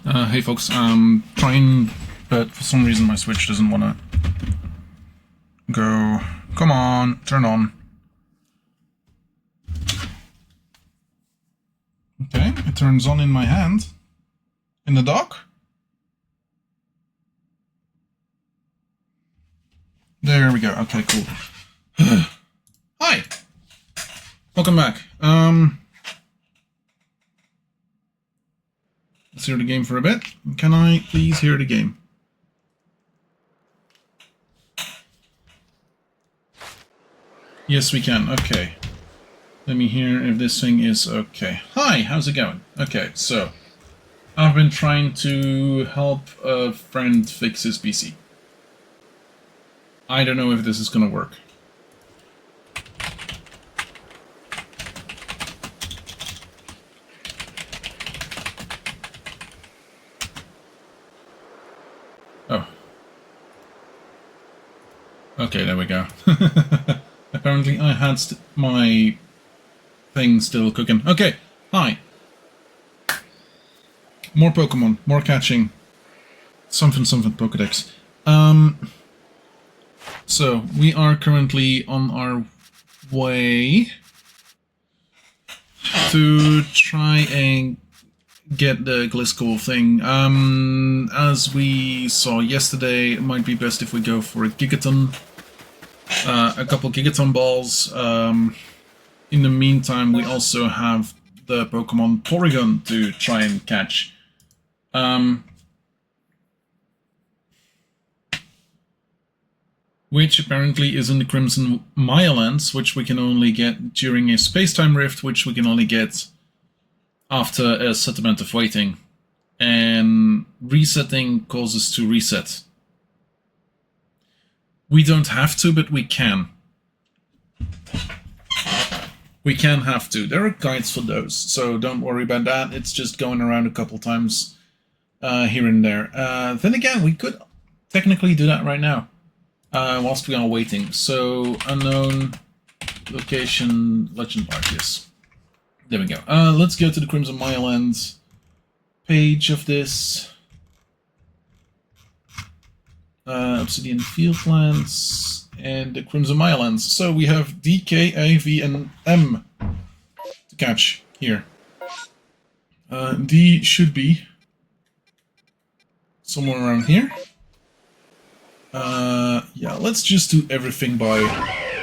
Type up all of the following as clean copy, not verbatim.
Hey folks, I'm trying, but for some reason my Switch doesn't want to go. Come on, turn on. Okay, it turns on in my hand. In the dock. There we go. Okay, cool. Hi! Welcome back. Let's hear the game for a bit. Can I please hear the game? Yes, we can. Okay. Let me hear if this thing is okay. Hi, how's it going? Okay, so I've been trying to help a friend fix his PC. I don't know if this is gonna work. Oh. Okay, there we go. Apparently I had my thing still cooking. Okay, hi. More Pokemon, more catching. Something pokédex. So, we are currently on our way to try and get the Gliscor thing. As we saw yesterday, it might be best if we go for a Gigaton. A couple Gigaton balls. In the meantime, we also have the Pokemon Porygon to try and catch. Which apparently is in the Crimson Mirelands, which we can only get during a space-time rift, which we can only get after a set amount of waiting. And resetting causes to reset. We don't have to, but we can. We can have to. There are guides for those, so don't worry about that. It's just going around a couple times here and there. Then again, we could technically do that right now, whilst we are waiting. So, unknown location, legend Arceus. There we go. Let's go to the Crimson Mirelands page of this. Obsidian Fieldlands and the Crimson Mirelands. So we have D, K, A, V, and M to catch here. D should be somewhere around here. Yeah, let's just do everything by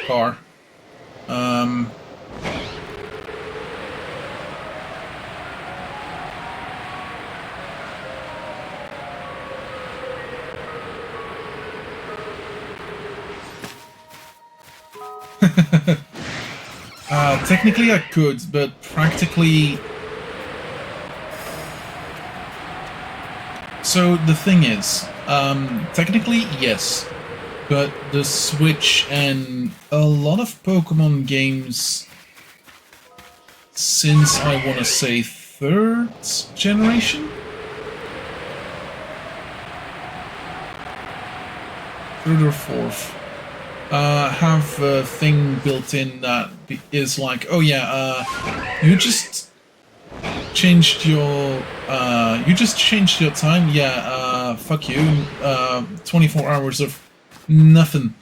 car. Technically I could, but practically... So the thing is, technically yes, but the Switch and a lot of Pokemon games since I want to say third generation? Third or fourth. Have a thing built in that is like, oh yeah, you just changed your time, yeah, fuck you, 24 hours of nothing.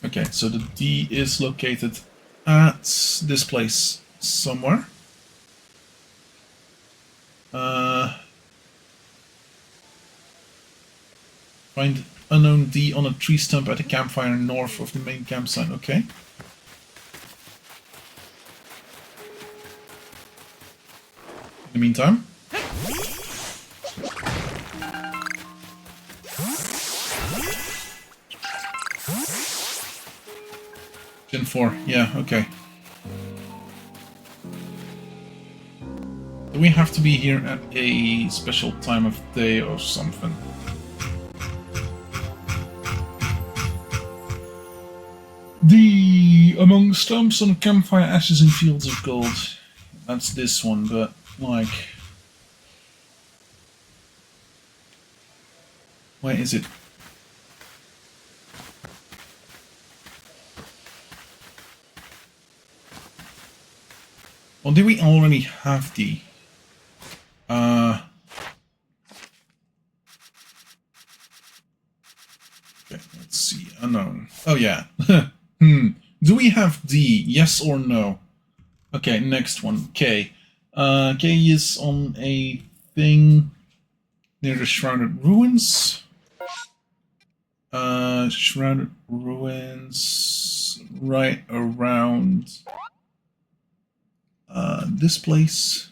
Okay, so the D is located at this place somewhere. Find unknown D on a tree stump at a campfire north of the main campsite. Okay. In the meantime. Gen 4. Yeah, okay. Do we have to be here at a special time of day or something? Among stumps on campfire, ashes and fields of gold. That's this one, but like, where is it? Or did we already have the Okay, let's see. Unknown. Oh, yeah. Do we have D? Yes or no? Okay, next one. K. K is on a thing near the Shrouded Ruins. Shrouded Ruins right around this place.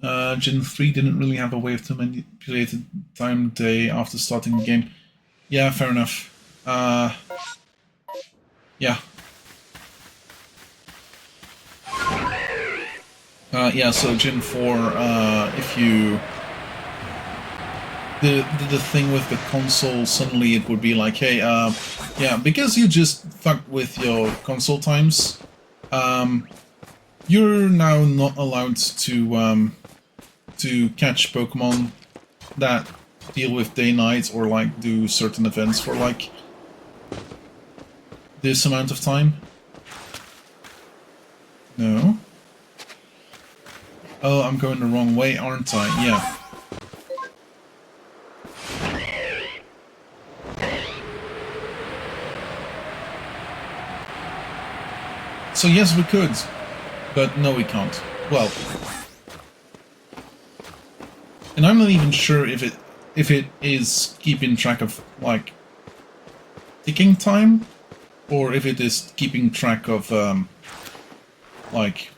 Gen 3 didn't really have a way of to manipulate the time day after starting the game. Yeah, fair enough. Yeah. Yeah, so Gen 4, if you... The thing with the console, suddenly it would be like, hey, yeah, because you just fucked with your console times, you're now not allowed to catch Pokemon that deal with day-night or, like, do certain events for, like, this amount of time. No? Oh, I'm going the wrong way, aren't I? Yeah. So yes, we could, but no, we can't. Well, and I'm not even sure if it is keeping track of, like, ticking time, or if it is keeping track of like,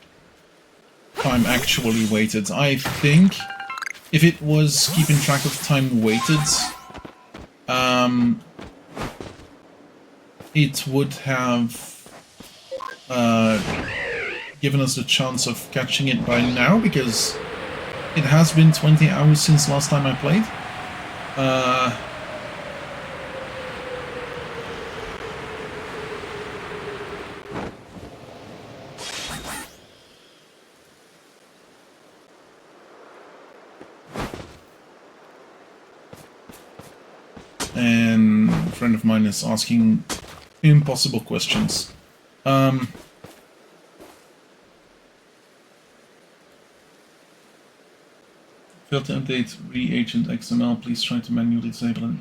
time actually waited. I think if it was keeping track of time waited, it would have given us the chance of catching it by now, because it has been 20 hours since last time I played. And a friend of mine is asking impossible questions. Failed to update reagent XML. Please try to manually disable it.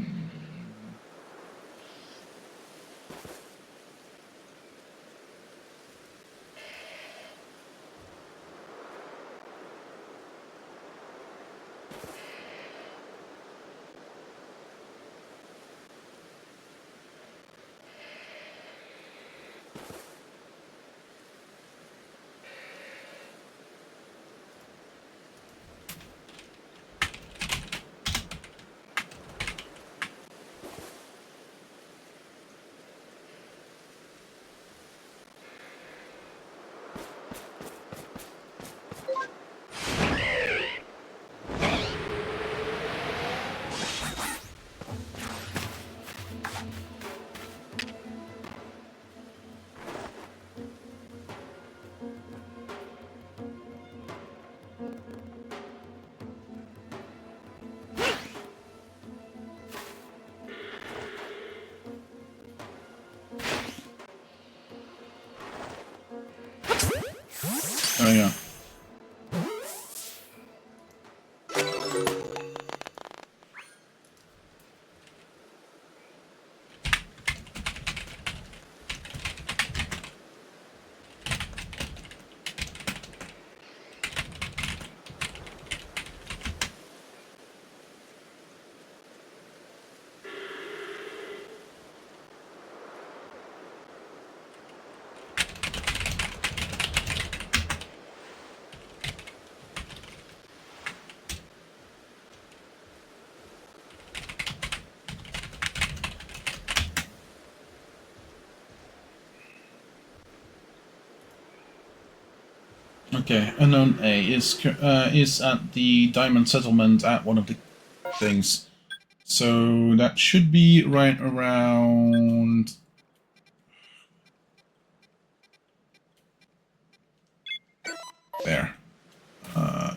Oh yeah. Okay, unknown A is at the diamond settlement at one of the things, so that should be right around there.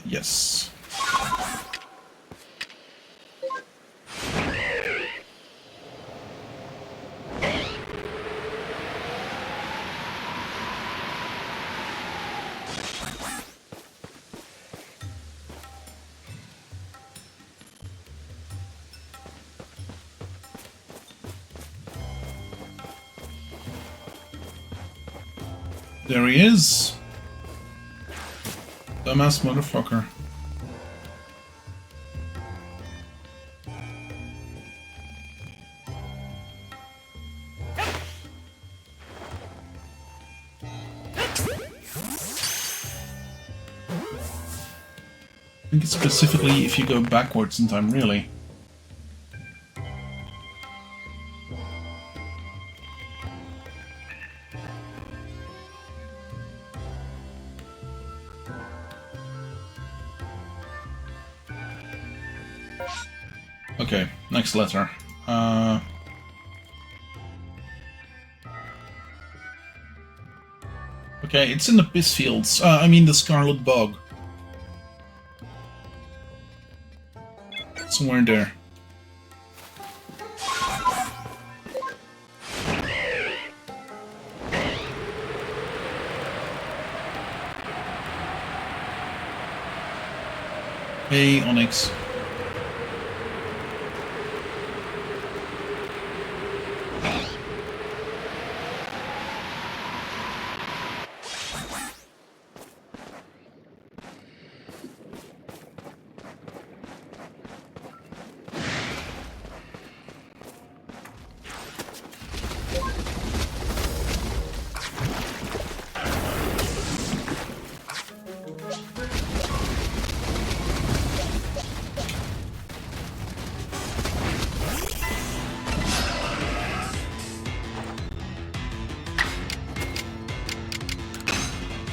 Yes. There he is. Dumbass motherfucker. I think it's specifically if you go backwards in time, really. Okay, next letter. Okay, it's in the piss fields. I mean the Scarlet Bog. Somewhere in there. Hey, Onyx.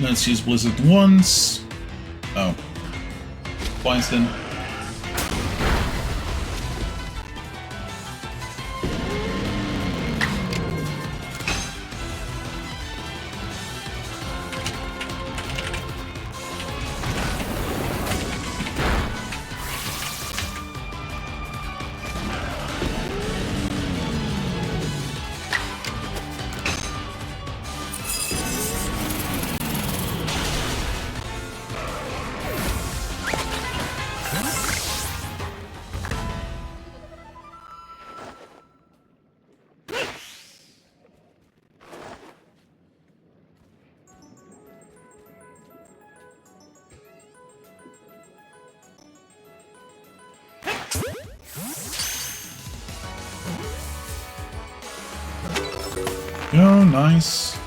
Let's use Blizzard once. Oh. Twice then. Oh, nice.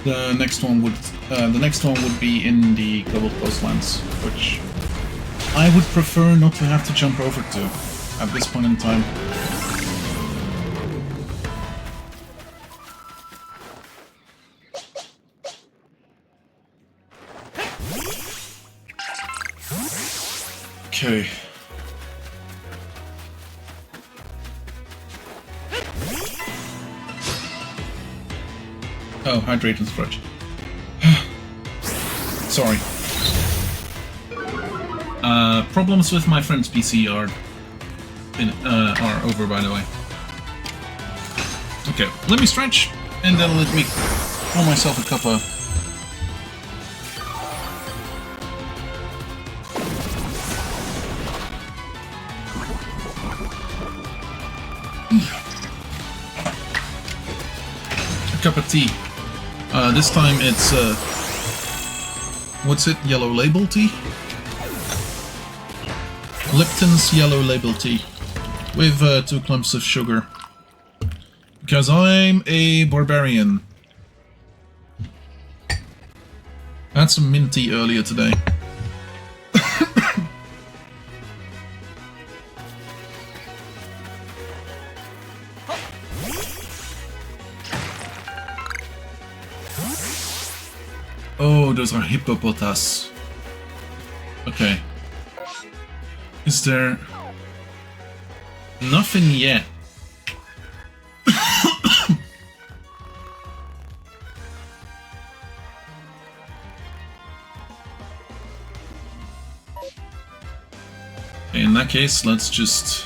The next one would be in the Cobalt Coastlands, which I would prefer not to have to jump over to at this point in time. Okay. Oh, hydrate and stretch. Sorry. Problems with my friend's PC are over, by the way. Okay, let me stretch, and then let me pour myself a cup of... a cup of tea. This time it's, what's it? Yellow Label tea? Lipton's Yellow Label tea. With 2 clumps of sugar. Because I'm a barbarian. I had some mint tea earlier today. Oh, those are hippopotas. Okay. Is there... nothing yet? In that case, let's just...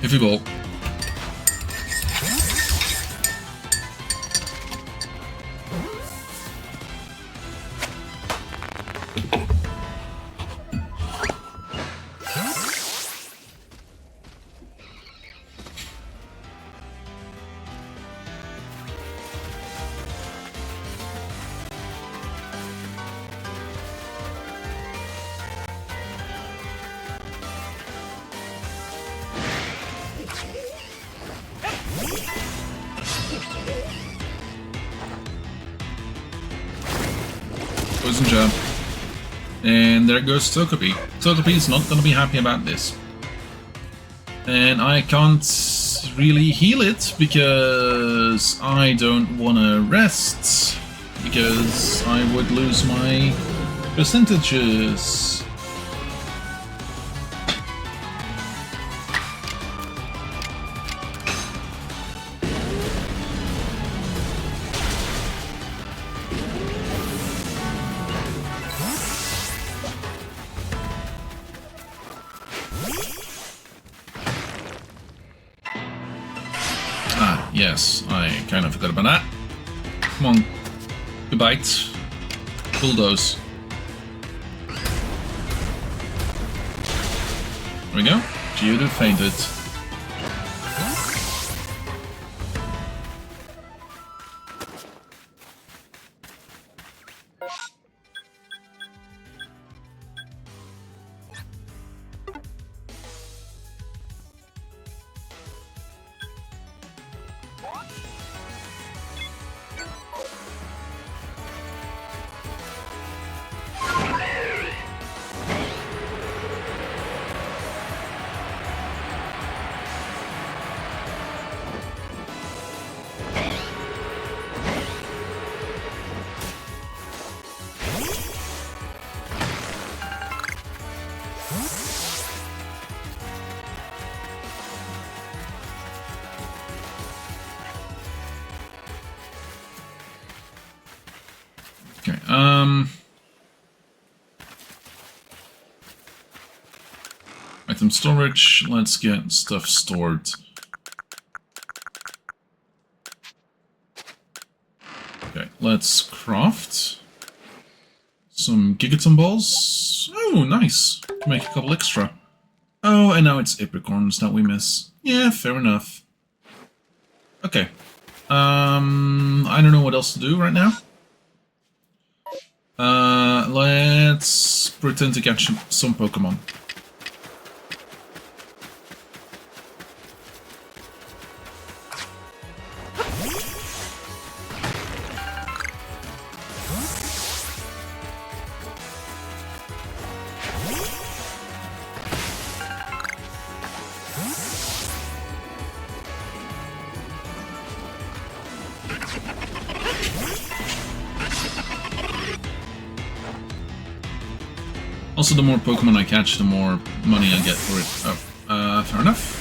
Iffy ball. Poison jab. And there goes Togepi. Togepi is not gonna be happy about this. And I can't really heal it because I don't wanna rest. Because I would lose my percentages. Yes, I kind of forgot about that. Come on, good bite. Bulldoze. There we go. Geodude fainted. Okay, item storage, let's get stuff stored. Okay, let's craft some Gigaton balls. Oh, nice. Make a couple extra. Oh, and now it's apricorns that we miss. Yeah, fair enough. Okay. I don't know what else to do right now. Let's pretend to catch some Pokémon. Also, the more Pokemon I catch, the more money I get for it. Oh, fair enough.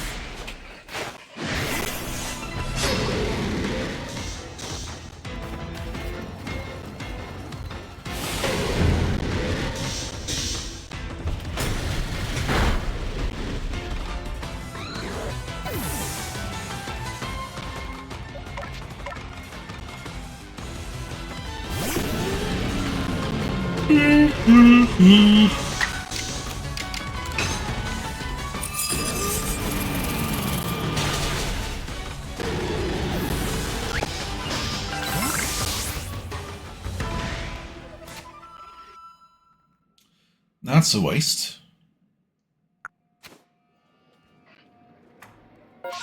That's a waste.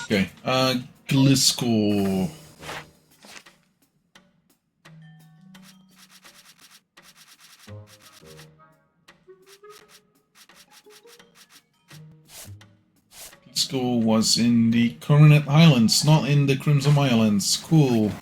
Okay, Gliscor. School was in the Coronet Highlands, not in the Crimson Islands. Cool.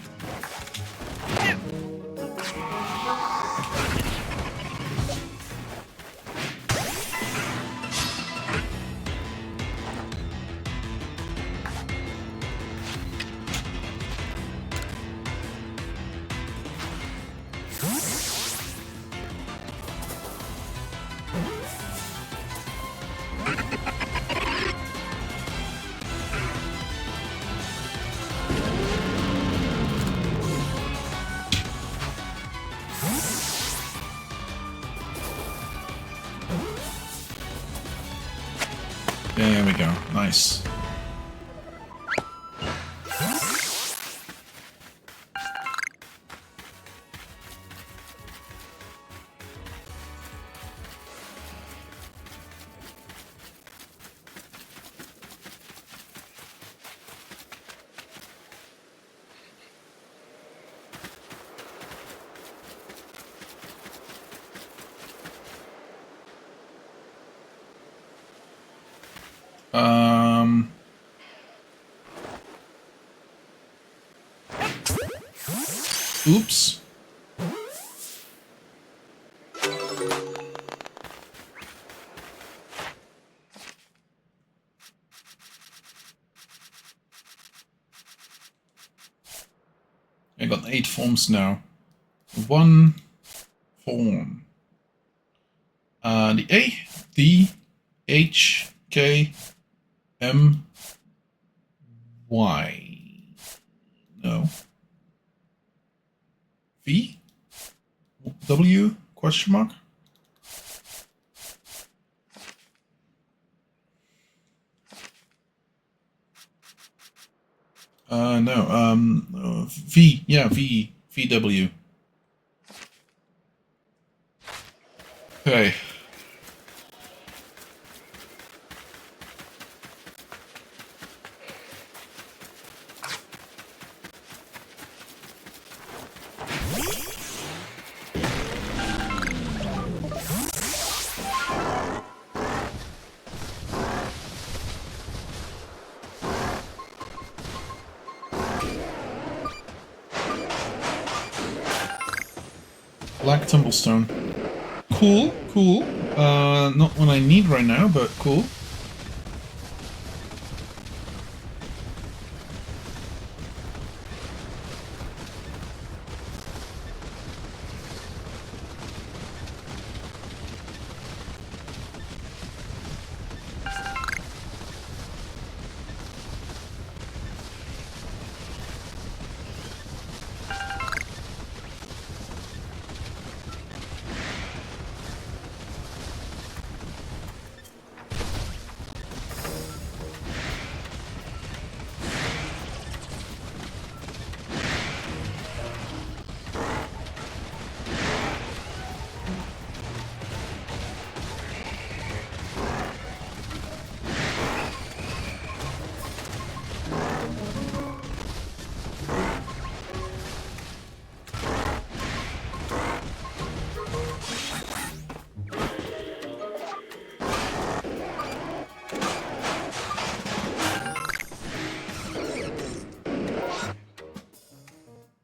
There we go. Nice. Oops. I got 8 forms now. 1 form. The A, D, H, K, M, Y. No. V? W? Question mark? No, V, yeah, V, VW. Okay. Black Tumblestone. Cool, cool. Not what I need right now, but cool.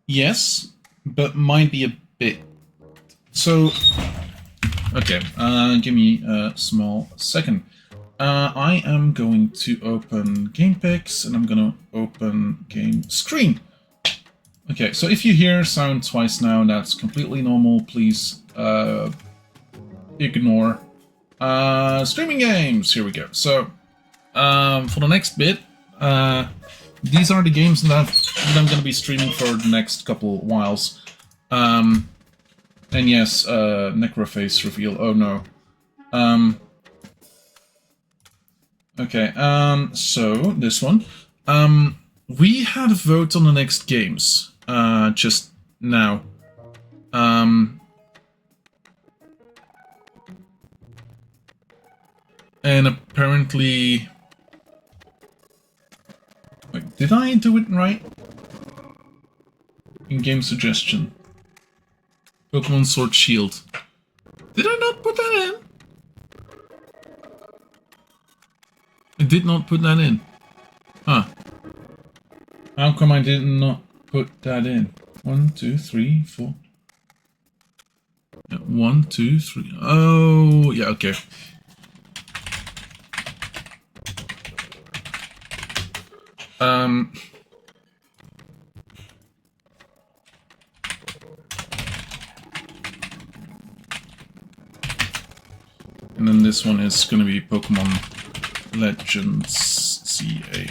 Yes, but might be a bit. So, okay, give me a small second. I am going to open Game Picks and I'm gonna open Game Screen. Okay, so if you hear sound twice now, that's completely normal. Please ignore. Streaming games. Here we go. So, for the next bit, these are the games that I'm going to be streaming for the next couple whiles. And yes, Necroface reveal. Oh no. Okay, so this one. We had a vote on the next games, just now. And apparently... Wait, did I do it right? In-game suggestion. Pokémon Sword Shield. Did I not put that in? did not put that in. Huh. How come I did not put that in? 1, 2, 3, 4. Yeah, 1, 2, 3. Oh, yeah, okay. And then this one is going to be Pokemon Legends CA.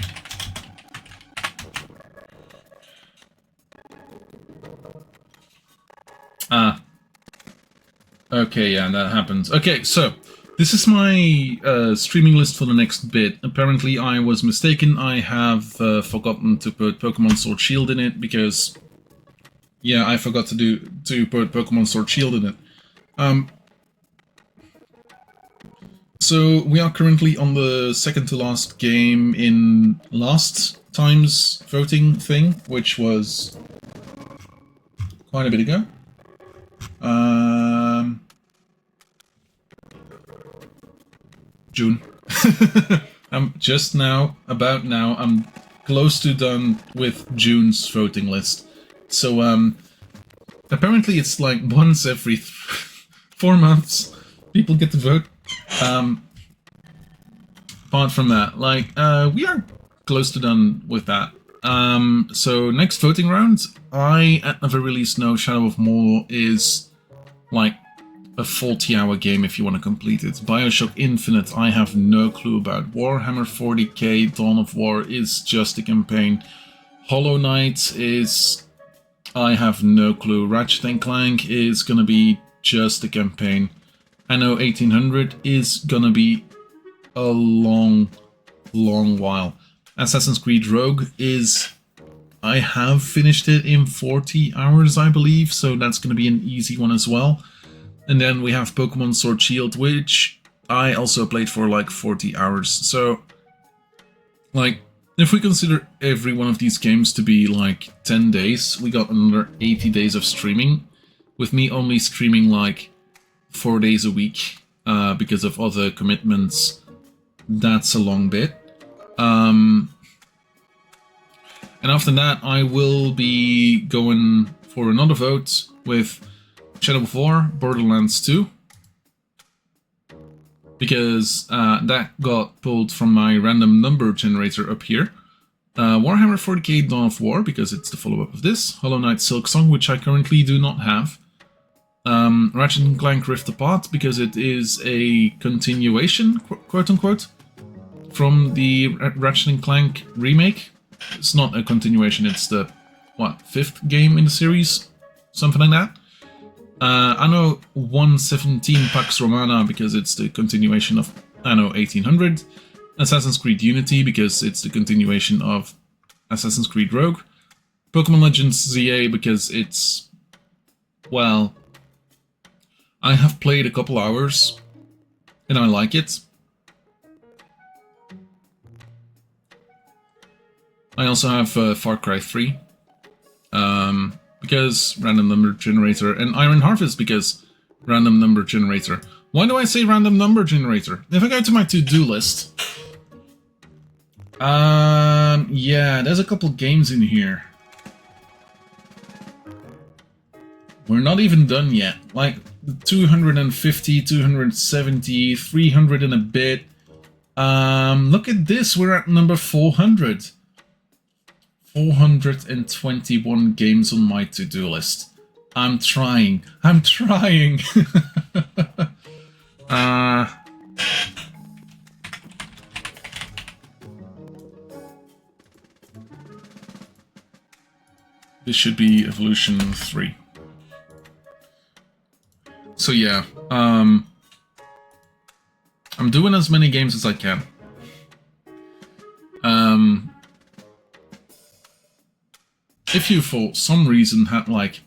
Ah. Okay, yeah, that happens. Okay, so this is my streaming list for the next bit. Apparently I was mistaken. I have forgotten to put Pokemon Sword Shield in it because, yeah, I forgot to put Pokemon Sword Shield in it. So we are currently on the second to last game in last time's voting thing, which was quite a bit ago. June. I'm just now, about now, I'm close to done with June's voting list. So, apparently it's like once every 4 months people get to vote. Apart from that, like, we are close to done with that. So next voting round, I at the very least know Shadow of Mordor is like a 40-hour game if you want to complete it. Bioshock Infinite, I have no clue about. Warhammer 40k Dawn of War is just a campaign. Hollow Knight is... I have no clue. Ratchet & Clank is gonna be just a campaign. Anno 1800 is gonna be a long while. Assassin's Creed Rogue is... I have finished it in 40 hours, I believe, so that's gonna be an easy one as well. And then we have Pokemon Sword Shield, which I also played for like 40 hours. So, like, if we consider every one of these games to be like 10 days, we got another 80 days of streaming, with me only streaming like 4 days a week because of other commitments. That's a long bit. And after that, I will be going for another vote with Shadow of War, Borderlands 2, because that got pulled from my random number generator up here. Warhammer 40k Dawn of War, because it's the follow-up of this. Hollow Knight Silksong, which I currently do not have. Ratchet & Clank Rift Apart, because it is a continuation, quote-unquote, from the Ratchet & Clank remake. It's not a continuation, it's the, what, 5th game in the series? Something like that. Anno 117 Pax Romana, because it's the continuation of Anno 1800. Assassin's Creed Unity, because it's the continuation of Assassin's Creed Rogue. Pokemon Legends ZA, because it's... well... I have played a couple hours, and I like it. I also have Far Cry 3. Because random number generator, and Iron Harvest because random number generator. Why do I say random number generator? If I go to my to-do list, yeah, there's a couple games in here. We're not even done yet. Like 250, 270, 300 and a bit. Look at this. We're at number 400. 421 games on my to-do list. I'm trying. I'm trying. This should be Evolution 3. So yeah, I'm doing as many games as I can. If you for some reason had like,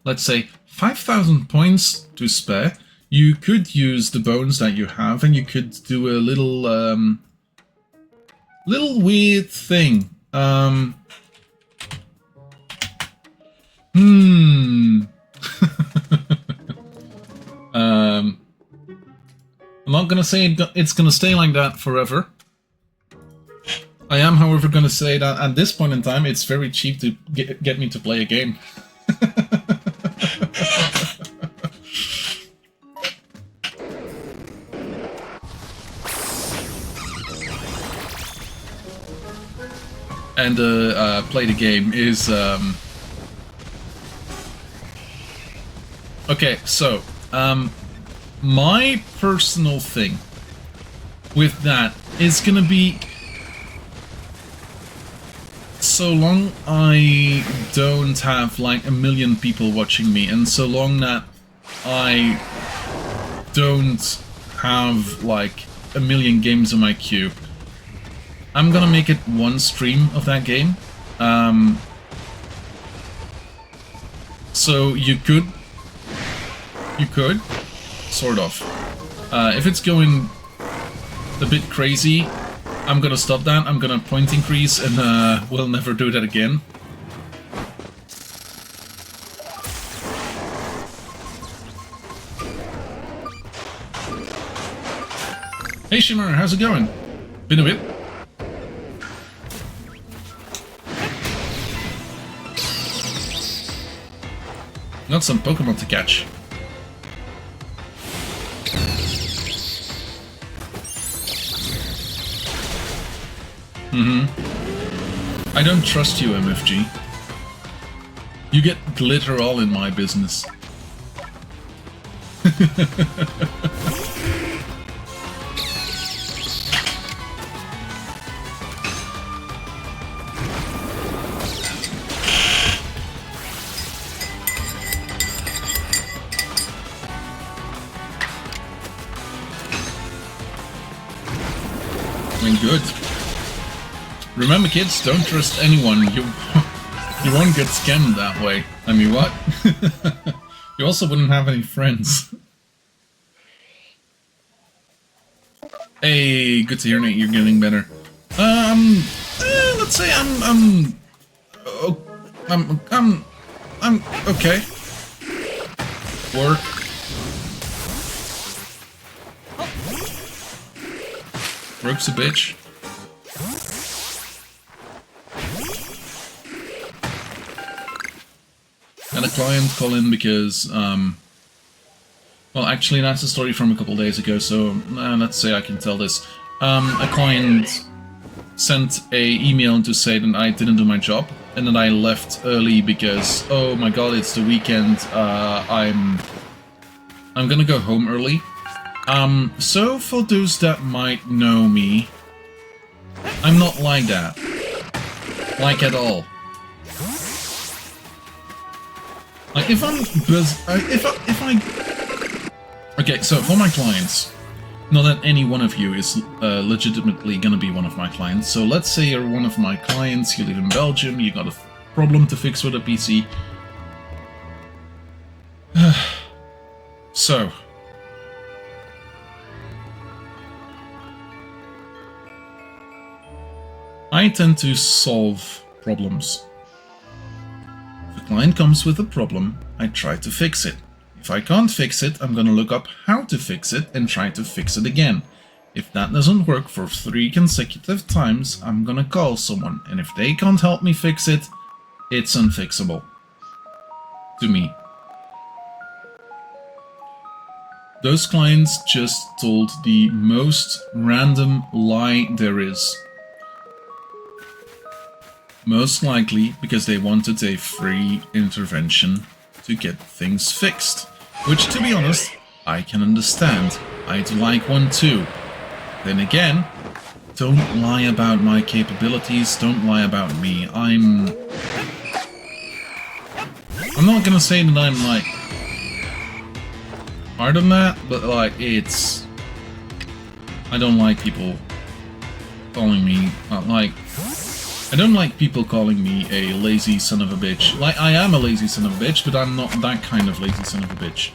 let's say 5,000 points to spare, you could use the bones that you have and you could do a little, little weird thing. I'm not gonna say it's gonna stay like that forever. I am, however, going to say that at this point in time, it's very cheap to get me to play a game. And play the game is... Okay, so... my personal thing with that is gonna be... So long I don't have like 1 million people watching me, and so long that I don't have like 1 million games in my queue, I'm gonna make it one stream of that game. So you could, sort of. If it's going a bit crazy, I'm gonna stop that. I'm gonna point increase, and we'll never do that again. Hey Shimmer, how's it going? Been a bit. Got some Pokémon to catch. I don't trust you, MFG. You get glitter all in my business. Good. Remember, kids, don't trust anyone. You won't get scammed that way. I mean, what? You also wouldn't have any friends. Hey, good to hear, Nate. You're getting better. Let's say I'm okay. Work. Work's a bitch. And a client call in because, well, actually that's a story from a couple days ago, so let's say I can tell this. A client sent a email to say that I didn't do my job, and that I left early because, oh my god, it's the weekend, I'm gonna go home early. So for those that might know me, I'm not like that. Like at all. Like if I'm if I okay, so for my clients, not that any one of you is legitimately gonna be one of my clients. So let's say you're one of my clients, you live in Belgium, you got a problem to fix with a PC. So I tend to solve problems. If a client comes with a problem, I try to fix it. If I can't fix it, I'm gonna look up how to fix it and try to fix it again. If that doesn't work for 3 consecutive times, I'm gonna call someone, and if they can't help me fix it, it's unfixable. To me. Those clients just told the most random lie there is. Most likely because they wanted a free intervention to get things fixed. Which, to be honest, I can understand. I'd like one too. Then again, don't lie about my capabilities, don't lie about me. I'm not gonna say that I'm like hard on that, but like it's... I don't like people calling me, I don't like people calling me a lazy son of a bitch. Like, I am a lazy son of a bitch, but I'm not that kind of lazy son of a bitch.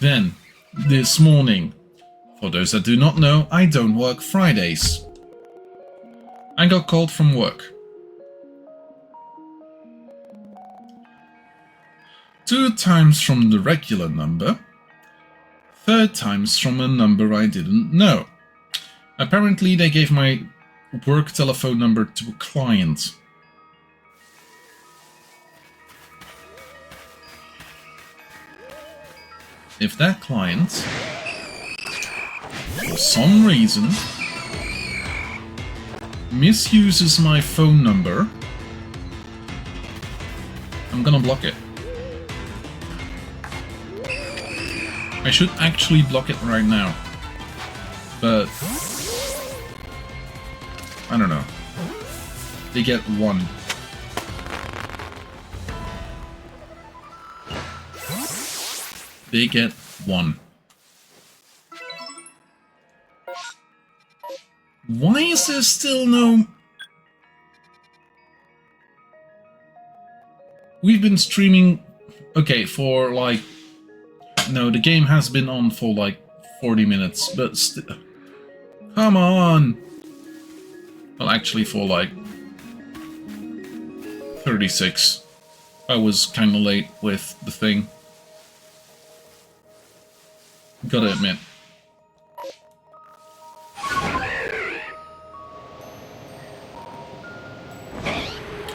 Then, this morning, for those that do not know, I don't work Fridays. I got called from work. 2 times from the regular number, Third time's from a number I didn't know. Apparently they gave my work telephone number to a client. If that client, for some reason, misuses my phone number, I'm gonna block it. I should actually block it right now, but I don't know. They get 1. They get 1. Why is there still no... We've been streaming... Okay, for like... No, the game has been on for like 40 minutes, but come on! Well, actually for like 36. I was kinda late with the thing. Gotta admit.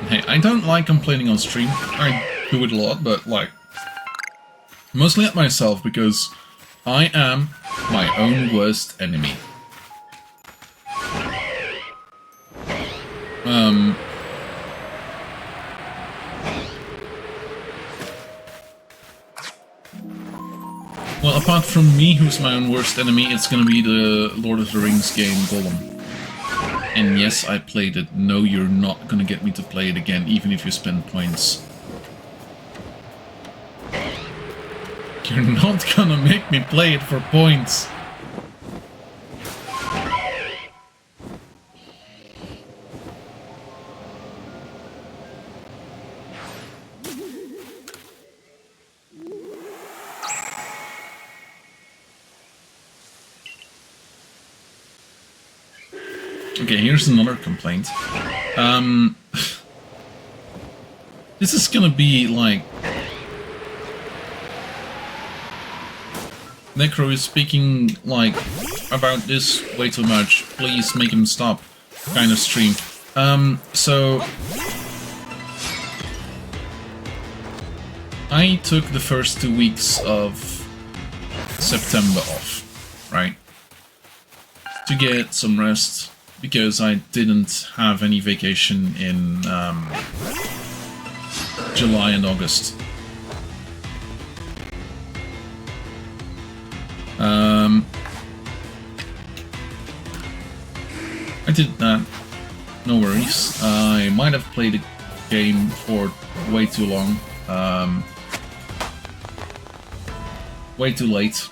Hey, I don't like complaining on stream. I do it a lot, but like... Mostly at myself, because I am my own worst enemy. Well, apart from me, who's my own worst enemy, it's gonna be the Lord of the Rings game, Gollum. And yes, I played it. No, you're not gonna get me to play it again, even if you spend points. You're not gonna make me play it for points. Okay, here's another complaint. This is gonna be like... Necro is speaking, like, about this way too much. Please make him stop kind of stream. So... I took the first 2 weeks of September off, right? To get some rest. Because I didn't have any vacation in July and August. I did that. No worries. I might have played the game for way too long. Way too late.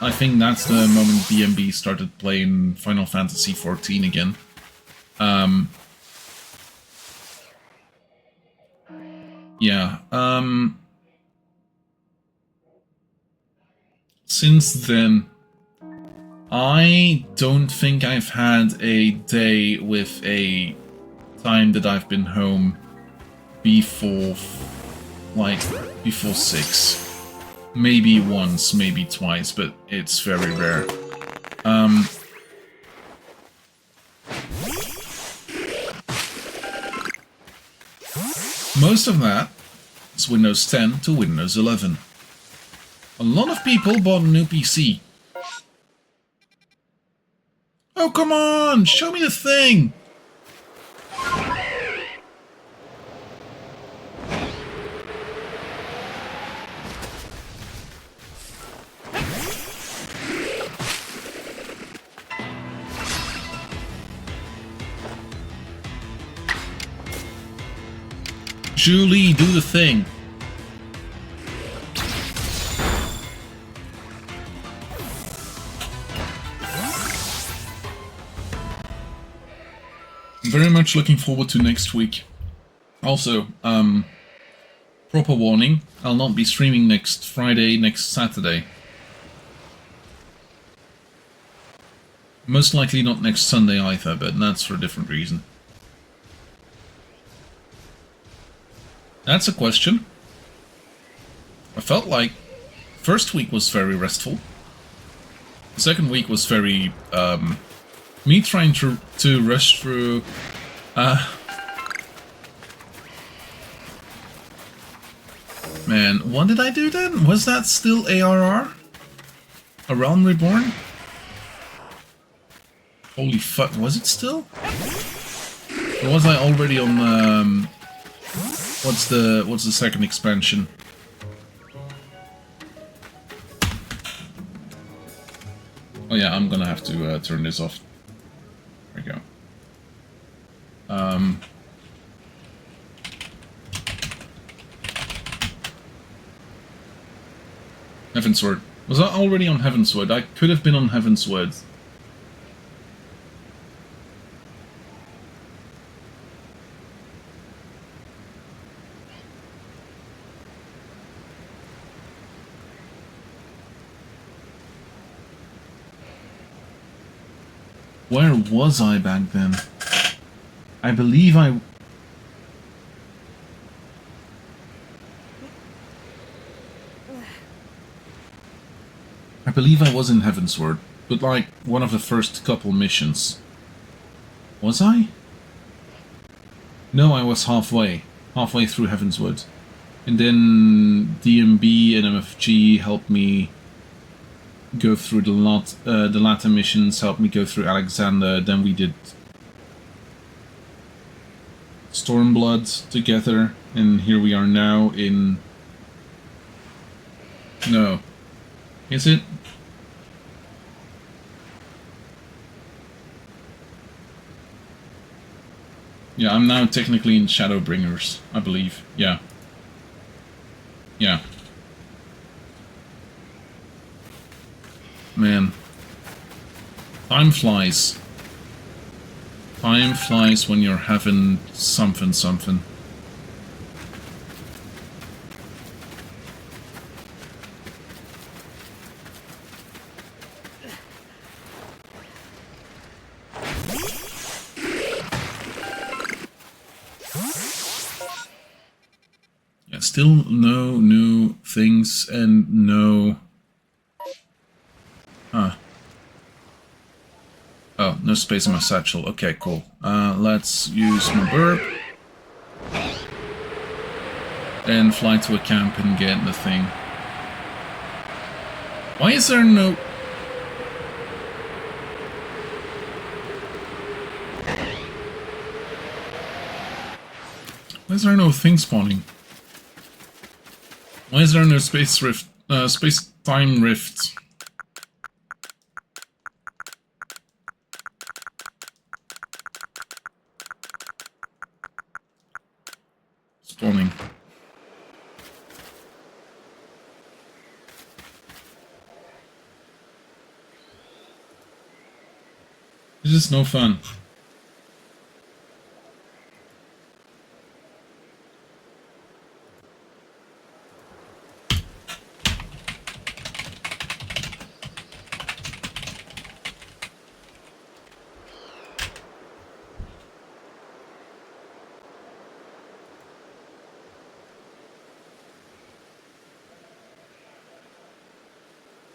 I think that's the moment BMB started playing Final Fantasy XIV again. Yeah. Since then, I don't think I've had a day with a time that I've been home before, like, before 6. Maybe once, maybe twice, but it's very rare. Most of that is Windows 10 to Windows 11. A lot of people bought a new PC. Oh, come on! Show me the thing! Julie, do the thing. Very much looking forward to next week. Also, proper warning, I'll not be streaming next Friday, next Saturday. Most likely not next Sunday either, but that's for a different reason. That's a question. I felt like first week was very restful. The second week was very me trying to rush through. Man, what did I do then? Was that still ARR? A Realm Reborn? Holy fuck, was it still? Or was I already on what's the second expansion? Oh yeah, I'm gonna have to turn this off. There we go. Heavensward. Was I already on Heavensward? I could have been on Heavensward. Where was I back then? I believe I was in Heavensward, but like one of the first couple missions. Was I? No, I was halfway through Heavensward. And then DMB and MFG helped me go through the latter missions, helped me go through Alexander, then we did Stormblood together, and here we are now in... No. Is it? Yeah, I'm now technically in Shadowbringers, I believe. Yeah. Yeah. Man. Time flies. Time flies when you're having something. Yeah, still no new things and no... Huh. Oh, no space in my satchel. Okay, cool. Let's use my burp. And fly to a camp and get the thing. Why is there no... Why is there no thing spawning? Why is there no space rift... space-time rift? Spawning. This is no fun.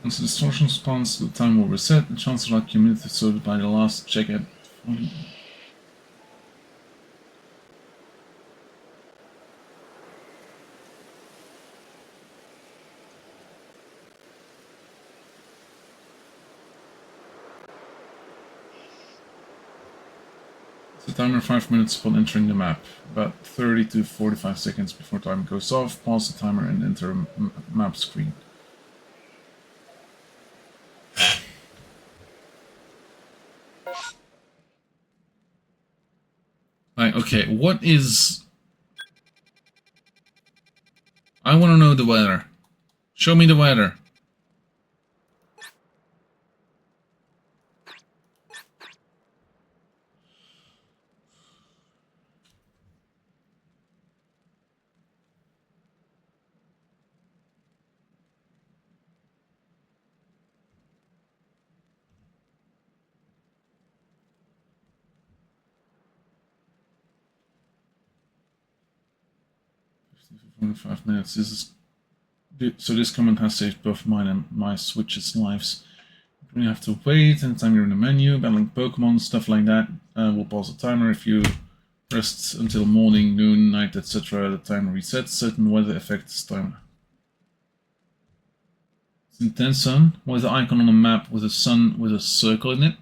Once the distortion spawns, the time will reset. The chance of luck cumulative sorted by the last check at... The timer 5 minutes upon entering the map. About 30 to 45 seconds before time goes off. Pause the timer and enter a map screen. Like, okay, what is... I want to know the weather. Show me the weather. For 5 minutes. So this comment has saved both mine and my Switch's lives. You have to wait anytime you're in the menu, battling Pokemon, stuff like that. We'll pause the timer if you rest until morning, noon, night, etc. The timer resets. Certain weather affects timer. It's intense sun. What is the icon on the map with a sun with a circle in it?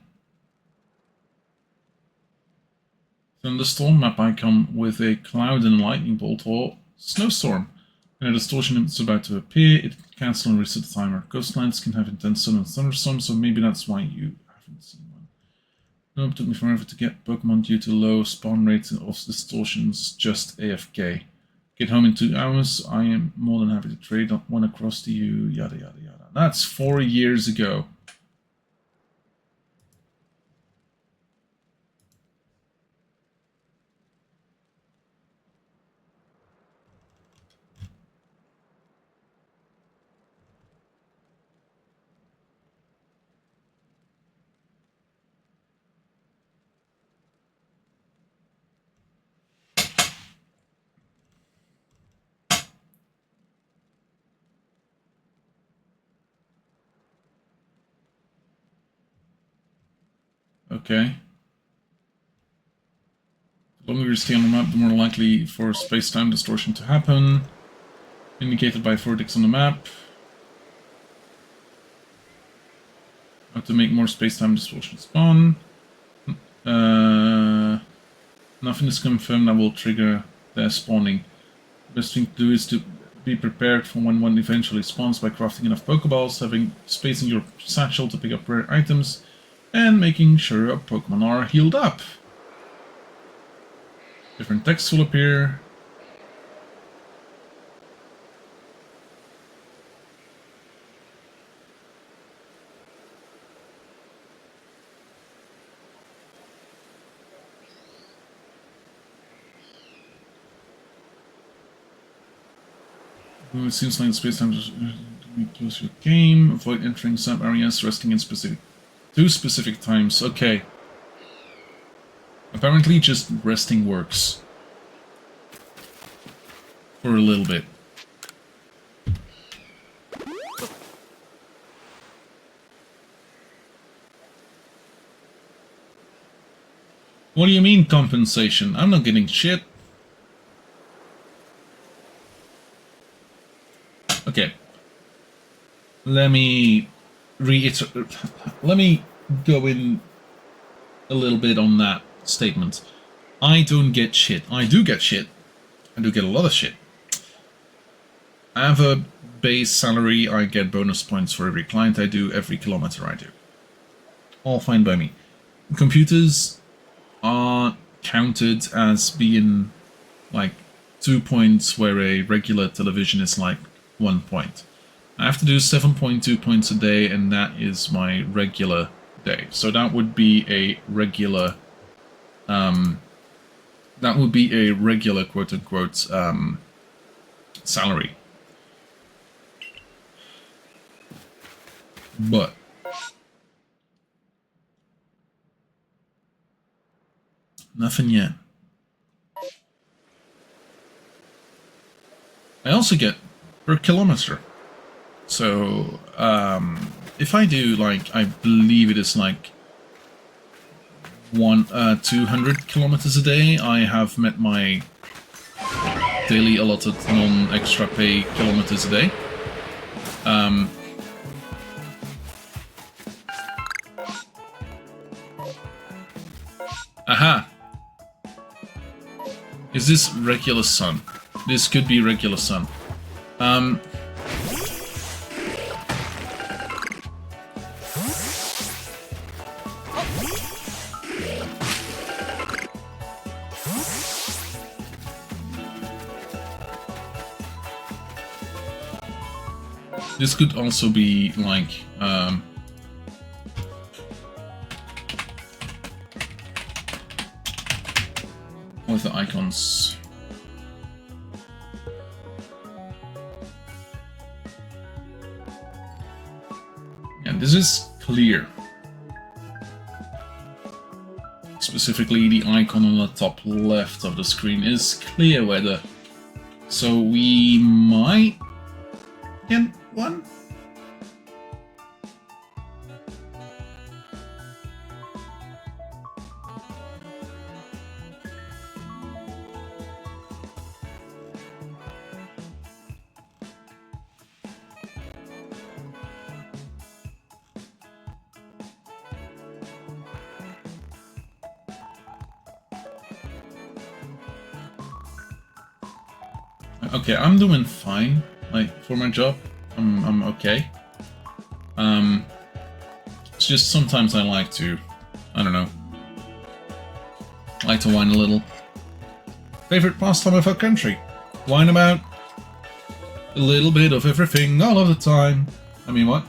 Thunderstorm, map icon with a cloud and a lightning bolt, or snowstorm. When a distortion is about to appear, it can cancel and reset the timer. Coastlines can have intense sun and thunderstorms, so maybe that's why you haven't seen one. Nope, took me forever to get Pokemon due to low spawn rates and off distortions, just AFK. Get home in 2 hours, I am more than happy to trade one across to you, yada yada yada. That's 4 years ago. Okay. The longer you stay on the map, the more likely for space-time distortion to happen. Indicated by vertex on the map. How to make more space-time distortion spawn. Nothing is confirmed that will trigger their spawning. The best thing to do is to be prepared for when one eventually spawns by crafting enough Pokeballs, having space in your satchel to pick up rare items, and making sure your Pokemon are healed up. Different text will appear. It seems like space-time just close your game. Avoid entering some areas, resting in two specific times. Okay. Apparently just resting works. For a little bit. What do you mean compensation? I'm not getting shit. Okay. Let me reiterate. Let me go in a little bit on that statement. I don't get shit. I do get shit. I do get a lot of shit. I have a base salary. I get bonus points for every client I do, every kilometer I do. All fine by me. Computers are counted as being like 2 points where a regular television is like 1 point. I have to do 7.2 points a day, and that is my regular day. So that would be a regular quote-unquote salary. But nothing yet. I also get per kilometer. So if I do like, I believe it is like 200 kilometers a day, I have met my daily allotted non-extra pay kilometers a day. Aha! Is this regular sun? This could be regular sun. This could also be like with the icons. And this is clear. Specifically, the icon on the top left of the screen is clear weather. So we might get one. Okay, I'm doing fine. Like, for my job, I'm okay. It's just sometimes I like to, I don't know, like to whine a little. Favorite pastime of our country? Whine about a little bit of everything all of the time. I mean, what?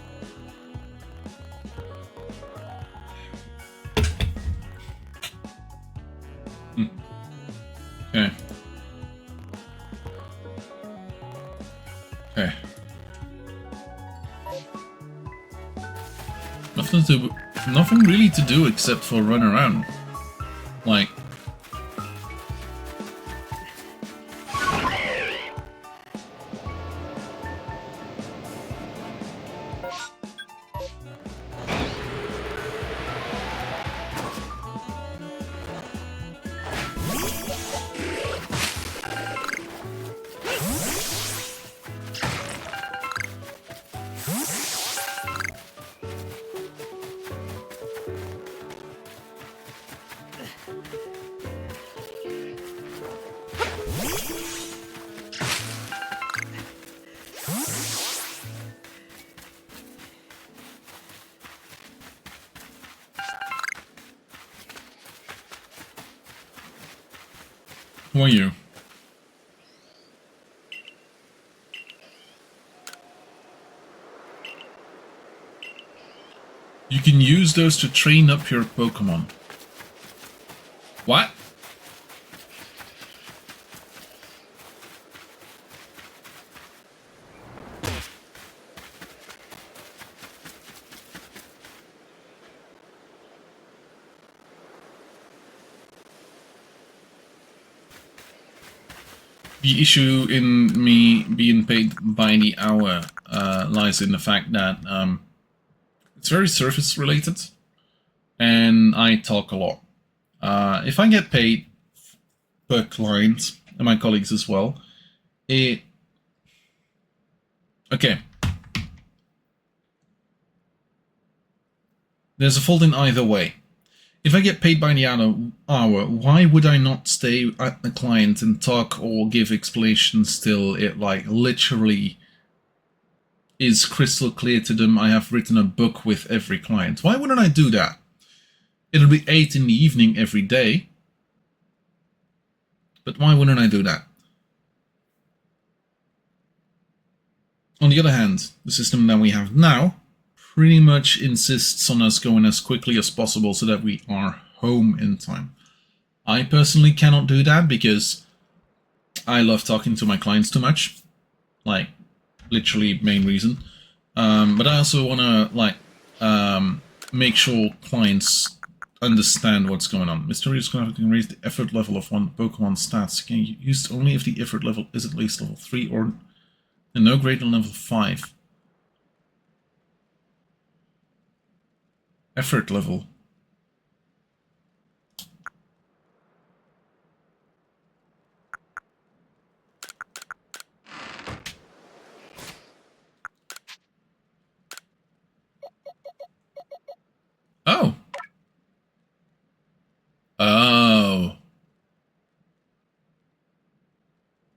Okay. Okay. Nothing really to do except for run around. Like, who are you? You can use those to train up your Pokémon. What? The issue in me being paid by the hour lies in the fact that it's very service related, and I talk a lot. If I get paid per client, and my colleagues as well, okay. There's a fault in either way. If I get paid by the hour, why would I not stay at the client and talk or give explanations till it, like, literally is crystal clear to them? I have written a book with every client. Why wouldn't I do that? It'll be 8 in the evening every day. But why wouldn't I do that? On the other hand, the system that we have now pretty much insists on us going as quickly as possible so that we are home in time. I personally cannot do that because I love talking to my clients too much. Like, literally main reason. But I also want to, like, make sure clients understand what's going on. Mysterious graphic can raise the effort level of one Pokemon stats. Can be used only if the effort level is at least level 3 or no greater than level 5. Effort level. Oh. Oh.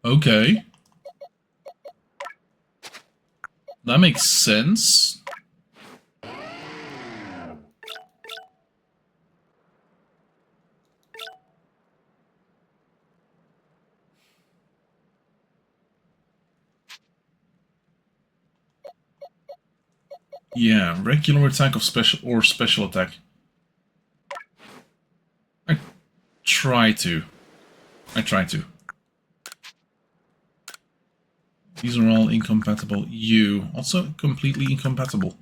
Okay. That makes sense. Yeah, regular attack of special attack. I try to. These are all incompatible. You also completely incompatible.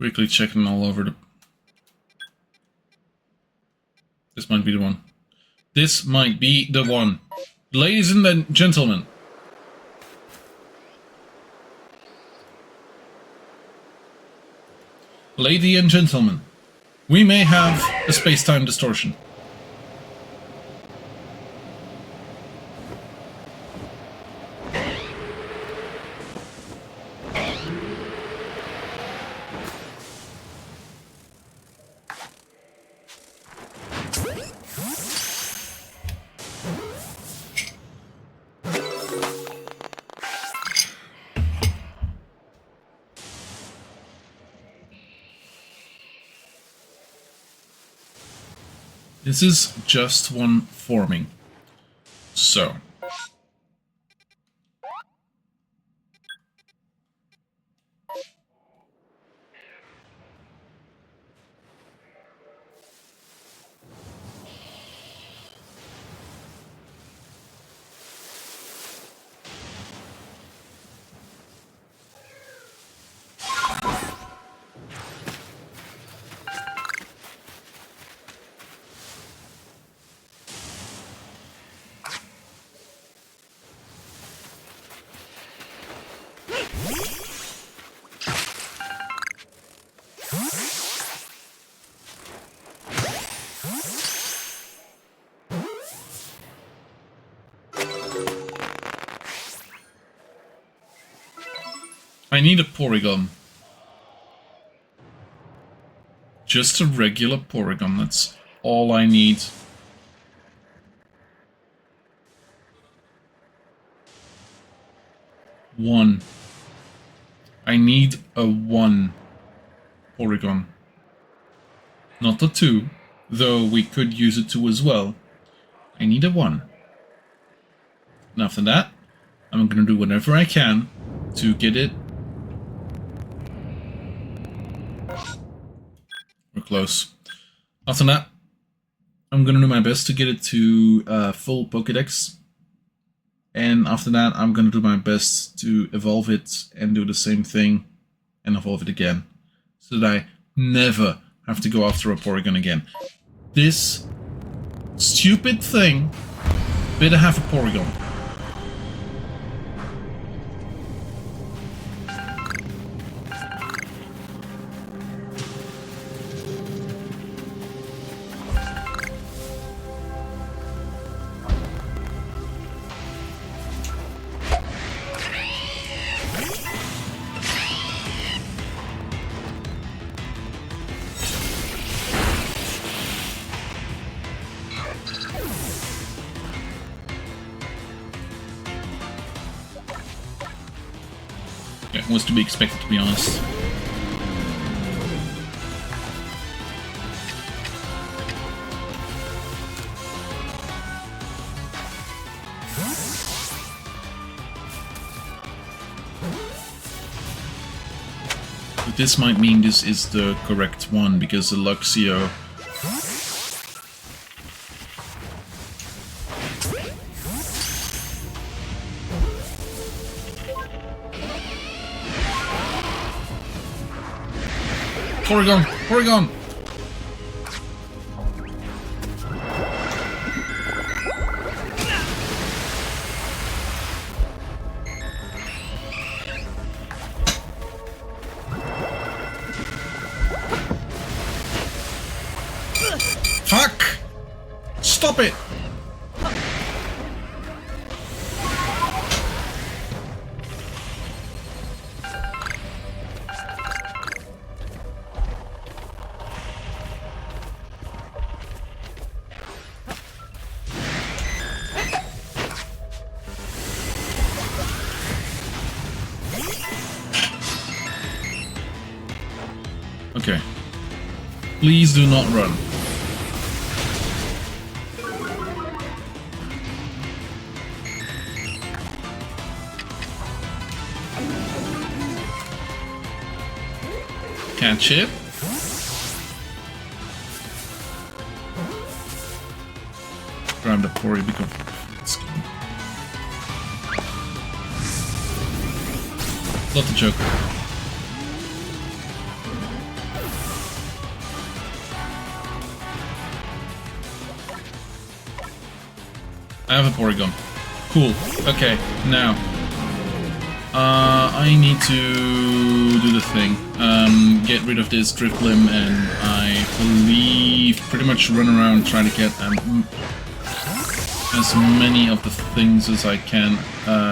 Quickly checking all over the... This might be the one. This might be the one. Ladies and gentlemen. Lady and gentlemen. We may have a space-time distortion. This is just one forming. So. I need a Porygon. Just a regular Porygon, that's all I need. One. I need a 1 Porygon. Not a 2, though we could use a 2 as well. I need a 1. And after that, I'm gonna do whatever I can to get it. We're close. After that, I'm gonna do my best to get it to full Pokédex. And after that, I'm gonna do my best to evolve it and do the same thing and evolve it again. So that I never have to go after a Porygon again. This stupid thing better have a Porygon. Yeah, was to be expected, to be honest. But this might mean this is the correct one, because the Luxio... Porygon! Porygon! Fuck! Stop it! Okay. Please do not run. Catch it. Grab the Pori because it's good. Love the joke. I have a Porygon. Cool. Okay, now. I need to do the thing. Get rid of this Drifblim and I believe pretty much run around trying to get as many of the things as I can.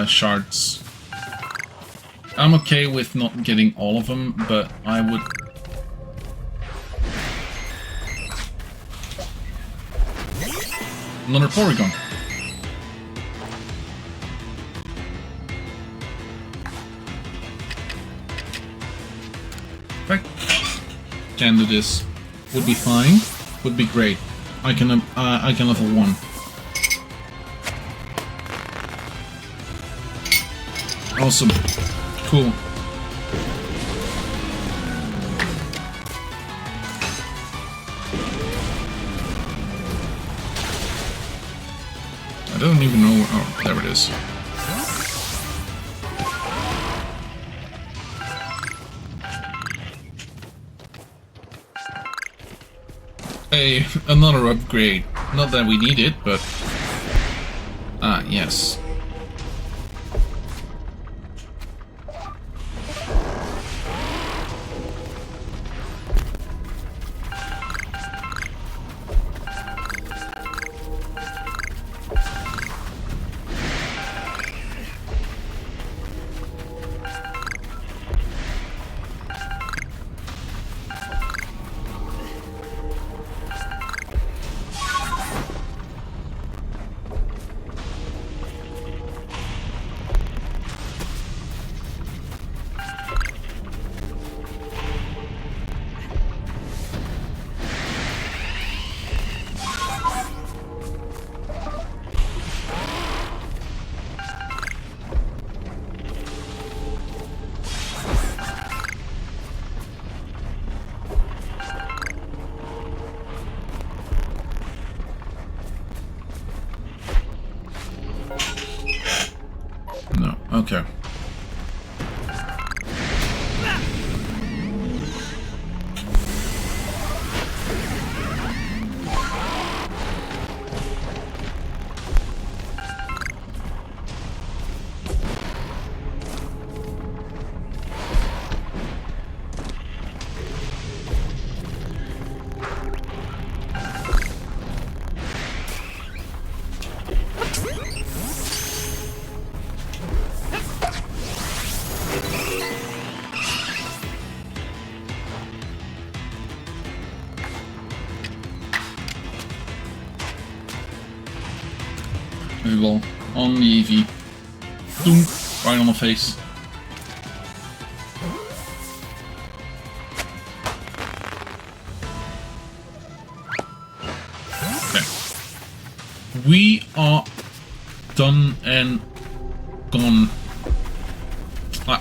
Shards. I'm okay with not getting all of them, but I would... Another Porygon. If I can do this, would be fine. Would be great. I can level 1. Awesome. Cool. I don't even know. Oh, there it is. Hey, another upgrade. Not that we need it, but... Ah, yes. No, okay. We will on the EV. Boom! Right on the face. Okay. We are done and gone.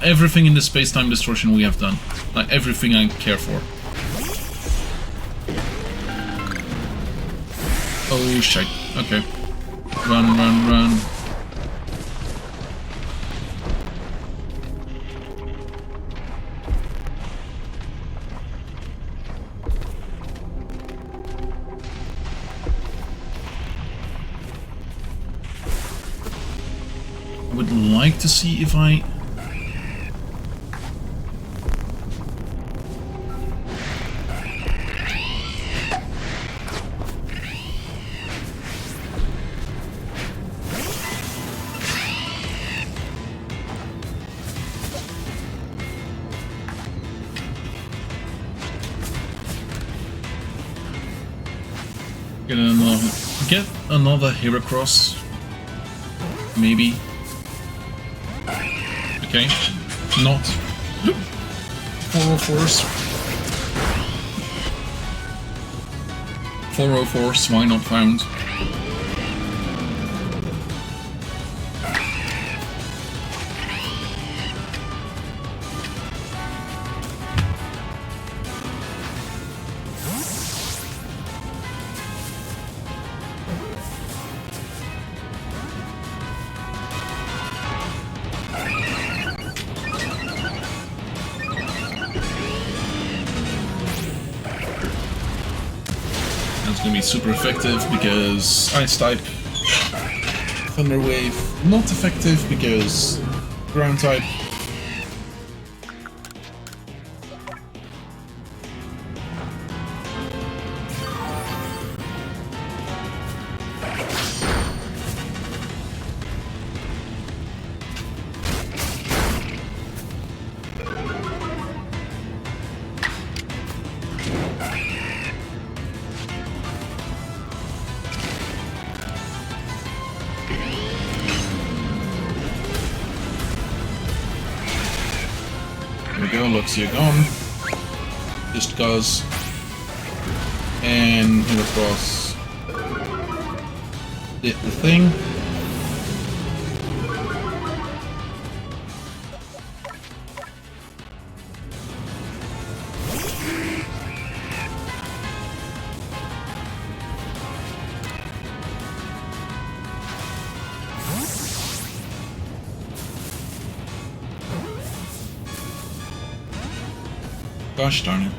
Everything in the space-time distortion we have done. Like everything I care for. Oh shit. Okay. Run, run, run. I would like to see if I... Get another Heracross, maybe. Okay, not 404s. 404s, why not found? It's gonna be super effective because Ice type. Thunder Wave, not effective because ground type. There we go, Luxia gone. Just cause. And hit across. Did the thing. Gosh darn it.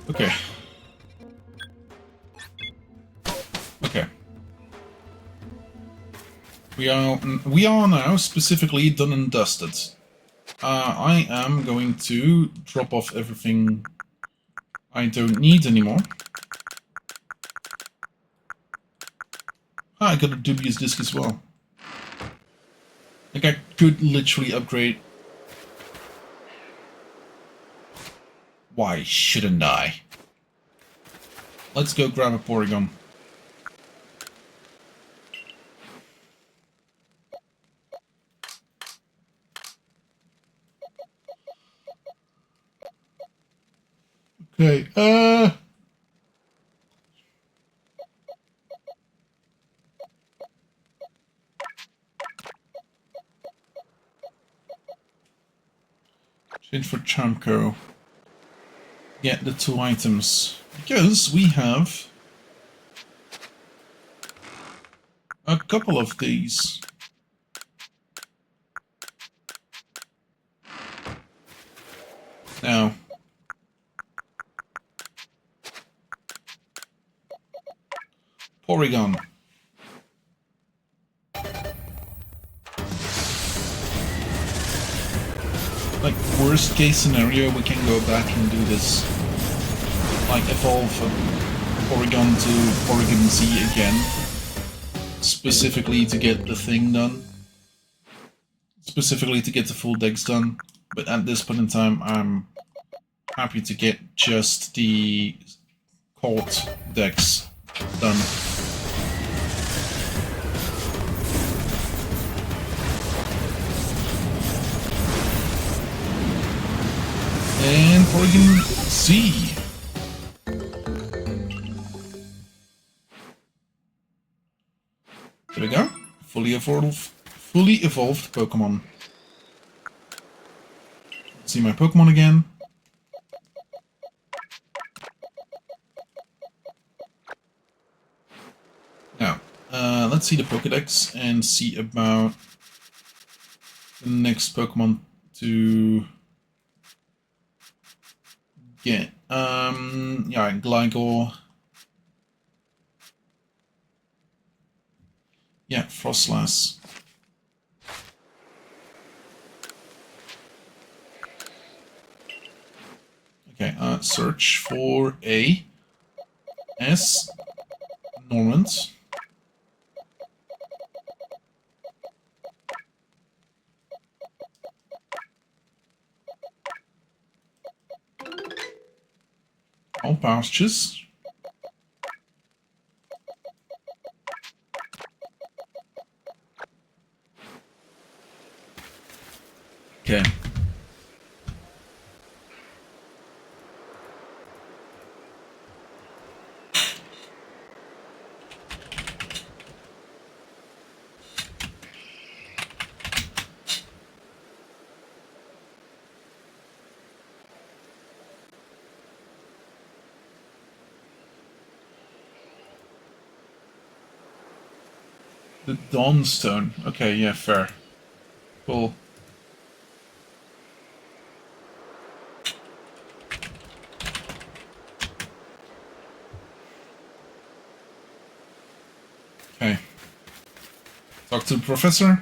Okay. Okay. We are now specifically done and dusted. I am going to drop off everything I don't need anymore. I got a dubious disc as well. Like I could literally upgrade. Why shouldn't I? Let's go grab a Porygon. Okay, change for Chamco. Get the 2 items. Because we have a couple of these. Now, Porygon. Like, worst case scenario, we can go back and do this. Like, evolve Porygon to Porygon Z again. Specifically to get the thing done. Specifically to get the full dex done. But at this point in time, I'm happy to get just the Colt dex done. And Porygon Z. There we go. Fully evolved Pokemon. See my Pokemon again. Now, let's see the Pokédex and see about the next Pokemon to get. Yeah, Gligar. Yeah, Frostlass. Okay, search for A S Normand. All pastures. Okay. The Dawnstone. Okay, yeah, fair. Cool. Okay. Talk to the professor.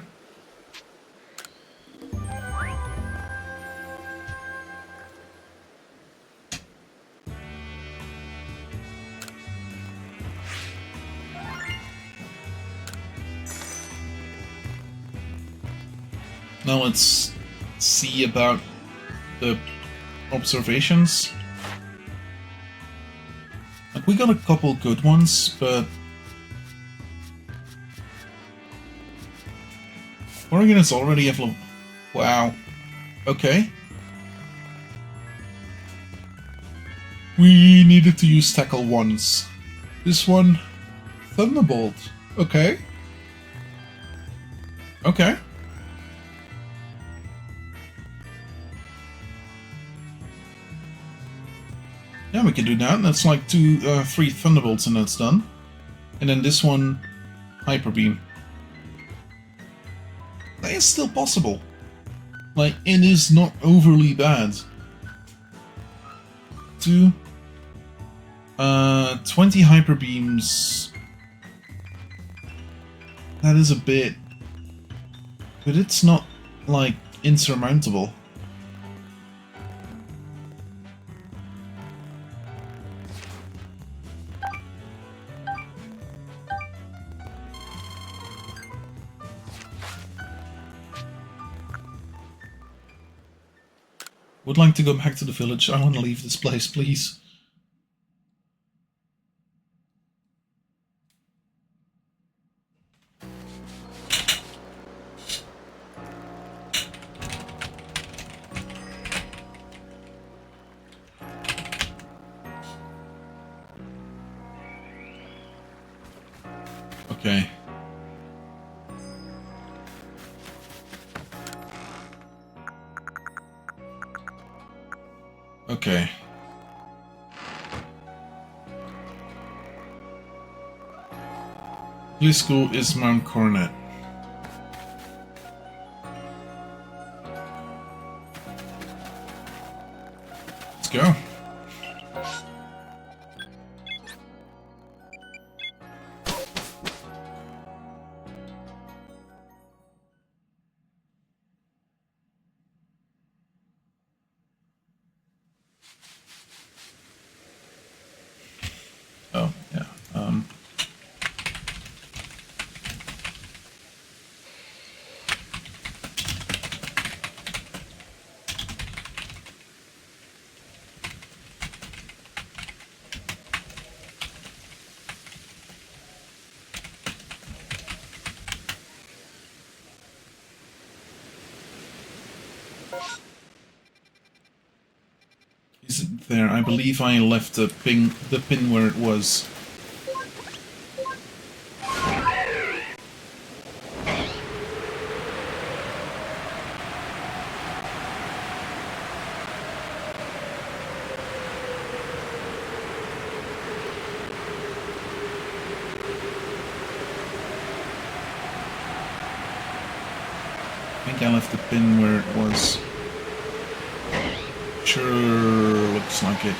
Now let's see about the observations. Like, we got a couple good ones, but Oregon is already a level. Wow. Okay. We needed to use tackle once. This one, Thunderbolt. Okay. Okay. Yeah, we can do that. That's like 3 Thunderbolts and that's done. And then this one, Hyper Beam. That is still possible. Like, it is not overly bad. 20 Hyper Beams. That is a bit... But it's not, like, insurmountable. Would like to go back to the village. I want to leave this place, please. Okay. Okay. School is Mount Coronet. Let's go. Oh, yeah. Is it there? I believe I left the pin where it was. I think I left the pin where it was. Sure, looks like it.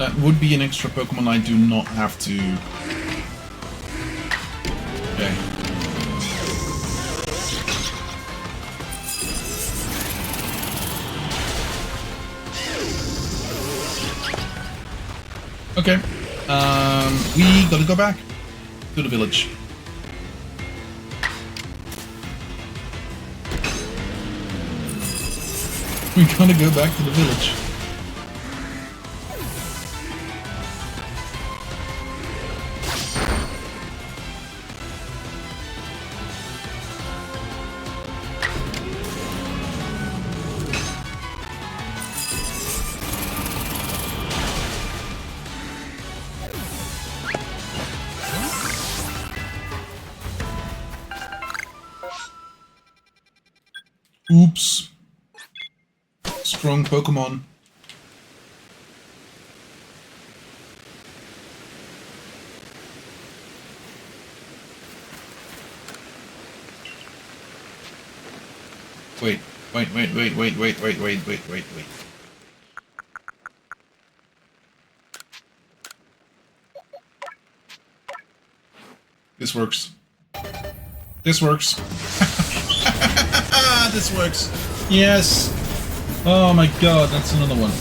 That would be an extra Pokemon I do not have to... Okay. Okay. We gotta go back to the village. We gotta go back to the village. Oops. Strong Pokemon. Wait. This works. This works. This works. Yes. Oh my god, that's another one.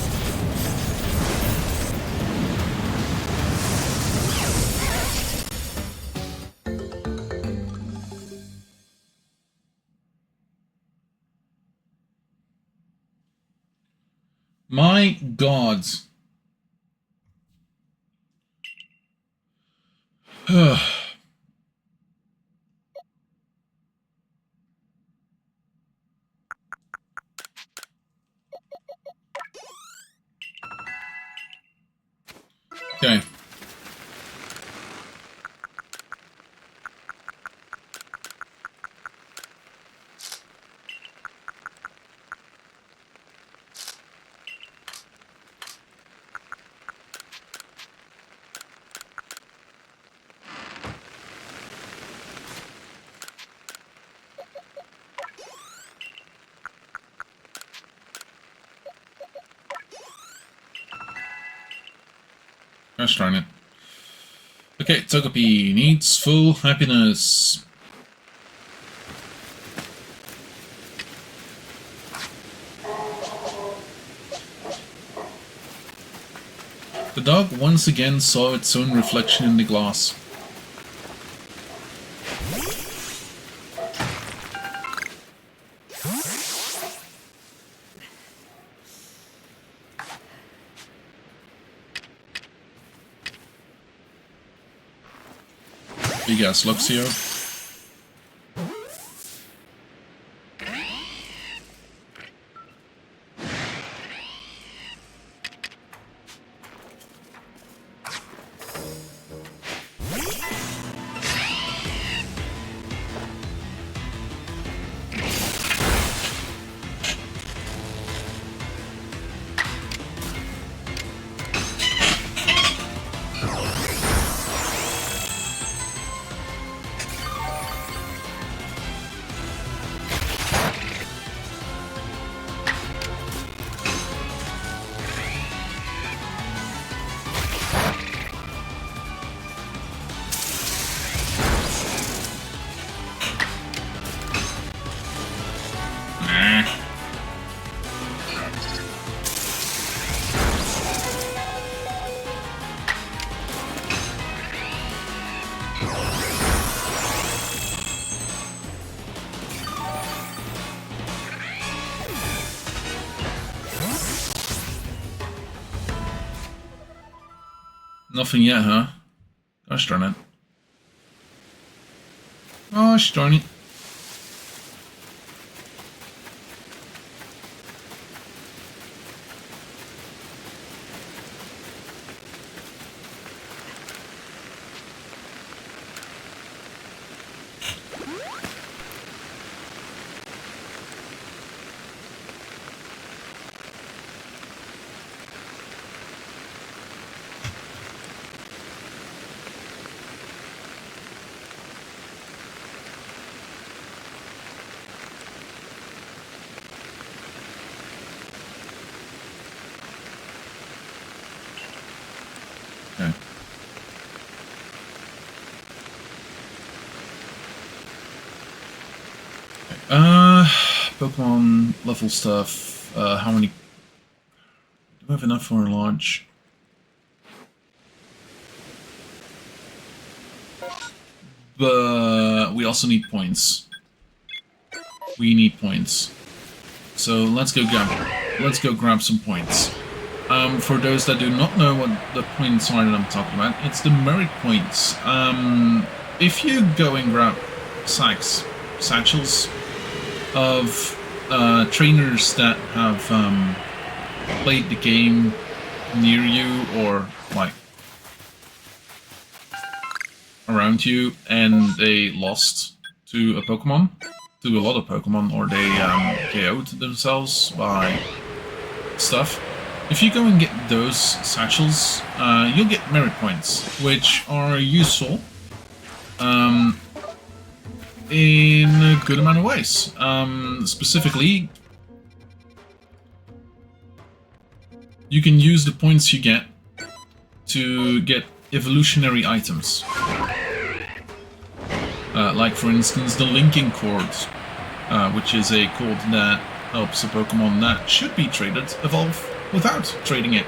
My god. Okay. Gosh darn it. Okay, Togepi needs full happiness. The dog once again saw its own reflection in the glass. Big ass Luxio. Nothing yet, huh? Gosh darn it. Gosh darn it. Okay. Pokemon level stuff. How many? Do I have enough for a launch? But we also need points. We need points. So let's go grab some points. For those that do not know what the points are that I'm talking about, it's the merit points. If you go and grab satchels of trainers that have played the game near you or like around you, and they lost to a Pokemon, to a lot of Pokemon, or they KO'd themselves by stuff. If you go and get those satchels, you'll get merit points, which are useful in a good amount of ways. Specifically, you can use the points you get to get evolutionary items. Like, for instance, the linking cord, which is a cord that helps a Pokemon that should be traded evolve without trading it.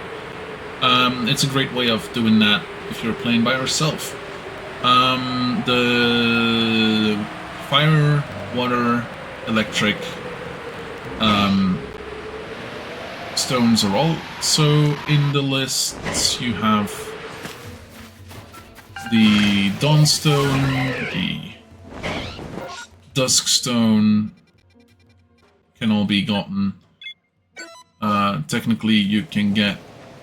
It's a great way of doing that if you're playing by yourself. The fire, water, electric stones are also in the list. You have the Dawnstone, the Duskstone can all be gotten. Technically, you can get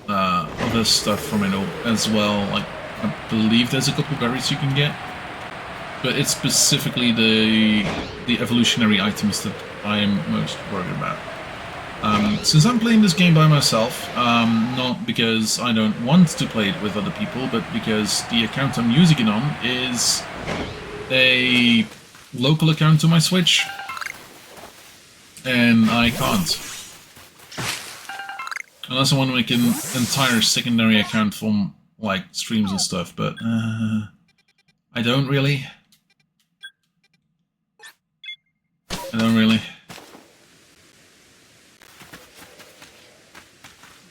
other stuff from it as well. Like, I believe there's a couple berries you can get, but it's specifically the evolutionary items that I am most worried about. Since I'm playing this game by myself, not because I don't want to play it with other people, but because the account I'm using it on is a local account to my Switch, and I can't. Unless I want to make an entire secondary account from, like, streams and stuff, but I don't really.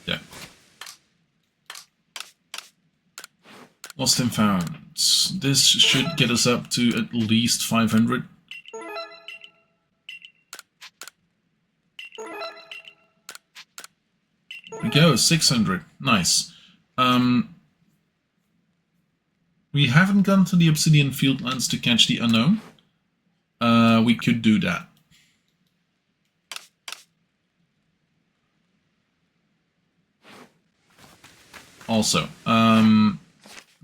Yeah. Lost and found. This should get us up to at least 500. There we go, 600. Nice. We haven't gone to the Obsidian Fieldlands to catch the unknown. We could do that. Also,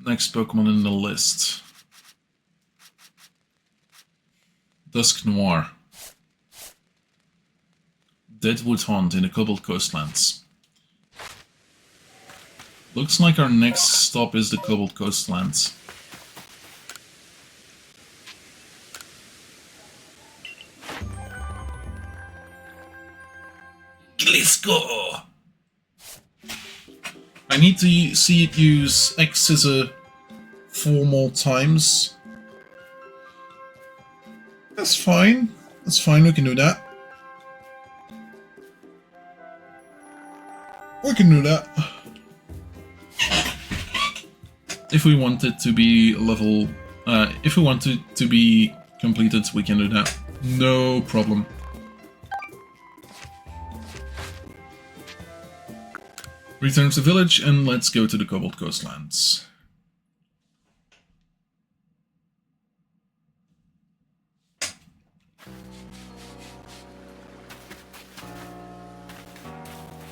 next Pokemon in the list. Dusk Noir. Deadwood Haunt in the Cobalt Coastlands. Looks like our next stop is the Cobalt Coastlands. Gliscor! I need to see it use X-Scissor 4 more times. That's fine. That's fine, we can do that. We can do that. If we want it to be level... if we want it to be completed, we can do that. No problem. Return to the village and let's go to the Cobalt Coastlands.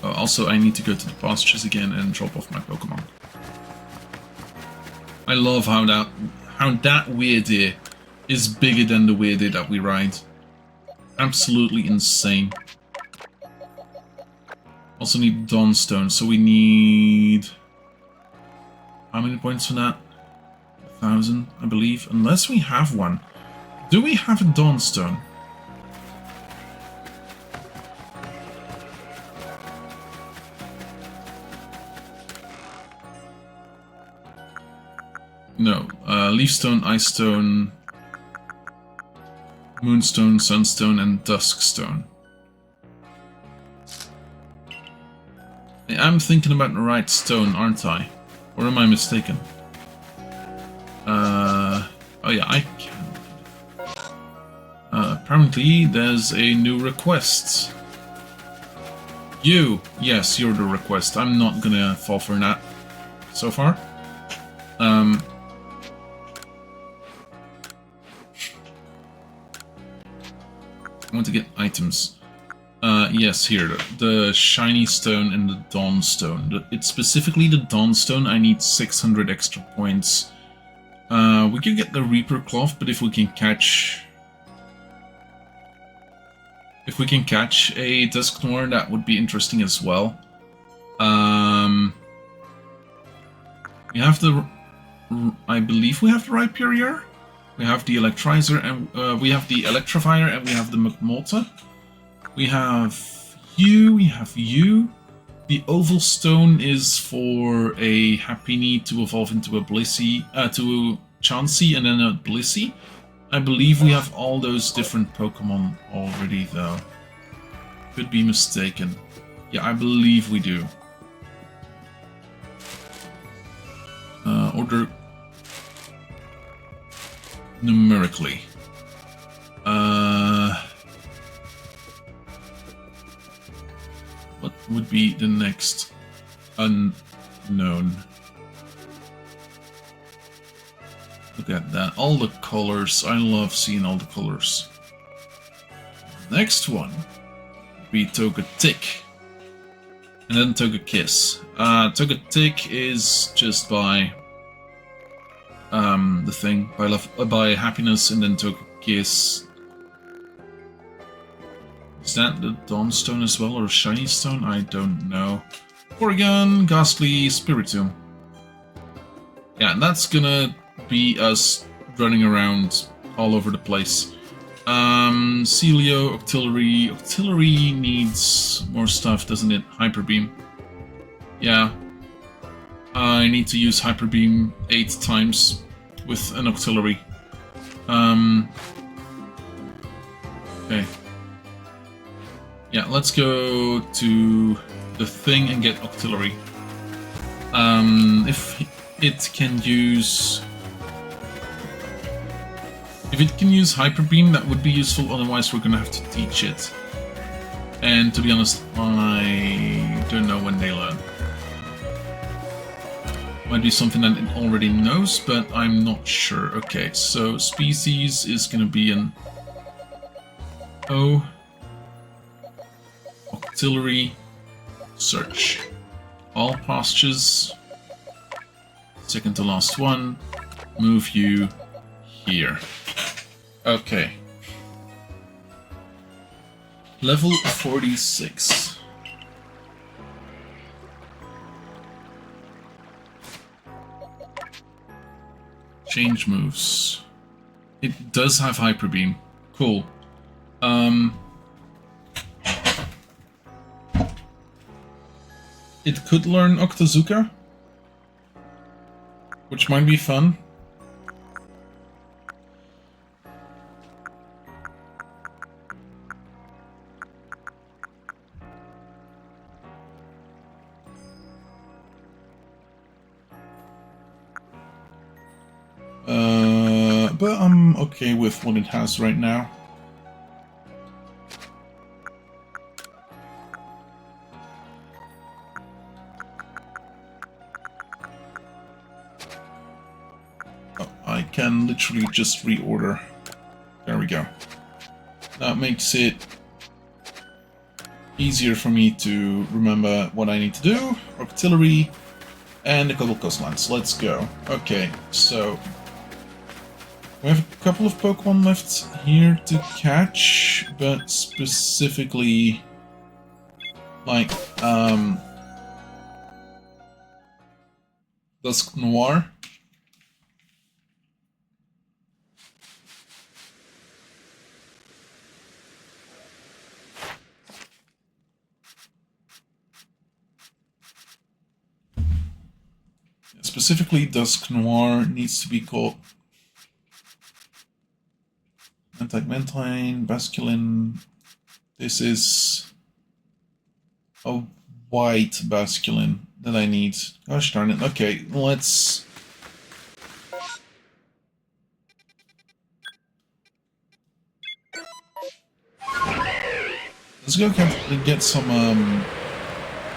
Also, I need to go to the pastures again and drop off my Pokemon. I love how that weird deer is bigger than the weird deer that we ride. Absolutely insane. Also need Dawnstone, so we need... How many points for that? 1,000, I believe. Unless we have one. Do we have a Dawnstone? No, Leaf Stone, Ice Stone, Moonstone, Sunstone, and Dusk Stone. I'm thinking about the right stone, aren't I? Or am I mistaken? Oh yeah, I can. Apparently there's a new request. You! Yes, you're the request. I'm not gonna fall for that so far. I want to get items. Yes, here, the Shiny Stone and the Dawn Stone. It's specifically the Dawn Stone, I need 600 extra points. We could get the Reaper Cloth, but if we can catch... If we can catch a Dusk Noir, that would be interesting as well. We have the... I believe we have the Rhyperior. We have the Electrizer, and we have the Electrifier, and we have the McMolta. We have you. The Oval Stone is for a Happiny to evolve into a Blissey, to a Chansey and then a Blissey. I believe we have all those different Pokemon already, though. Could be mistaken. Yeah, I believe we do. Order numerically. What would be the next unknown? Look at that. All the colors. I love seeing all the colors. Next one would be Togetic. And then Togekiss. Togetic is just by the thing. By happiness, and then Togekiss. Is that the Dawnstone as well, or Shiny Stone? I don't know. Porygon, Ghastly, Spiritomb. Yeah, and that's gonna be us running around all over the place. Celio, Octillery. Octillery needs more stuff, doesn't it? Hyper Beam. Yeah. I need to use Hyper Beam 8 times with an Octillery. Okay. Yeah, let's go to the thing and get Octillery. If it can use... If it can use Hyper Beam, that would be useful, otherwise we're gonna have to teach it. And to be honest, I don't know when they learn. Might be something that it already knows, but I'm not sure. Okay, so species is gonna be an O. Octillery. Search. All pastures. Second to last one. Move you here. Okay. Level 46. Change moves. It does have Hyper Beam. Cool. It could learn Octazooka, which might be fun. But I'm okay with what it has right now. Oh, I can literally just reorder. There we go. That makes it easier for me to remember what I need to do. Octillery and a couple coastlines. Let's go. Okay, so we have a couple of Pokemon left here to catch, but specifically, like, Dusk Noir. specifically Dusk Noir needs to be caught. Anti-Mentine, Basculin. This is a white Basculin that I need. Gosh darn it. Okay, let's... Let's go get some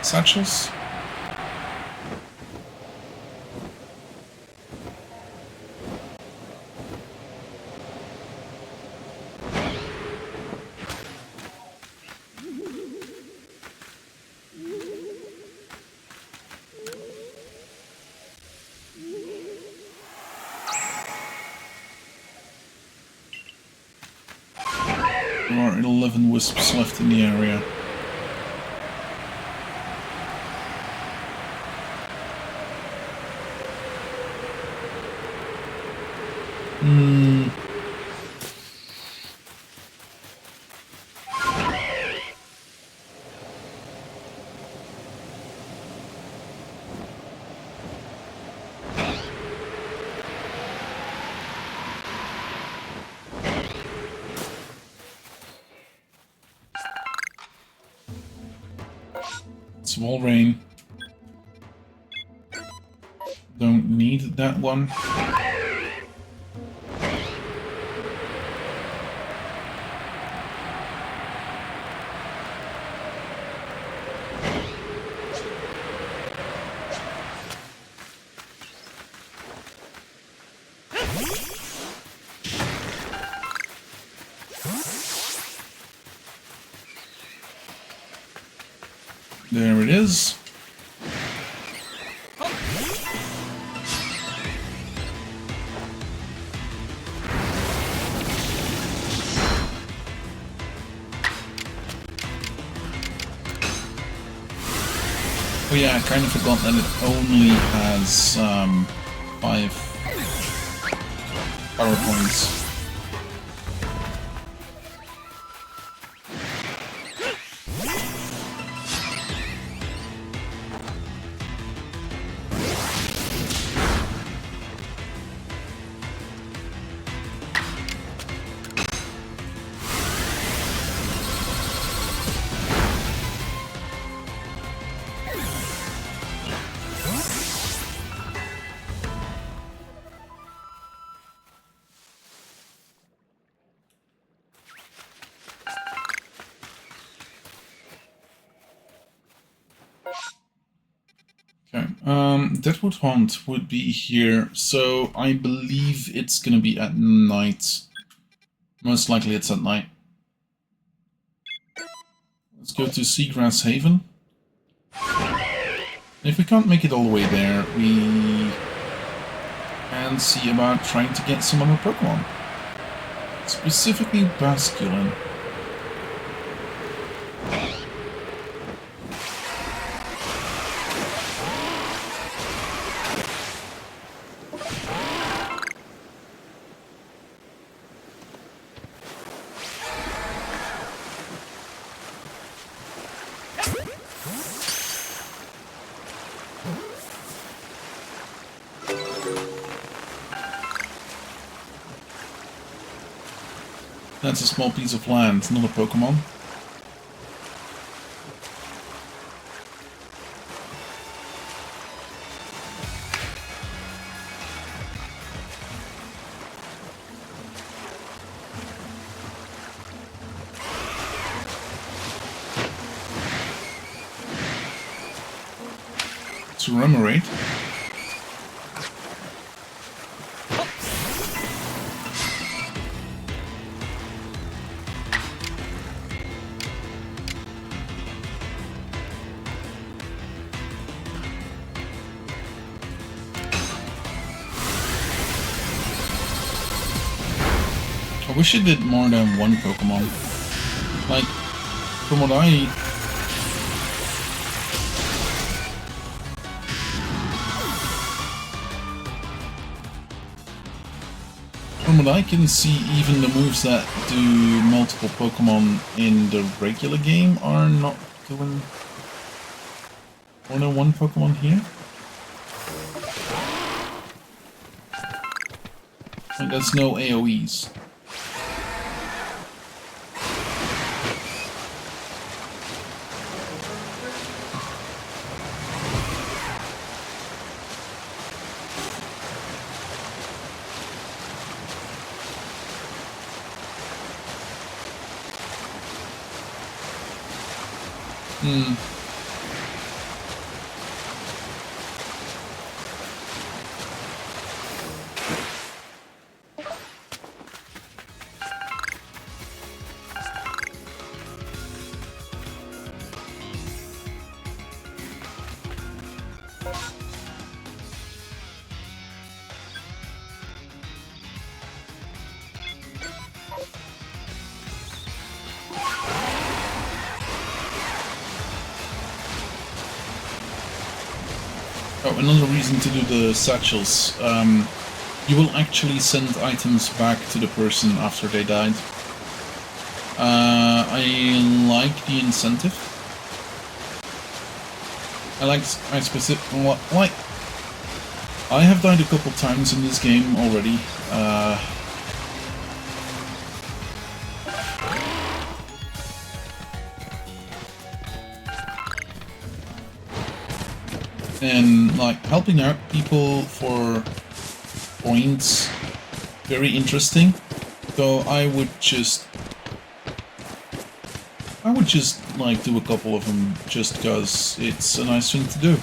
satchels. There are 11 wisps left in the area. Small rain. Don't need that one. There it is. Oh yeah, I kind of forgot that it only has 5 power points. Okay, Deadwood Haunt would be here, so I believe it's gonna be at night. Most likely it's at night. Let's go to Seagrass Haven. If we can't make it all the way there, we can see about trying to get some other Pokemon. Specifically Basculin. That's a small piece of land, not a Pokemon. It's a Remoraid. I wish it did more than one Pokemon. Like, from what I can see, even the moves that do multiple Pokemon in the regular game are not doing more than one Pokemon here. Like, there's no AoEs. Oh, another reason to do the satchels. You will actually send items back to the person after they died. I like the incentive. I have died a couple times in this game already. And like helping out people for points, very interesting. Though I would just like do a couple of them just because it's a nice thing to do.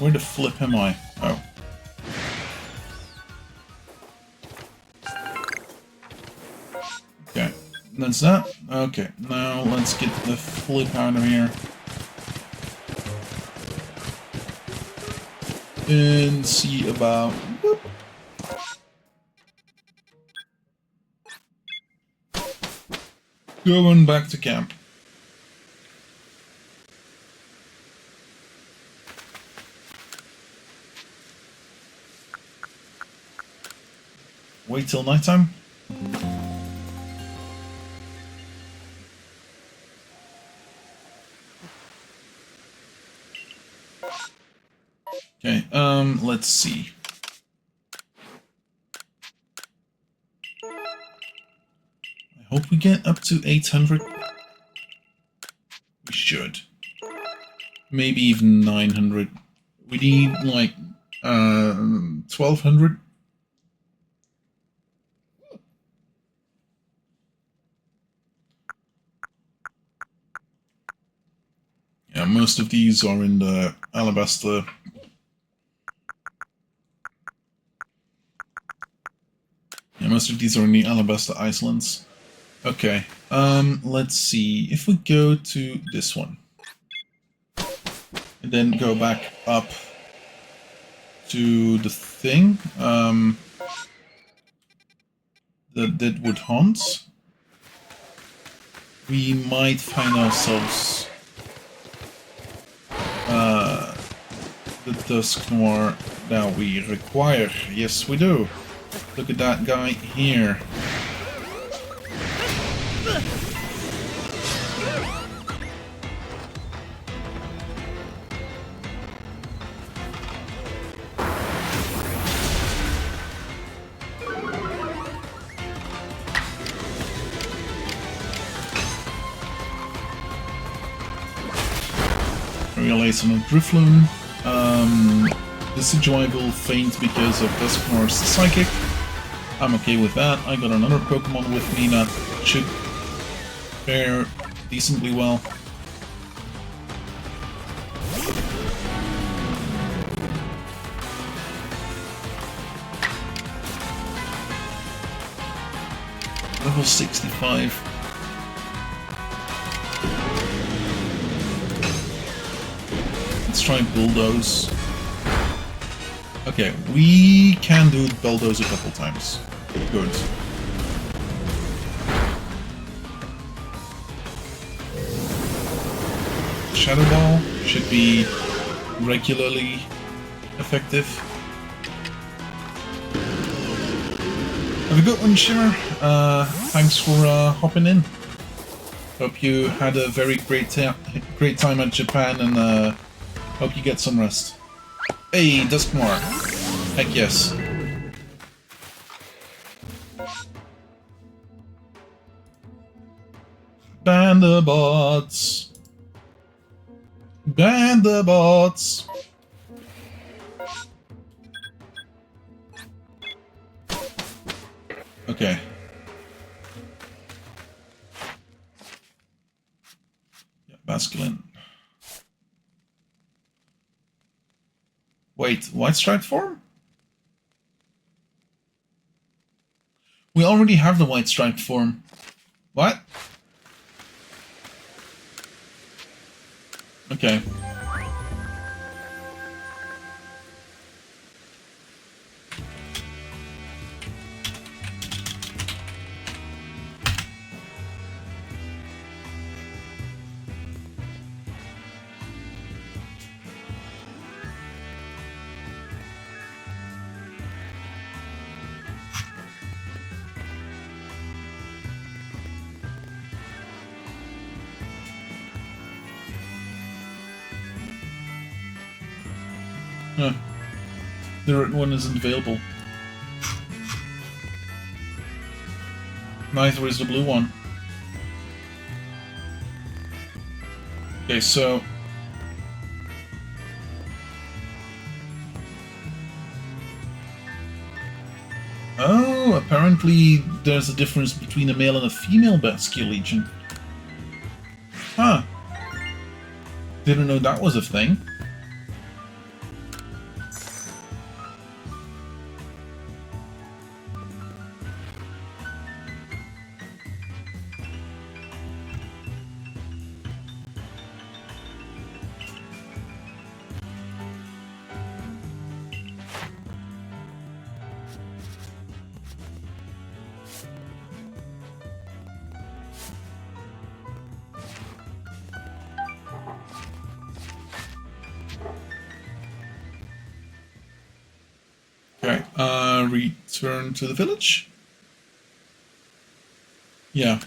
Where the flip am I? Oh. Okay, that's that. Okay, now let's get the flip out of here. And see about... Whoop. Going back to camp. Wait till nighttime. Okay, let's see. I hope we get up to 800. We should. Maybe even 900. We need, like, 1200. Yeah, most of these are in the Alabaster. Yeah, most of these are in the Alabaster Islands. Okay, let's see. If we go to this one, and then go back up to the thing, the Deadwood Haunts, we might find ourselves the Dusk Noir that we require. Yes, we do. Look at that guy here. Relays on a Drifloon. Decidueye will faint because of Dusknoir's Psychic. I'm okay with that. I got another Pokemon with me that should fare decently well. Level 65. Let's try Bulldoze. Okay, we can do Bulldoze a couple times. Good. Shadow Ball should be regularly effective. Have a good one, Shimmer. Thanks for hopping in. Hope you had a very great time at Japan, and hope you get some rest. Hey, Duskmore. Heck yes. Ban the bots. Ban the bots. Okay. Yeah, masculine. Wait, white striped form? We already have the white striped form. What? Okay. Huh. The written one isn't available. Neither is the blue one. Okay, so... Oh, apparently there's a difference between a male and a female Baskia Legion. Huh. Didn't know that was a thing. Okay, return to the village? Yeah.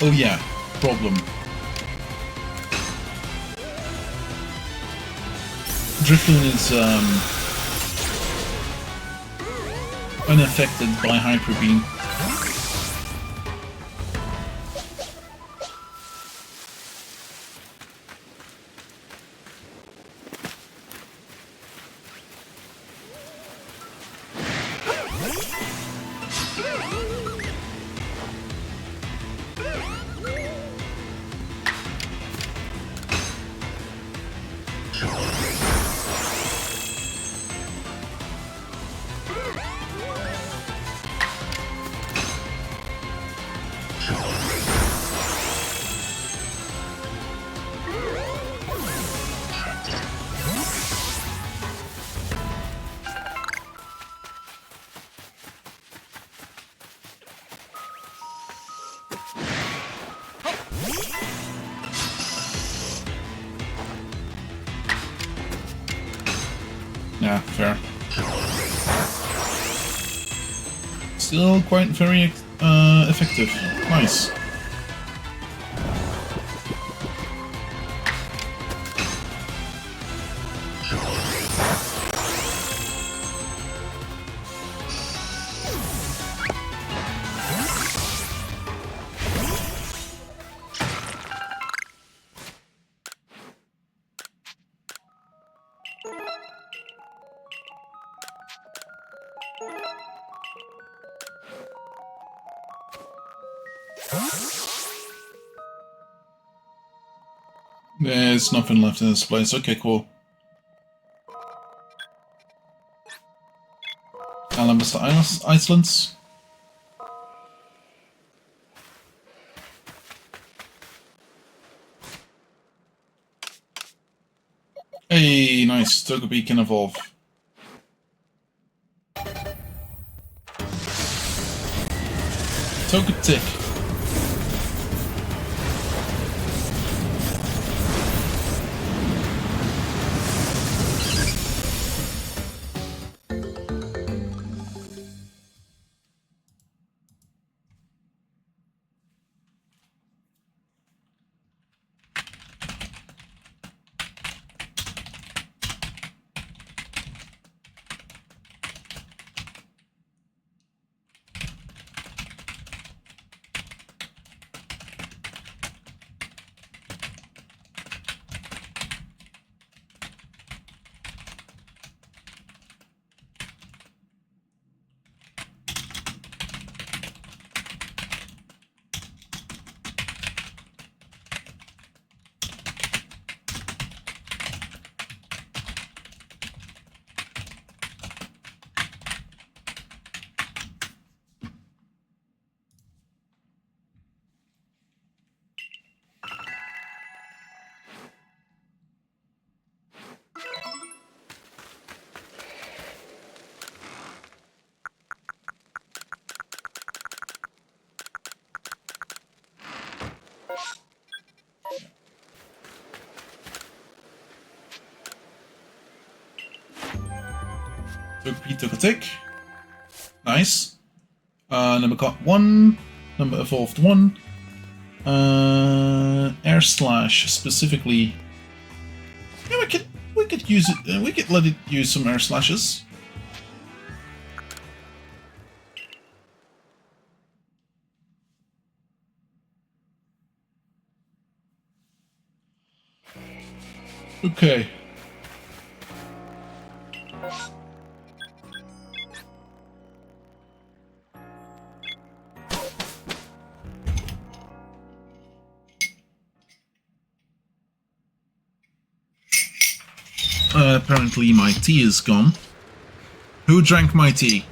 Oh yeah, problem. Drifloon is unaffected by Hyper Beam. Yeah, fair. Still quite very effective. Nice. There's nothing left in this place. Okay, cool. Alabasta Islands. Hey, nice. Togepi can evolve. Togetic. Togepi took a tick. Nice. Number caught 1. Number evolved 1. Air Slash specifically. Yeah, we could use it. We could let it use some air slashes. Okay. Apparently my tea is gone. Who drank my tea?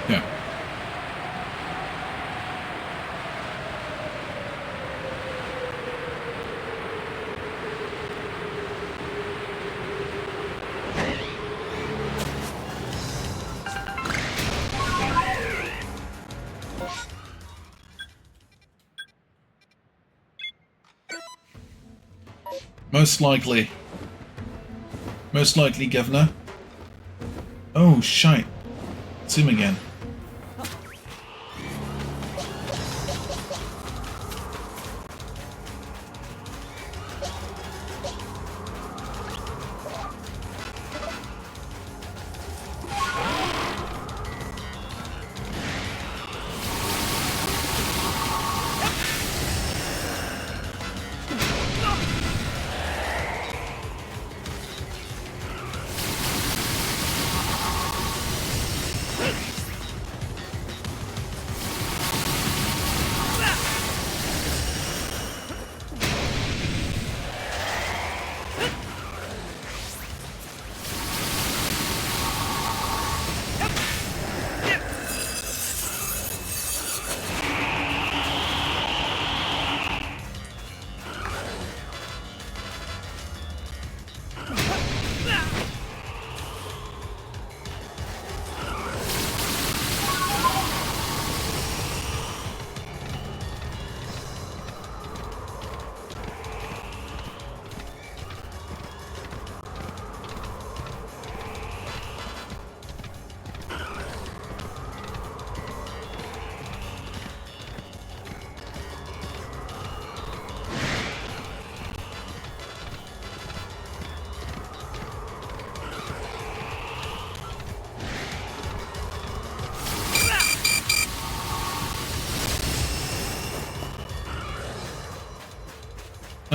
Yeah. Most likely. Most likely, Governor. Oh, shite. It's him again.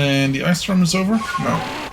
And the ice storm is over? No.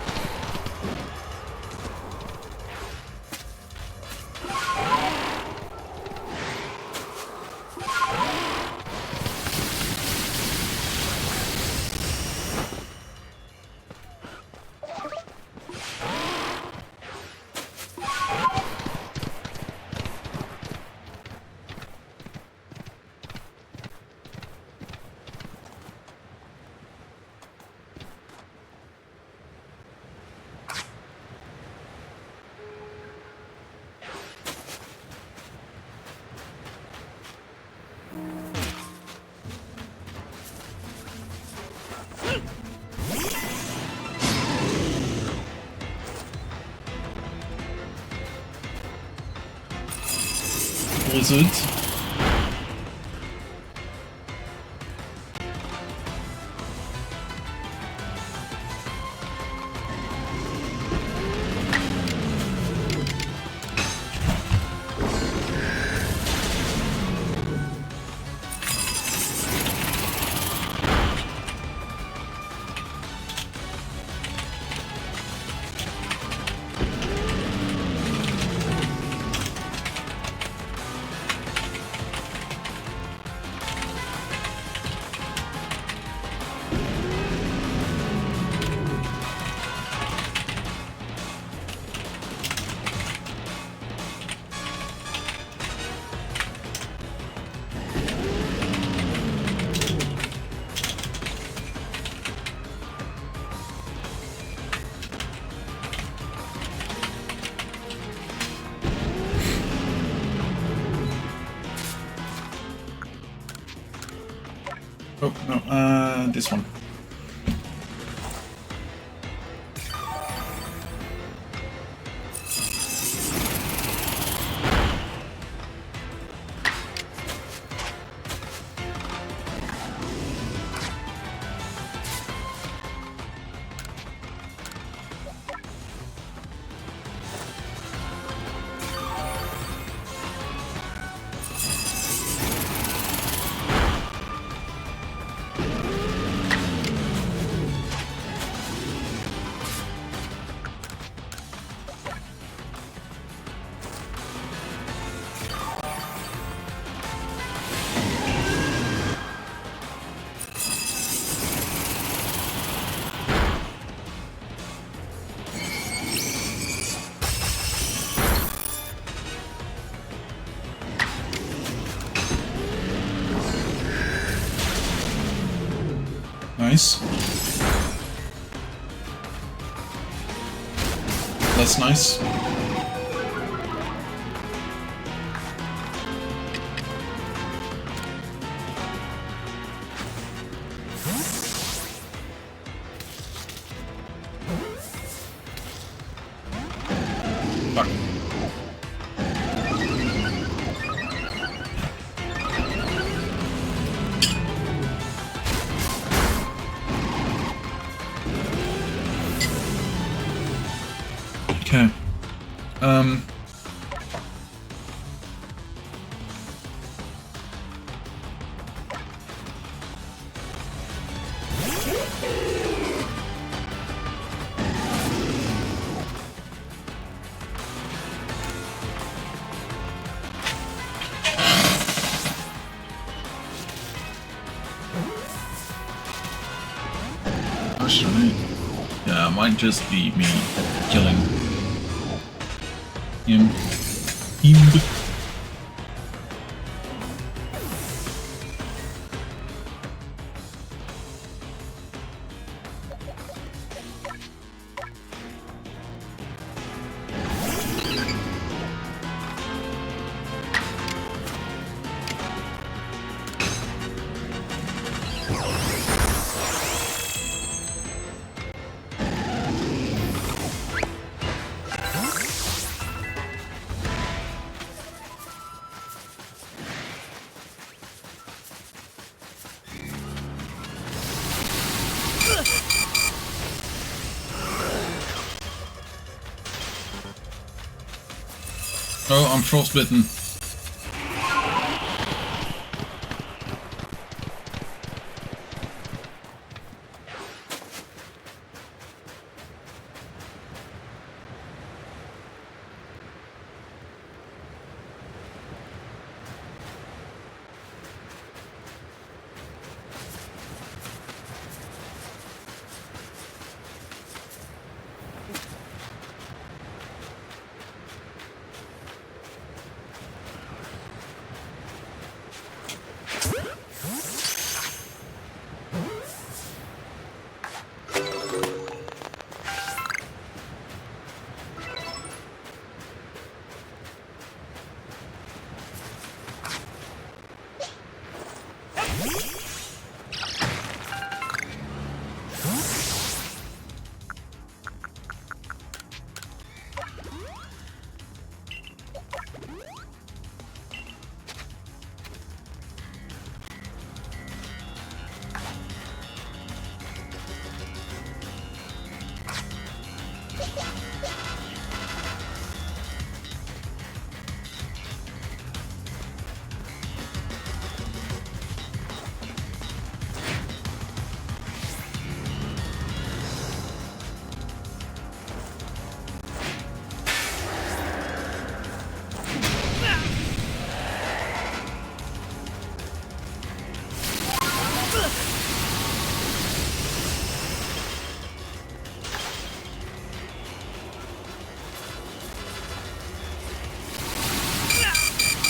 Blizzard. Oh, no, this one. Nice. That's nice. Fuck. Okay. Gosh, right. Yeah, it might just be me killing him. Oh, I'm frostbitten.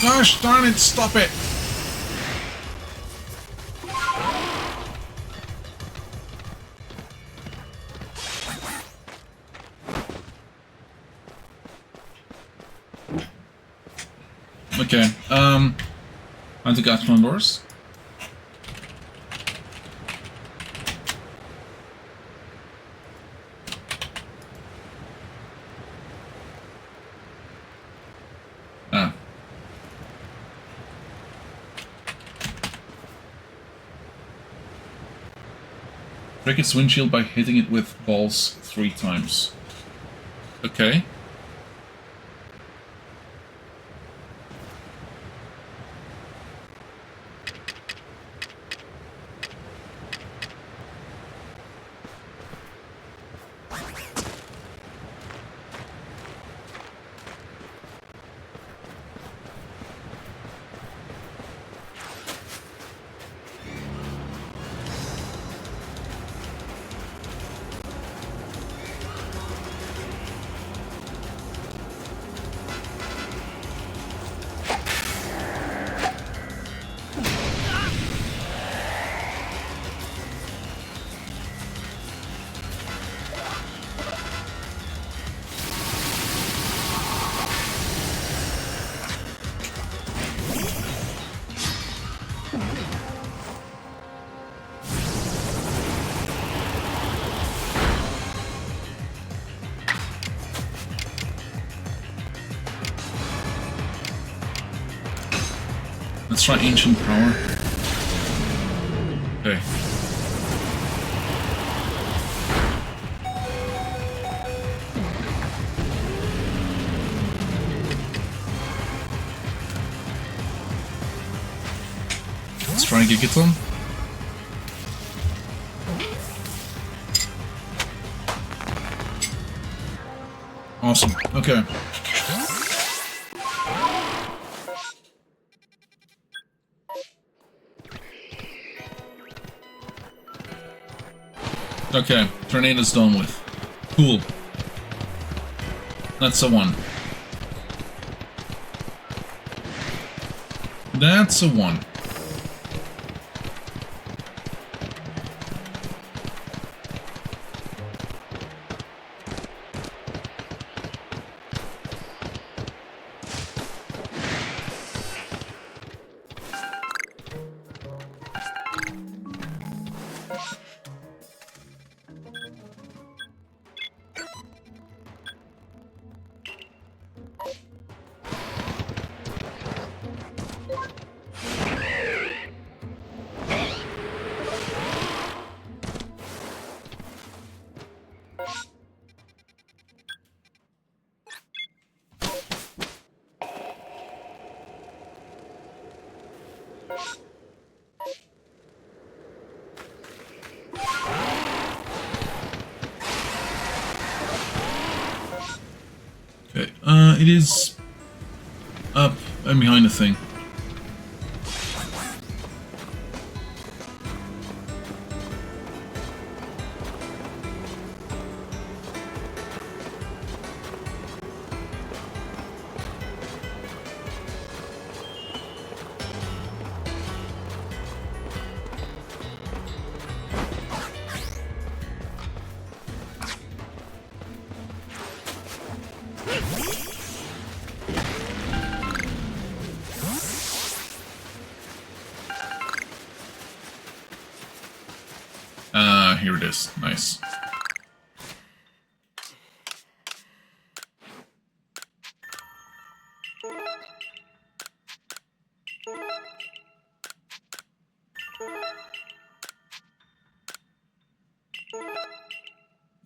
Gosh darn it, stop it! Okay, on to Gatron doors. Break its windshield by hitting it with balls 3 times. Okay. Let's try Ancient Power. Okay. Let's try Gigaton. Awesome. Okay. Okay, Tornado's done with. Cool. That's a 1. That's a 1. Okay, it is up and behind the thing. Ah, here it is. Nice.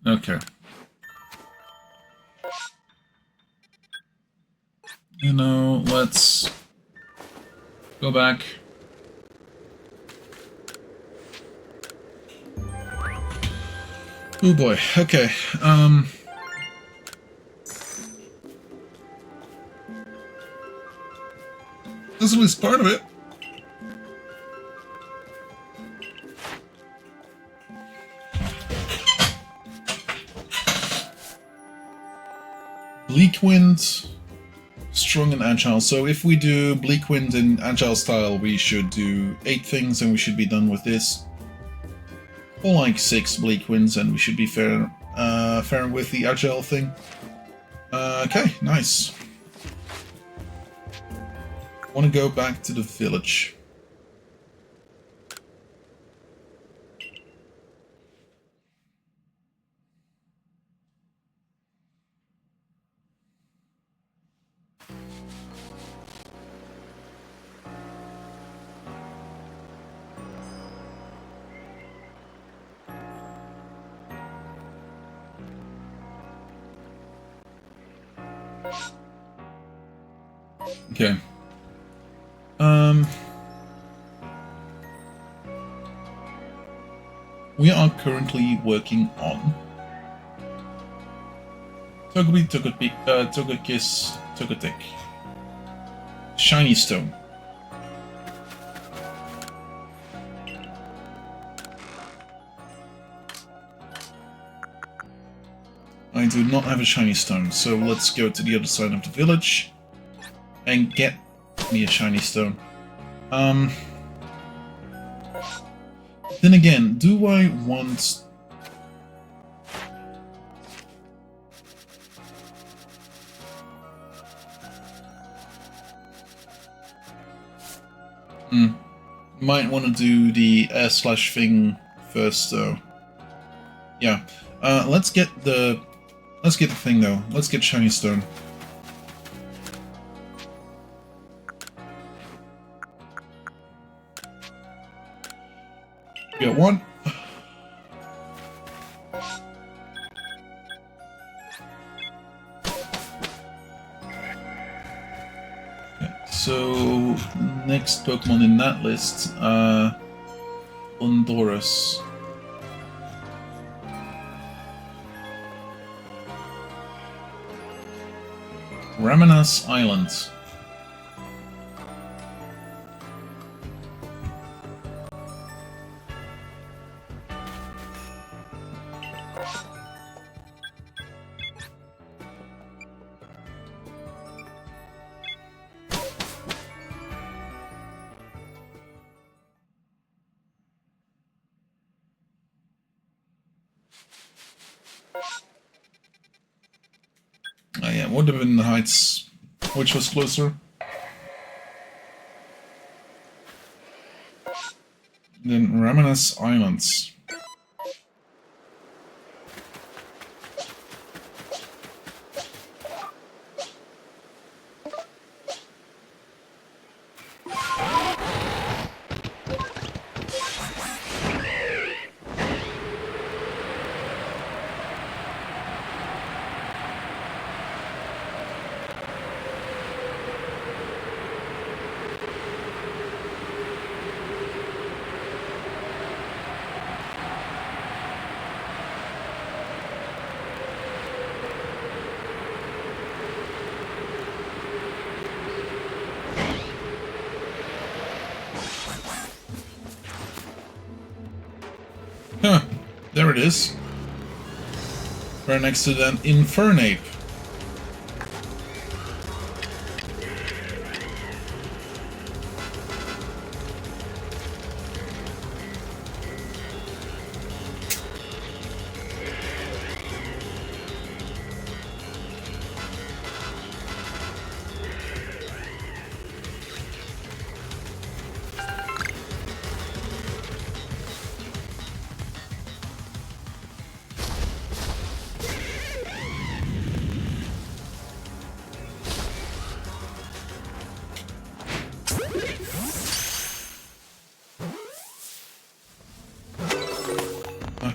Okay. You know, let's go back. Oh boy, okay. This was part of it. Bleak Wind, strong and agile. So if we do Bleak Wind in agile style, we should do 8 things and we should be done with this. Or like 6 Bleak Winds and we should be fair with the agile thing. Okay, nice. Want to go back to the village. Okay. We are currently working on Togepi, Togekiss, Togetic. Shiny Stone. I do not have a Shiny Stone, so let's go to the other side of the village and get me a Shiny Stone. Then again, do I want... Might want to do the air/thing first, though. Yeah. Let's get the thing, though. Let's get Shiny Stone. Get one. Okay, so next Pokemon in that list, Honduras. Ramanas Island. Yeah, would have been the Heights, which was closer. Then Ramanas Islands. Huh, there it is. Right next to that Infernape.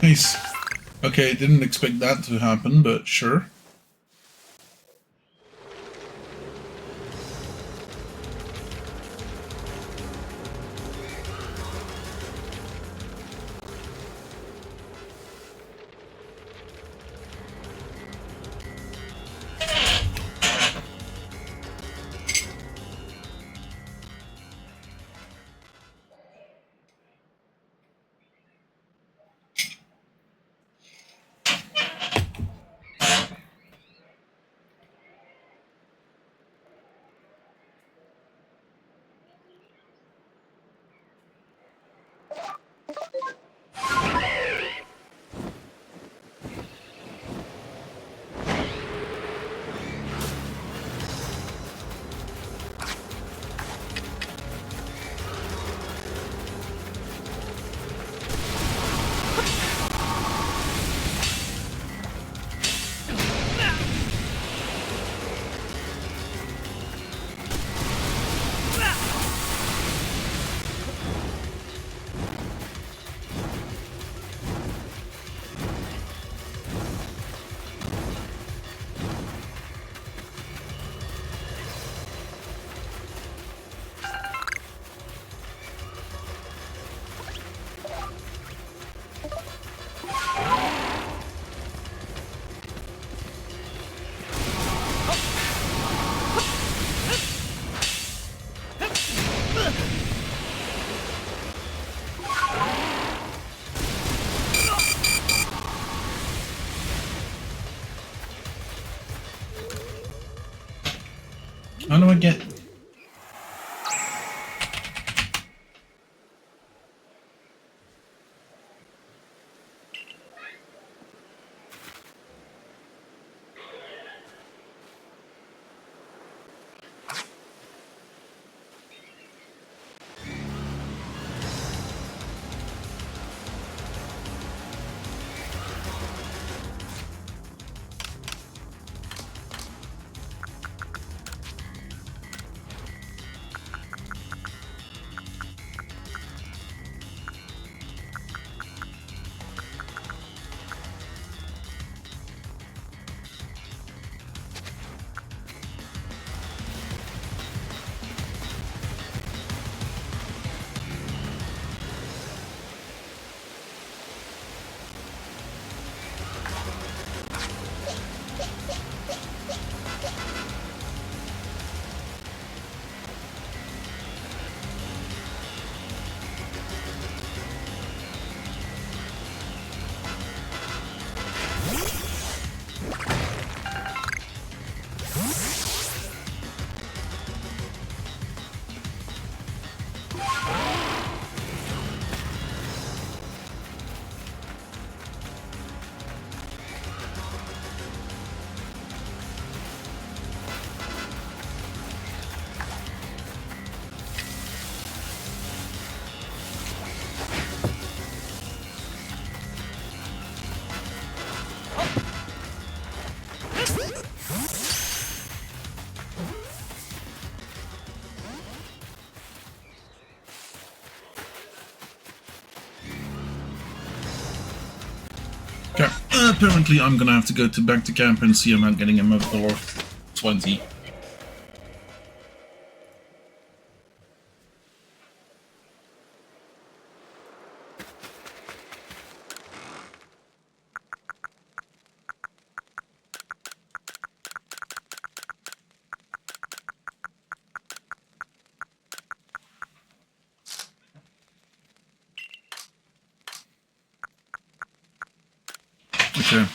Nice. Okay, didn't expect that to happen, but sure. How do I get... Okay. Apparently I'm gonna have to go back to camp and see about getting him over the 20. Okay,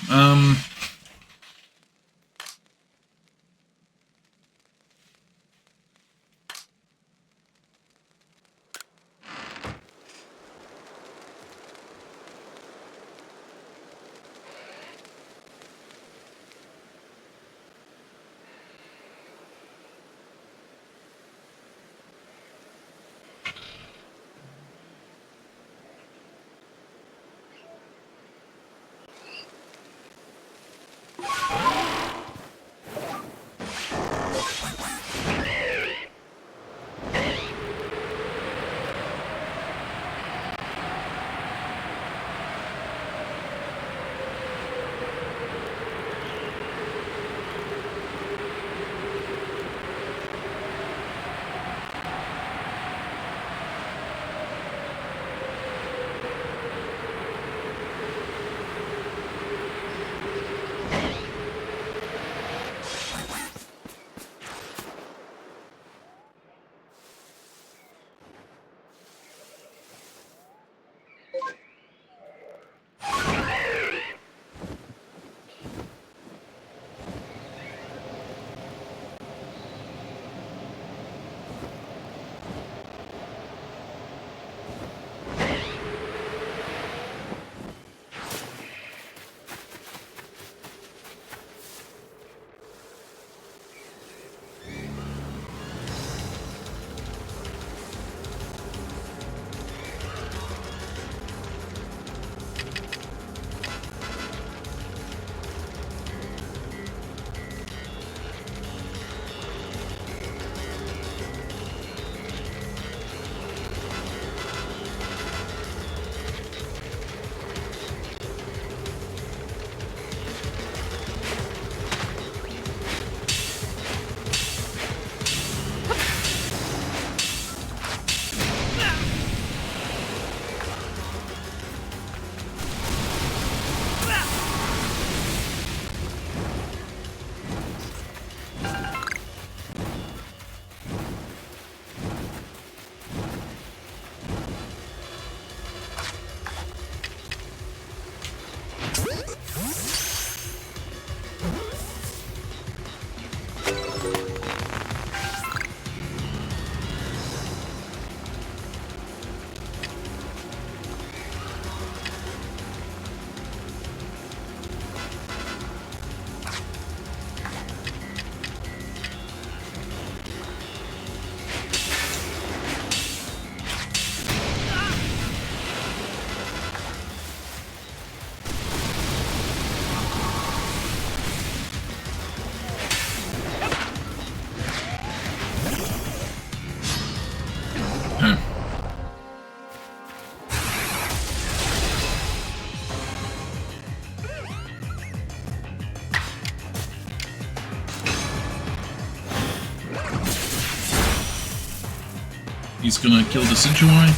he's gonna kill the Decidueye.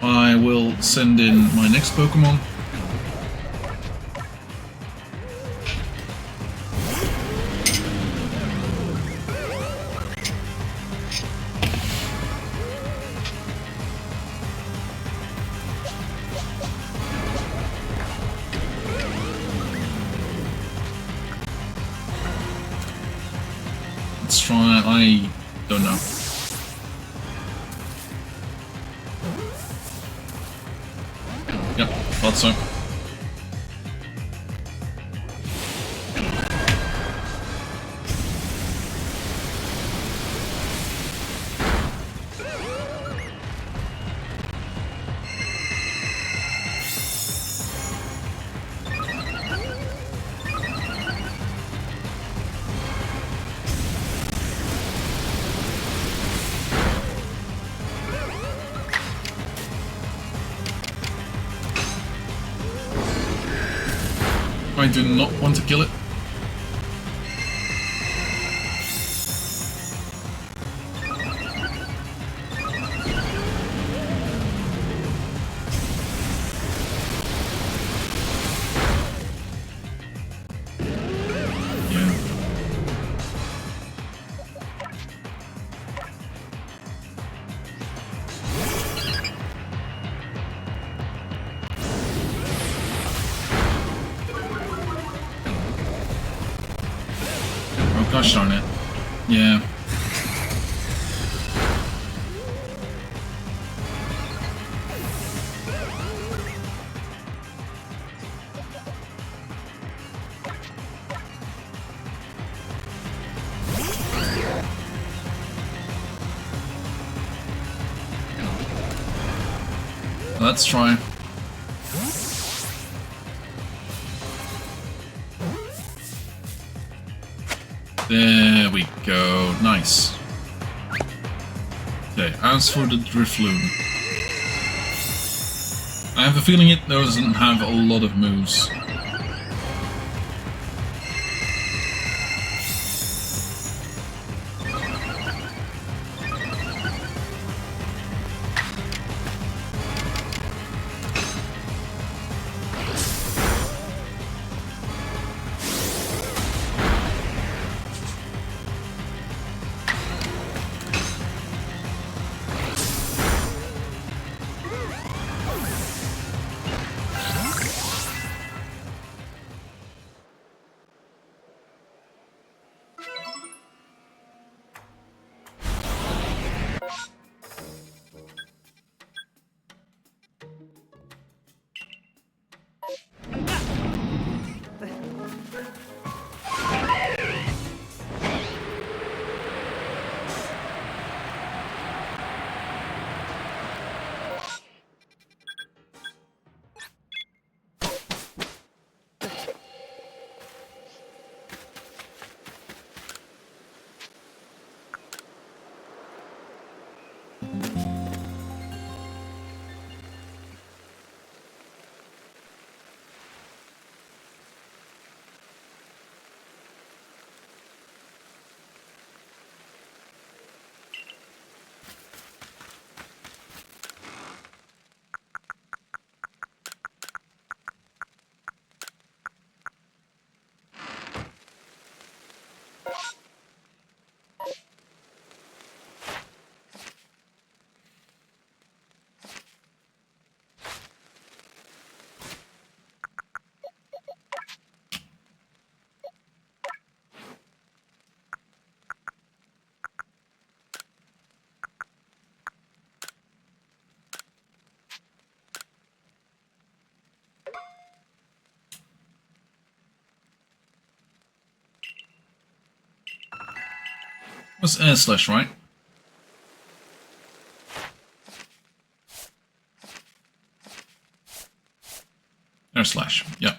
I will send in my next Pokemon. Let's try, I don't know. Yep, thought so. I do not want to kill it. Yeah. Gosh darn it. Yeah. Let's try. There we go. Nice. Okay, as for the Drifloon, I have a feeling it doesn't have a lot of moves. Was air slash, right? Air slash, yeah.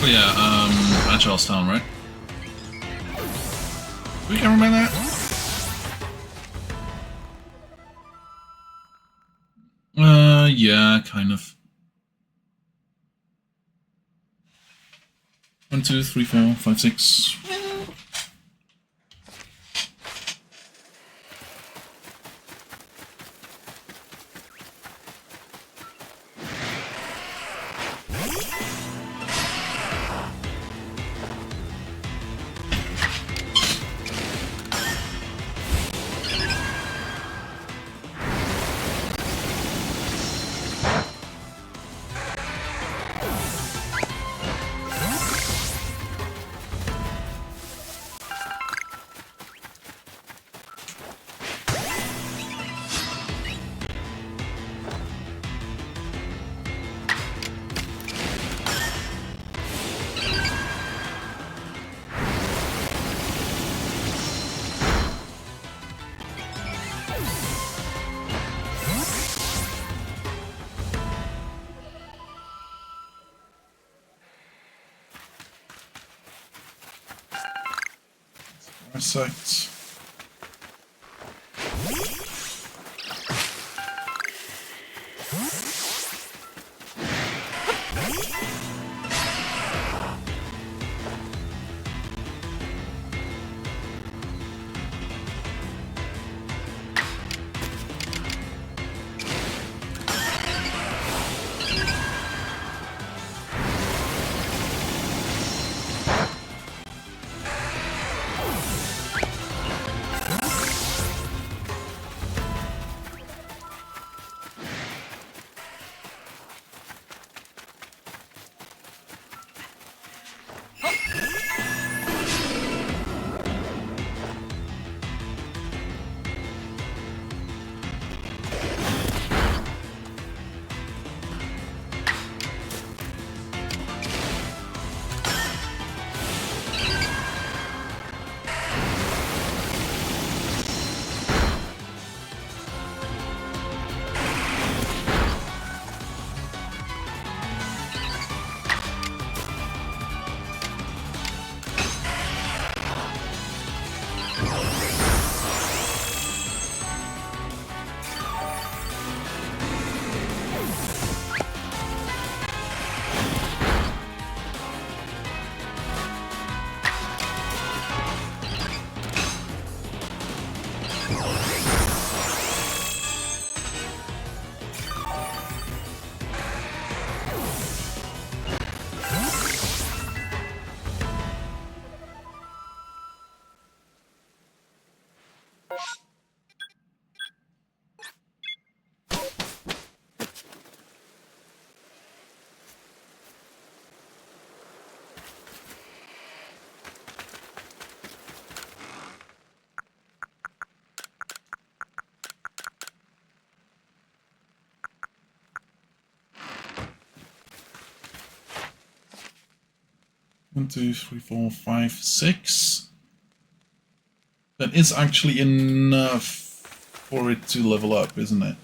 Oh yeah, Agile's Town, right? We can remember that? Yeah, kind of. 1, 2, 3, 4, 5, 6. Parasites. One, two, three, four, five, 6. That is actually enough for it to level up, isn't it?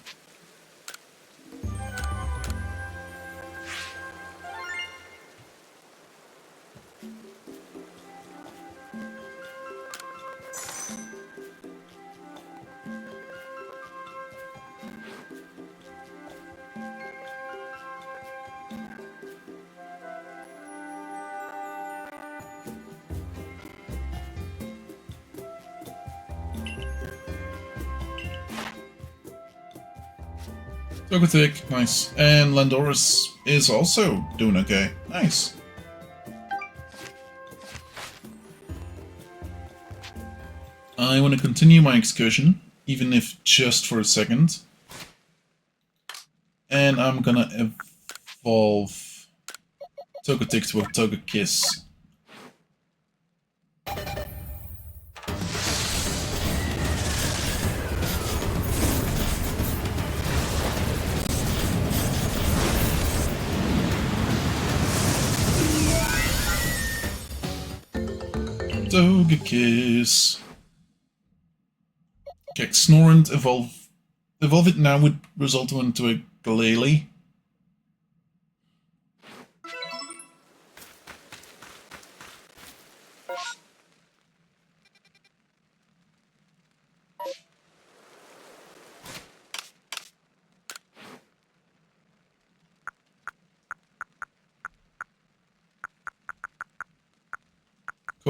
Togetic, nice. And Landorus is also doing okay. Nice. I want to continue my excursion, even if just for a second. And I'm gonna evolve Togetic to a Togekiss. Togekiss. Okay, Snorant, evolve. Evolve it now would result into a Glalie.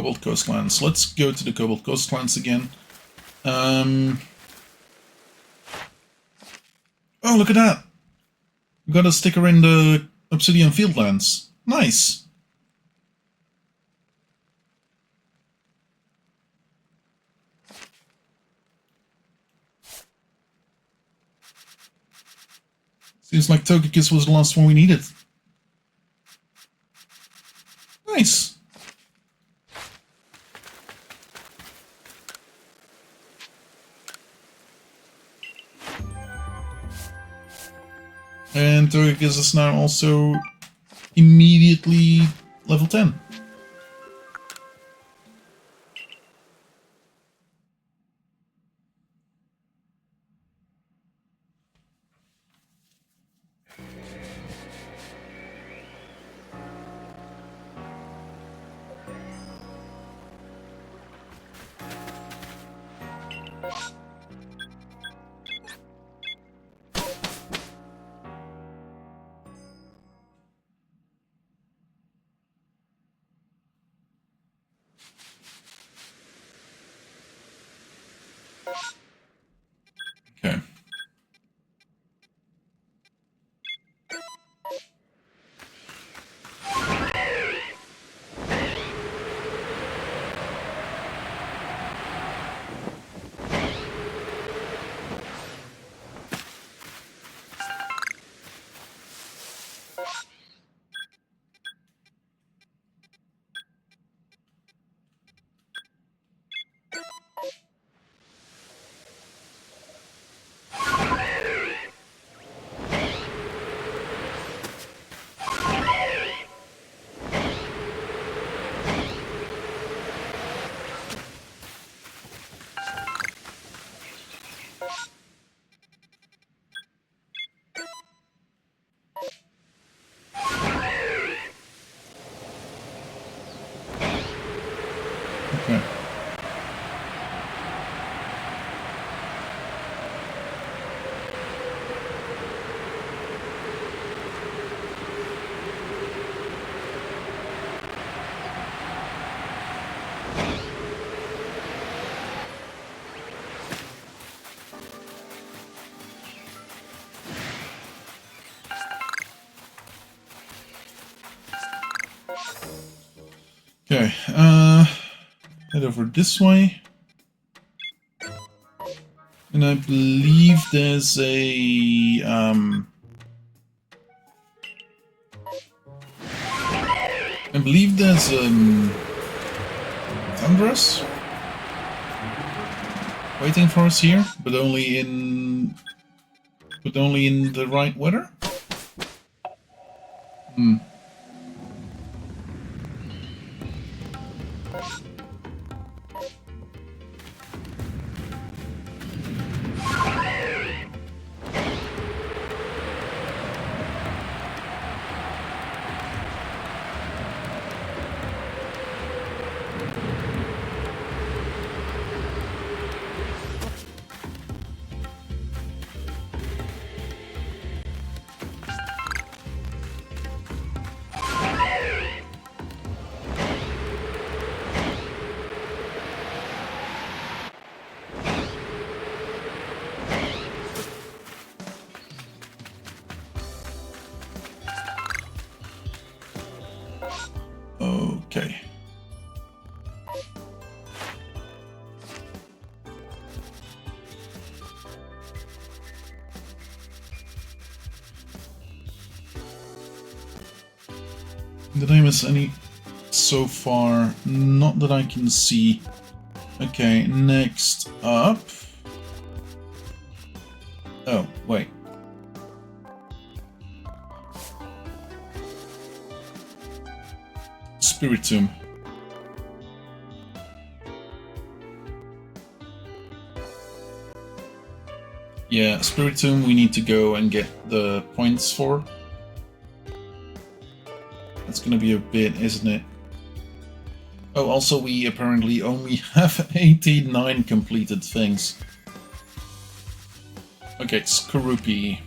Cobalt Coastlands. Let's go to the Cobalt Coastlands again. Oh, look at that! We got a sticker in the Obsidian Fieldlands. Nice! Seems like Togekiss was the last one we needed. Nice! And Togekiss is now also immediately level 10. Okay. Okay. Okay, head over this way. And I believe there's a, I believe there's, Thundurus waiting for us here, but only in the right weather? Hmm. Okay. Did I miss any so far? Not that I can see. Okay, next up. Oh, wait. Spiritomb. Yeah, Spiritomb we need to go and get the points for. That's gonna be a bit, isn't it? Oh, also we apparently only have 89 completed things. Okay, Skorupi.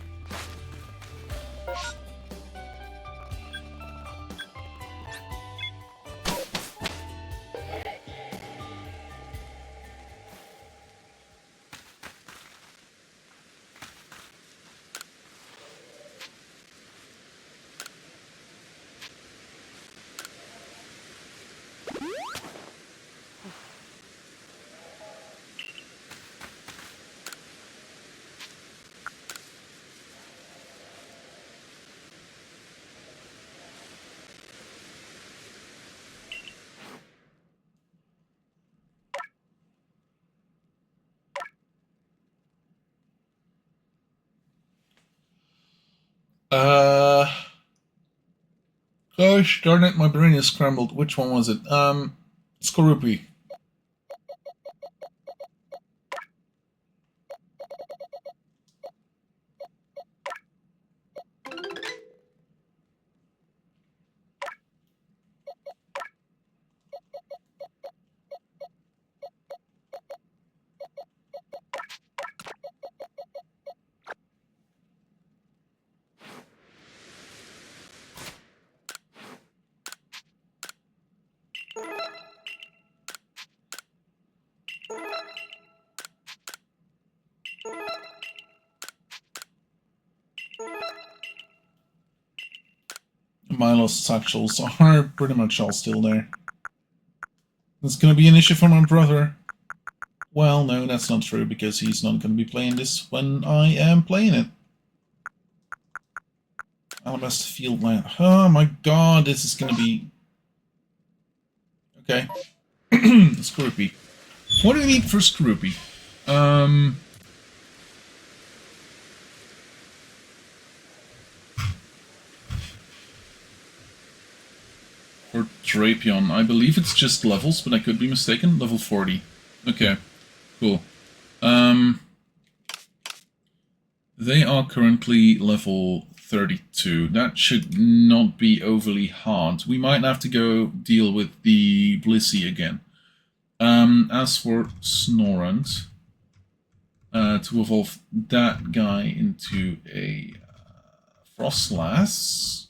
Uh, Gosh darn it, my brain is scrambled. Which one was it? Skorupi. Milo's satchels are pretty much all still there. It's gonna be an issue for my brother. Well, no, that's not true, because he's not gonna be playing this when I am playing it. Alabaster Field Land. Oh my god, this is gonna be... Okay. Scroopy. What do we need for Scroopy? For Drapion, I believe it's just levels, but I could be mistaken. Level 40. Okay, cool. They are currently level 32. That should not be overly hard. We might have to go deal with the Blissey again. As for Snorant, to evolve that guy into a Frostlass.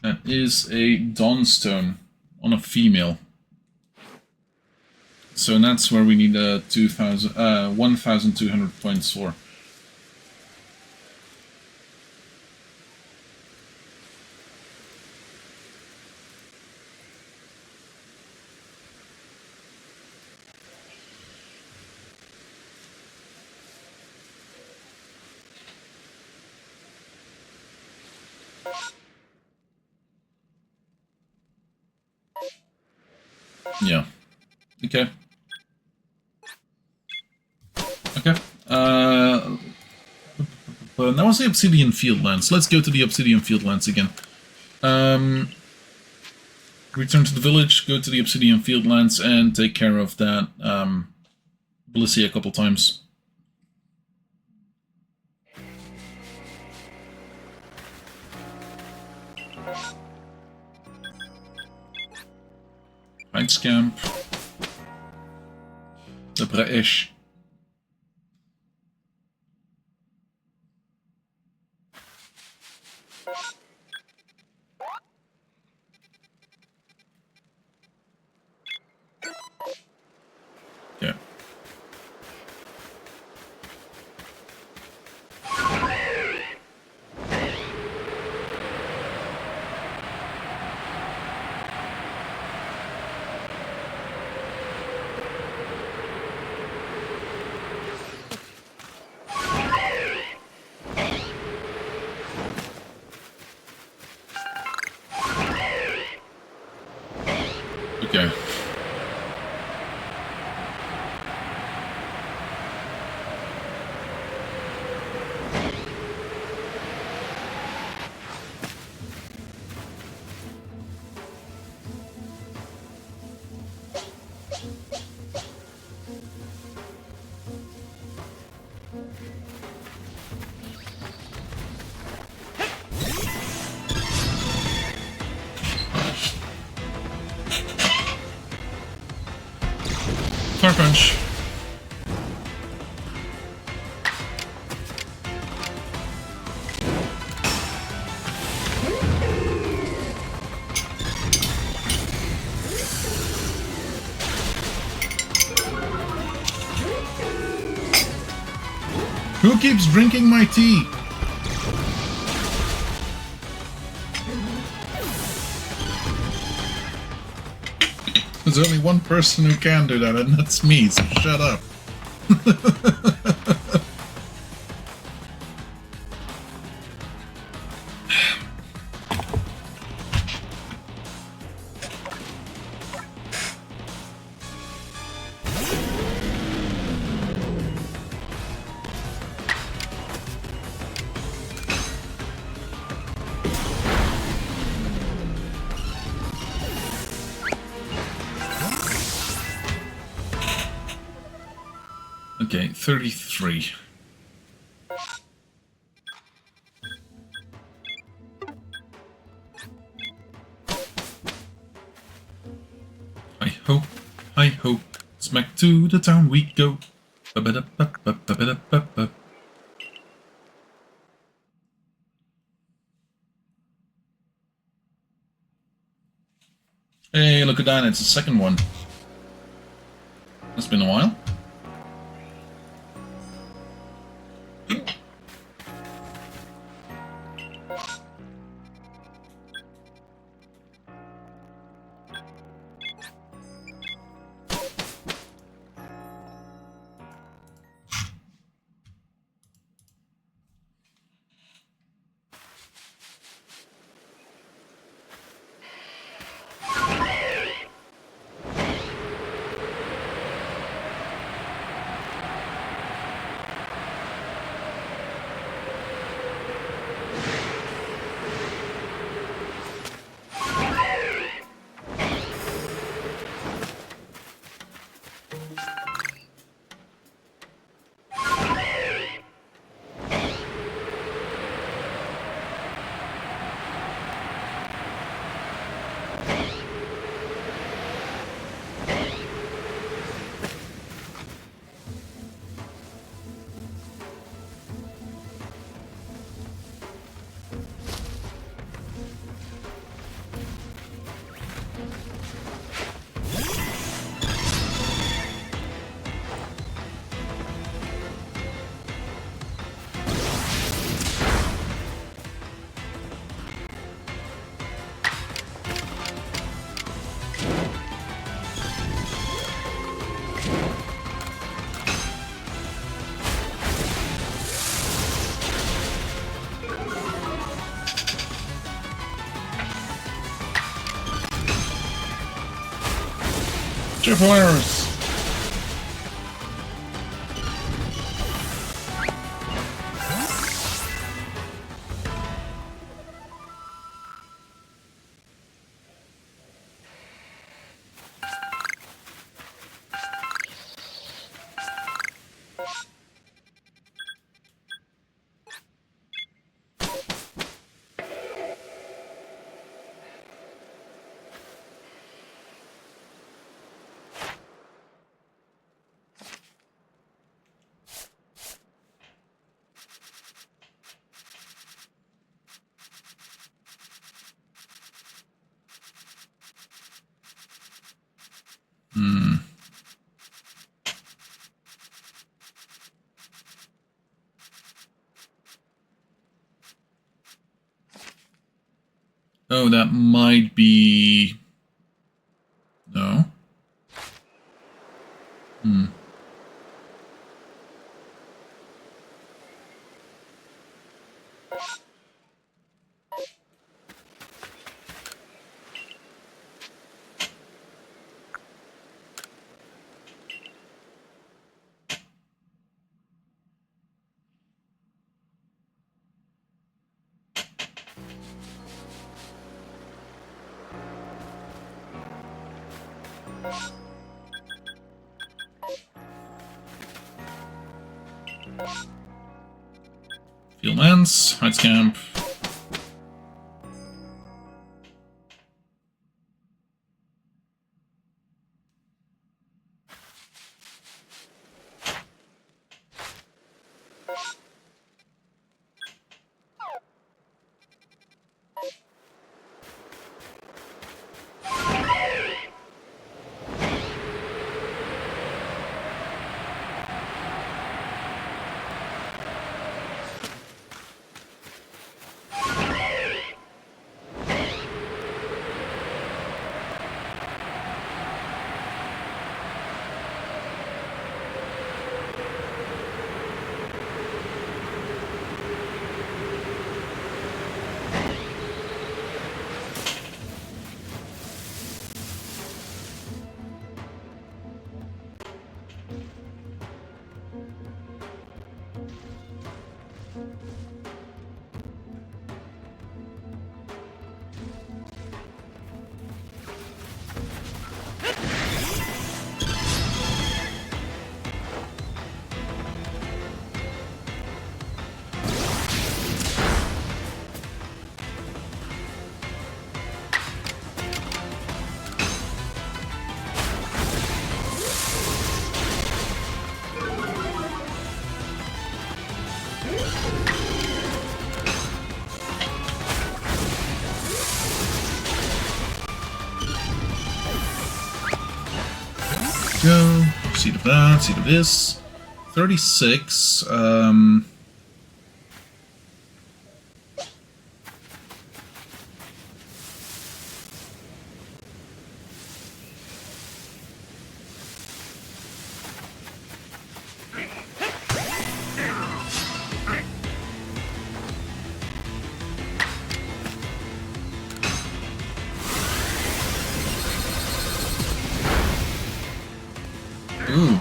That is a Dawnstone on a female. So that's where we need 1,200 points for. Yeah. Okay. Okay. But that was the Obsidian Fieldlands. Let's go to the Obsidian Fieldlands again. Return to the village, go to the Obsidian Fieldlands, and take care of that Blissey a couple times. Heidscamp. De Breesch. Yeah. Okay. Fire Punch. Who keeps drinking my tea? There's only one person who can do that, and that's me, so shut up. Okay, 33. Hi ho, smack to the town we go. Ba-ba-da-ba-ba-ba-ba-ba-ba. Hey, look at that, it's the second one. It's been a while. Triple errors! Oh, that might be... No? Field lands, Heights Camp. go. Seed of that, seed of this. 36. Ooh.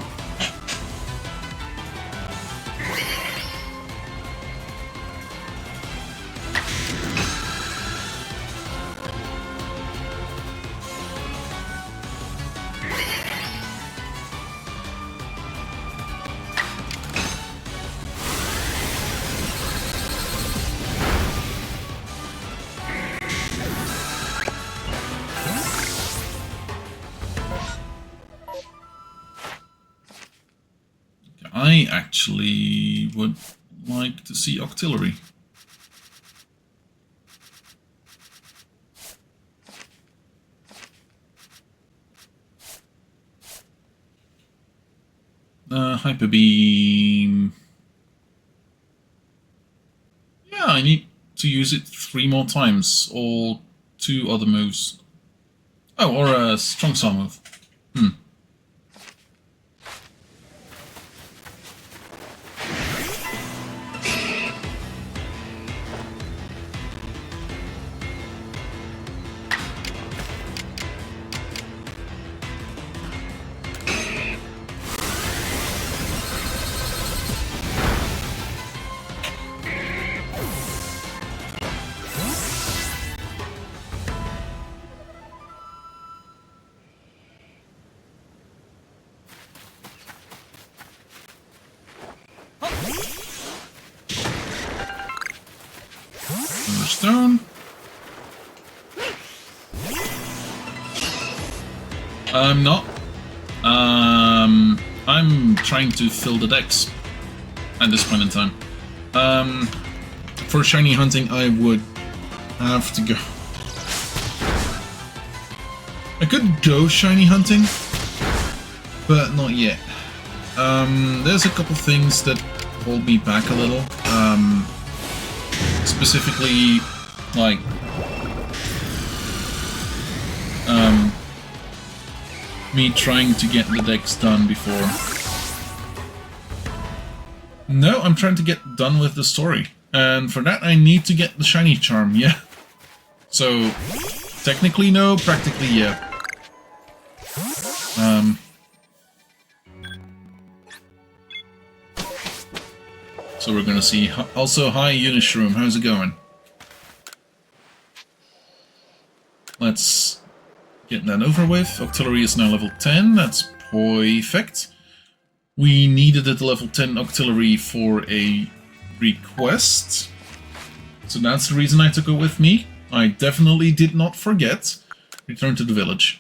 I actually would like to see artillery. Hyper beam. Yeah, I need to use it 3 more times, or 2 other moves. Oh, or a strong style move. Stone. I'm not. I'm trying to fill the decks at this point in time. For shiny hunting, I would have to go. I could go shiny hunting, but not yet. There's a couple things that hold me back a little. Specifically, like, me trying to get the decks done before. No, I'm trying to get done with the story. And for that, I need to get the shiny charm, yeah. So, technically no, practically yeah. So we're gonna see. Also, hi Unishroom, how's it going? Let's get that over with. Auxiliary is now level 10, that's perfect. We needed at level 10 auxiliary for a request. So that's the reason I took it with me. I definitely did not forget. Return to the village.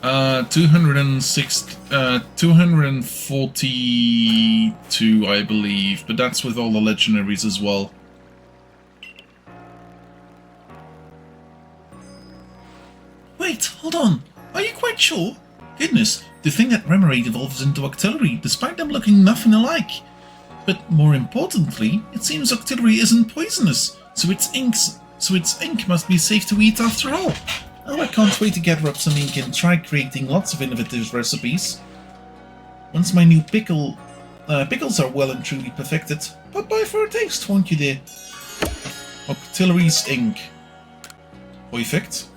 Uh, 242, I believe, but that's with all the legendaries as well. Wait, hold on. Are you quite sure? Goodness, to think that Remoraid evolves into Octillery, despite them looking nothing alike. But more importantly, it seems Octillery isn't poisonous, so its ink must be safe to eat after all. Oh, I can't wait to gather up some ink and try creating lots of innovative recipes. Once my new pickles are well and truly perfected, pop by for a taste, won't you dear? Octillery's ink. Perfect.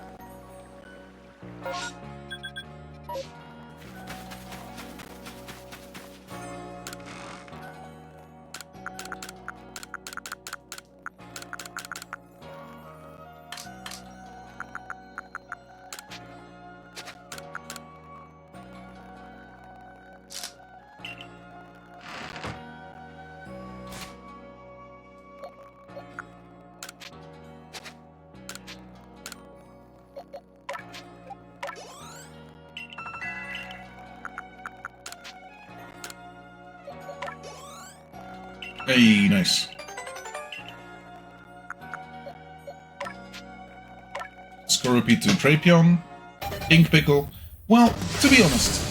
Hey, nice. Scorpio to Drapion. Ink Pickle. Well, to be honest,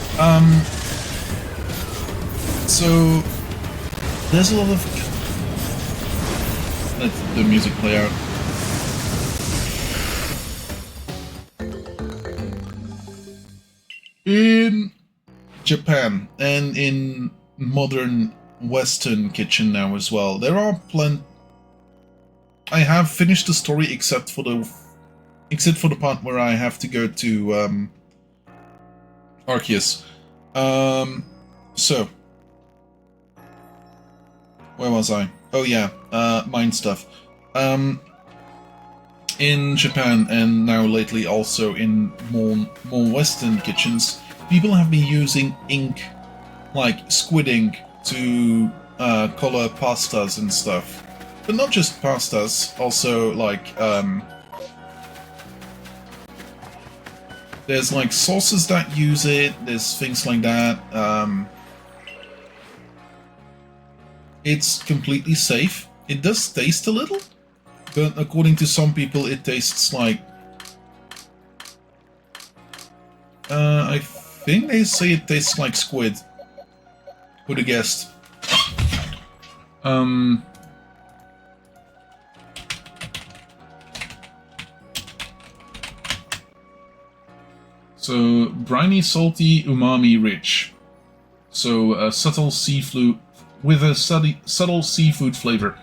so there's a lot of... Let the music play out. In Japan and in modern Western kitchen now as well, there are plenty. I have finished the story except for the part where I have to go to Arceus. So where was I? Oh yeah, mine stuff. In Japan and now lately also in more Western kitchens, people have been using ink, like squid ink, to color pastas and stuff. But not just pastas, also like there's like sauces that use it, there's things like that. It's completely safe. It does taste a little, but according to some people it tastes like... I think they say it tastes like squid. Who'd have guessed? So, briny, salty, umami rich. So, a subtle seafood with a subtle seafood flavor.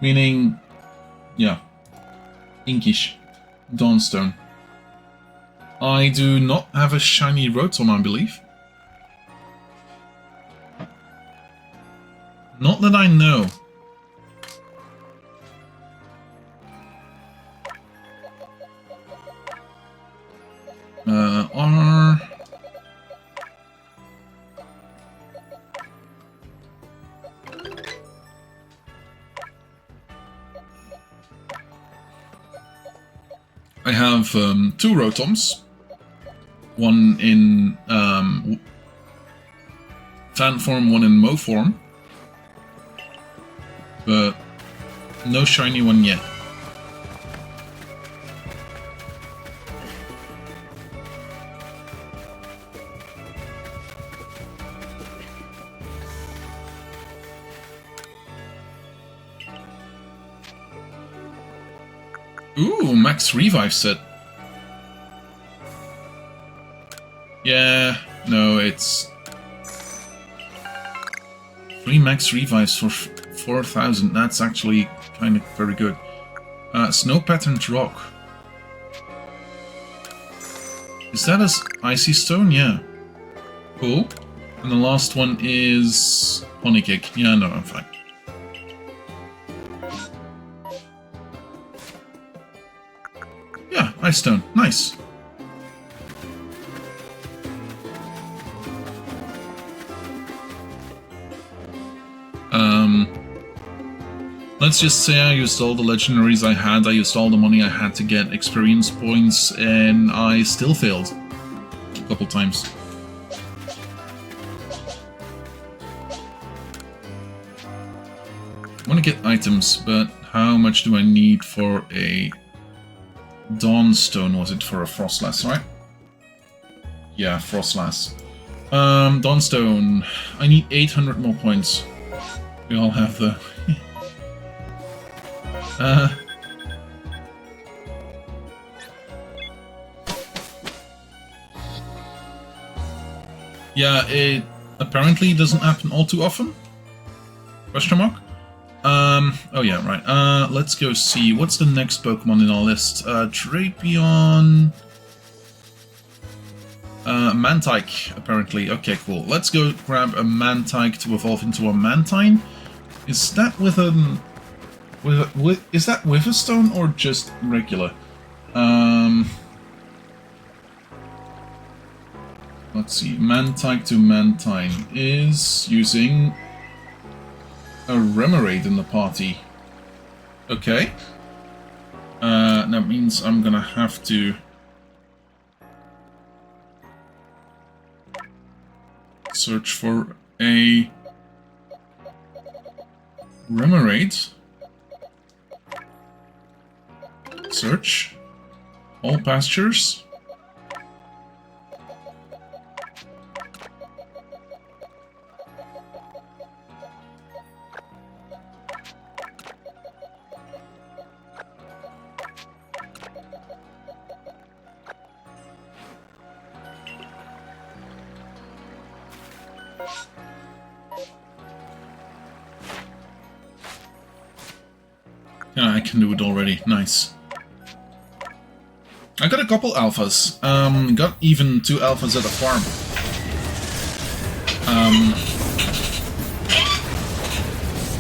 Meaning, yeah, inkish. Dawnstone. I do not have a shiny Rotom, I believe. Not that I know. R... I have 2 Rotoms. One in fan form, one in Mo form. But no shiny one yet. Ooh, max revive set. Yeah, no, it's 3 max revives for 4,000. That's actually kind of very good. Snow patterned rock. Is that as icy stone? Yeah. Cool. And the last one is Pony Kick. Yeah, no, I'm fine. Yeah, ice stone. Nice. Let's just say I used all the legendaries I had, I used all the money I had to get experience points, and I still failed a couple times. I want to get items, but how much do I need for a Dawnstone? Was it for a Frostlass, right? Yeah, Frostlass. Dawnstone. I need 800 more points. We all have the... yeah, it apparently doesn't happen all too often. Question mark? Oh yeah, right. Let's go see. What's the next Pokemon in our list? Drapion... Mantike, apparently. Okay, cool. Let's go grab a Mantike to evolve into a Mantine. Is that with a... is that with a stone or just regular? Let's see. Mantike to Mantine is using a Remoraid in the party. Okay. That means I'm gonna have to search for a Remunerate. Search. All pastures. Yeah, I can do it already. Nice. I got a couple alphas. Got even 2 alphas at the farm.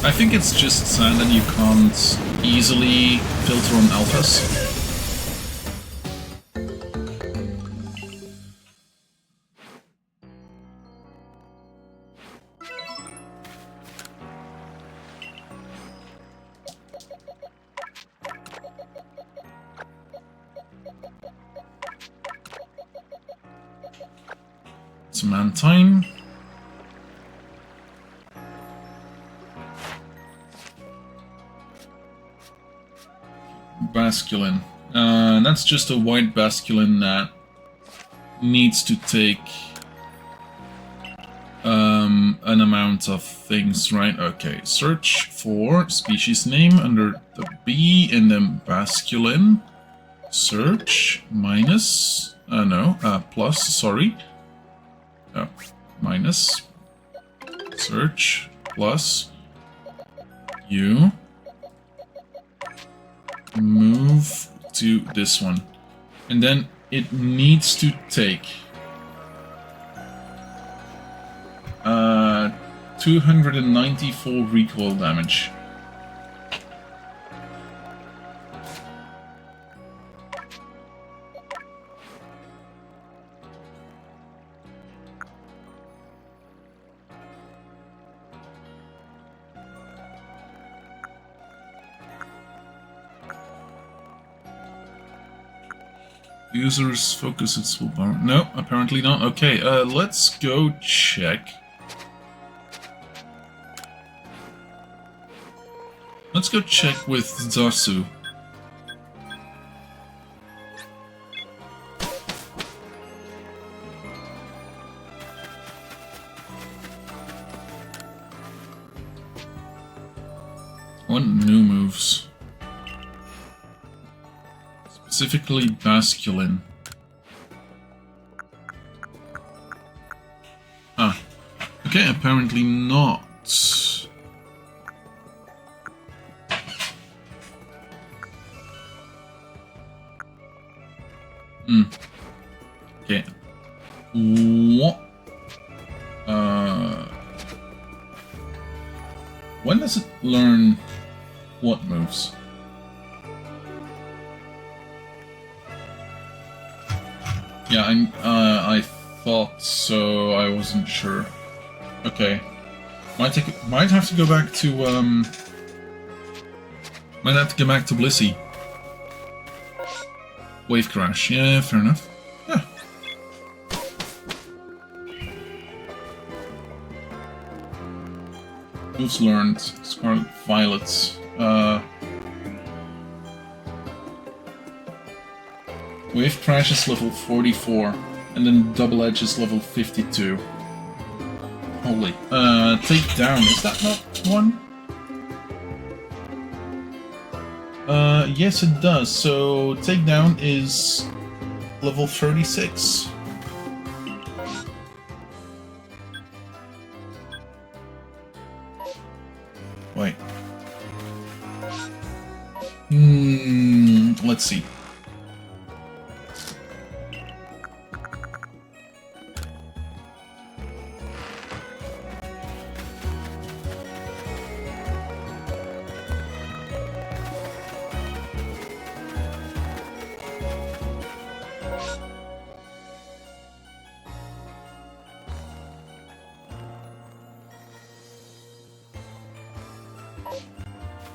I think it's just sad that you can't easily filter on alphas. It's man time. Basculin. That's just a white basculin that needs to take an amount of things, right? Okay, search for species name under the B and then basculin. Search minus, plus, sorry. Oh, minus, search, plus, U, move to this one. And then it needs to take 294 recoil damage. Users focus its full power. No, apparently not. Okay, let's go check. Let's go check with Zasu. What new moves? Specifically Basculin. Ah. Okay, apparently not. Okay. What? When does it learn what moves? Yeah, I thought so. I wasn't sure. Okay, might have to go back to might have to go back to Blissey. Wave crash. Yeah, fair enough. Yeah. Moves learned. Scarlet Violets. Wave Crash is level 44, and then Double Edge is level 52. Holy. Take Down, is that not one? Yes it does, so Take Down is level 36. Wait. Let's see.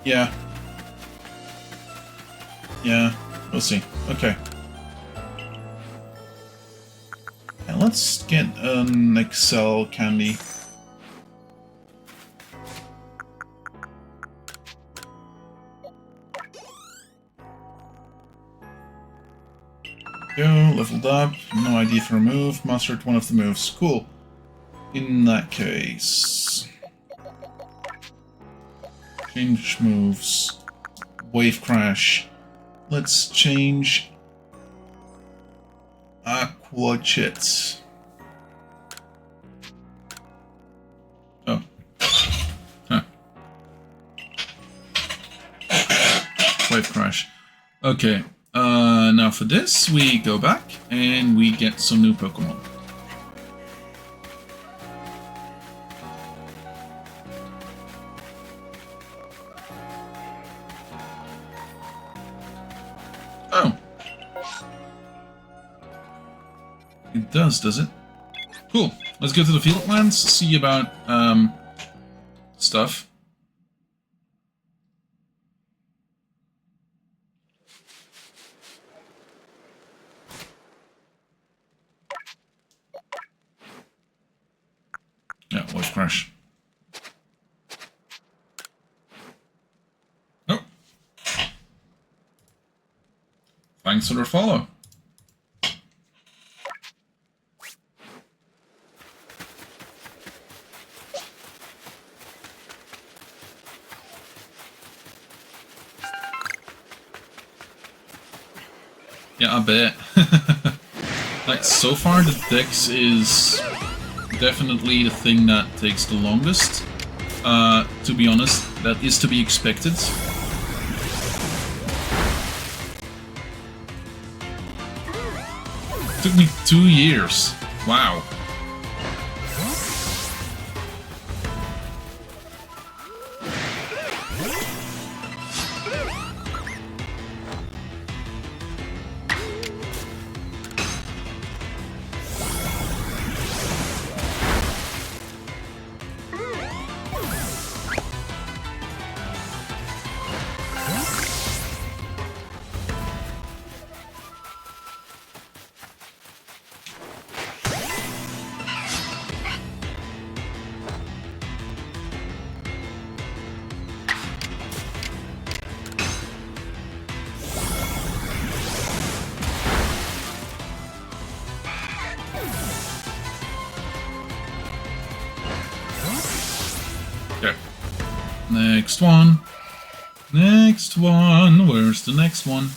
Yeah. Yeah, we'll see. Okay. And let's get an Excel candy. Go, leveled up, no ID for a move, mastered one of the moves. Cool. In that case... change moves. Wave Crash. Let's change... Aqua Jet. Oh. Huh. Wave Crash. Okay. Now for this, we go back and we get some new Pokemon. Oh. It does it? Cool. Let's go to the field lands, see about, stuff. Yeah, Wave Crash. Oh. Flying Sword or Follow. Yeah, I bet. Like, so far the Dex is definitely the thing that takes the longest. To be honest, that is to be expected. It took me 2 years. Wow. Okay. Next one. Next one. Where's the next one?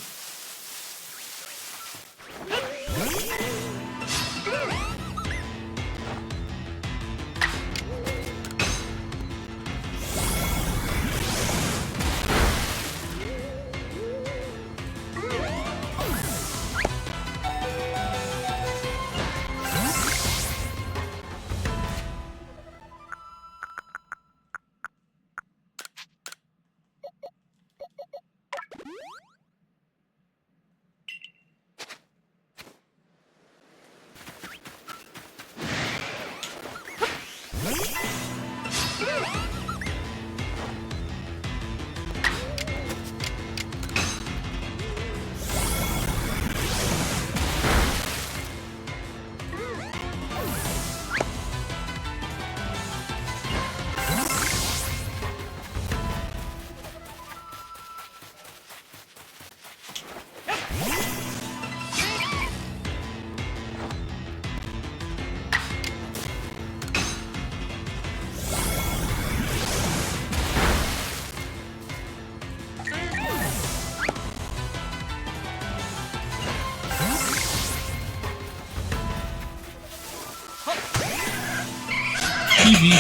TV.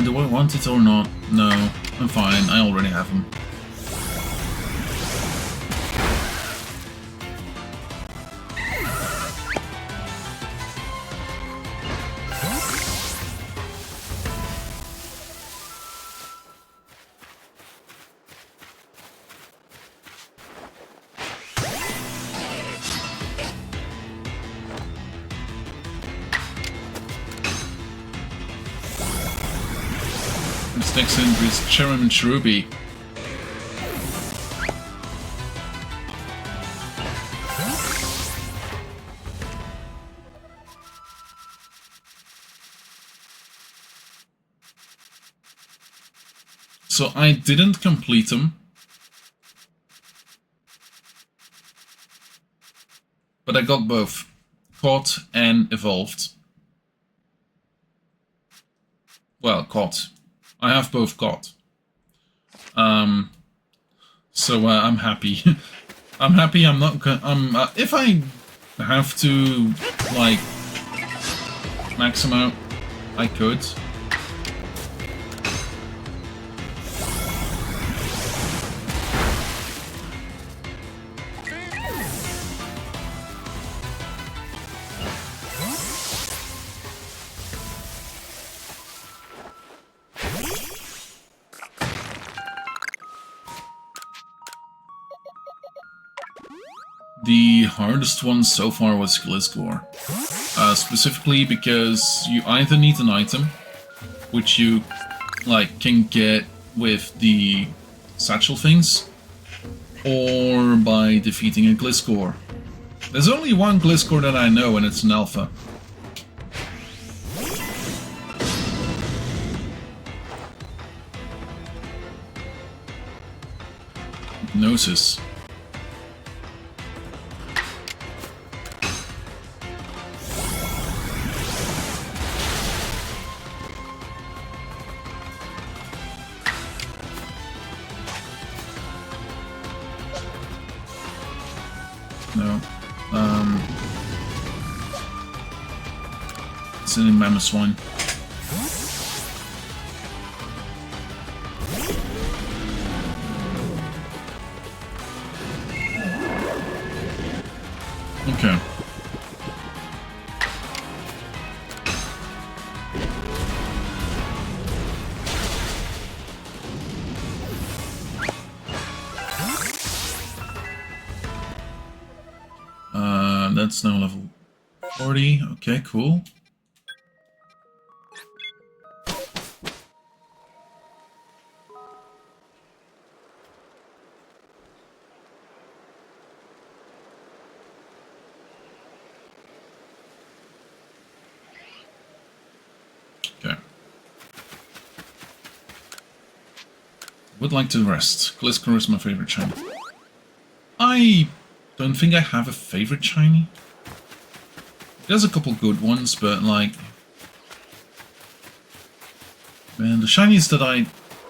Do I want it or not? No, I'm fine. I already have them. This next entry is Cherim and Cherubi. So I didn't complete them. But I got both. Caught and evolved. Well, caught. I have both caught. So I'm happy. I'm happy. I'm not. If I have to like max them out, I could. The hardest one so far was Gliscor. Specifically because you either need an item, which you like can get with the satchel things, or by defeating a Gliscor. There's only one Gliscor that I know, and it's an alpha. Hypnosis. No. It's an Mammoth Swine. Okay. That's now level 40. Okay, cool. Okay. Would like to rest. Gliscor is my favorite shiny. I don't think I have a favorite shiny. There's a couple good ones, but like, man, the shinies that I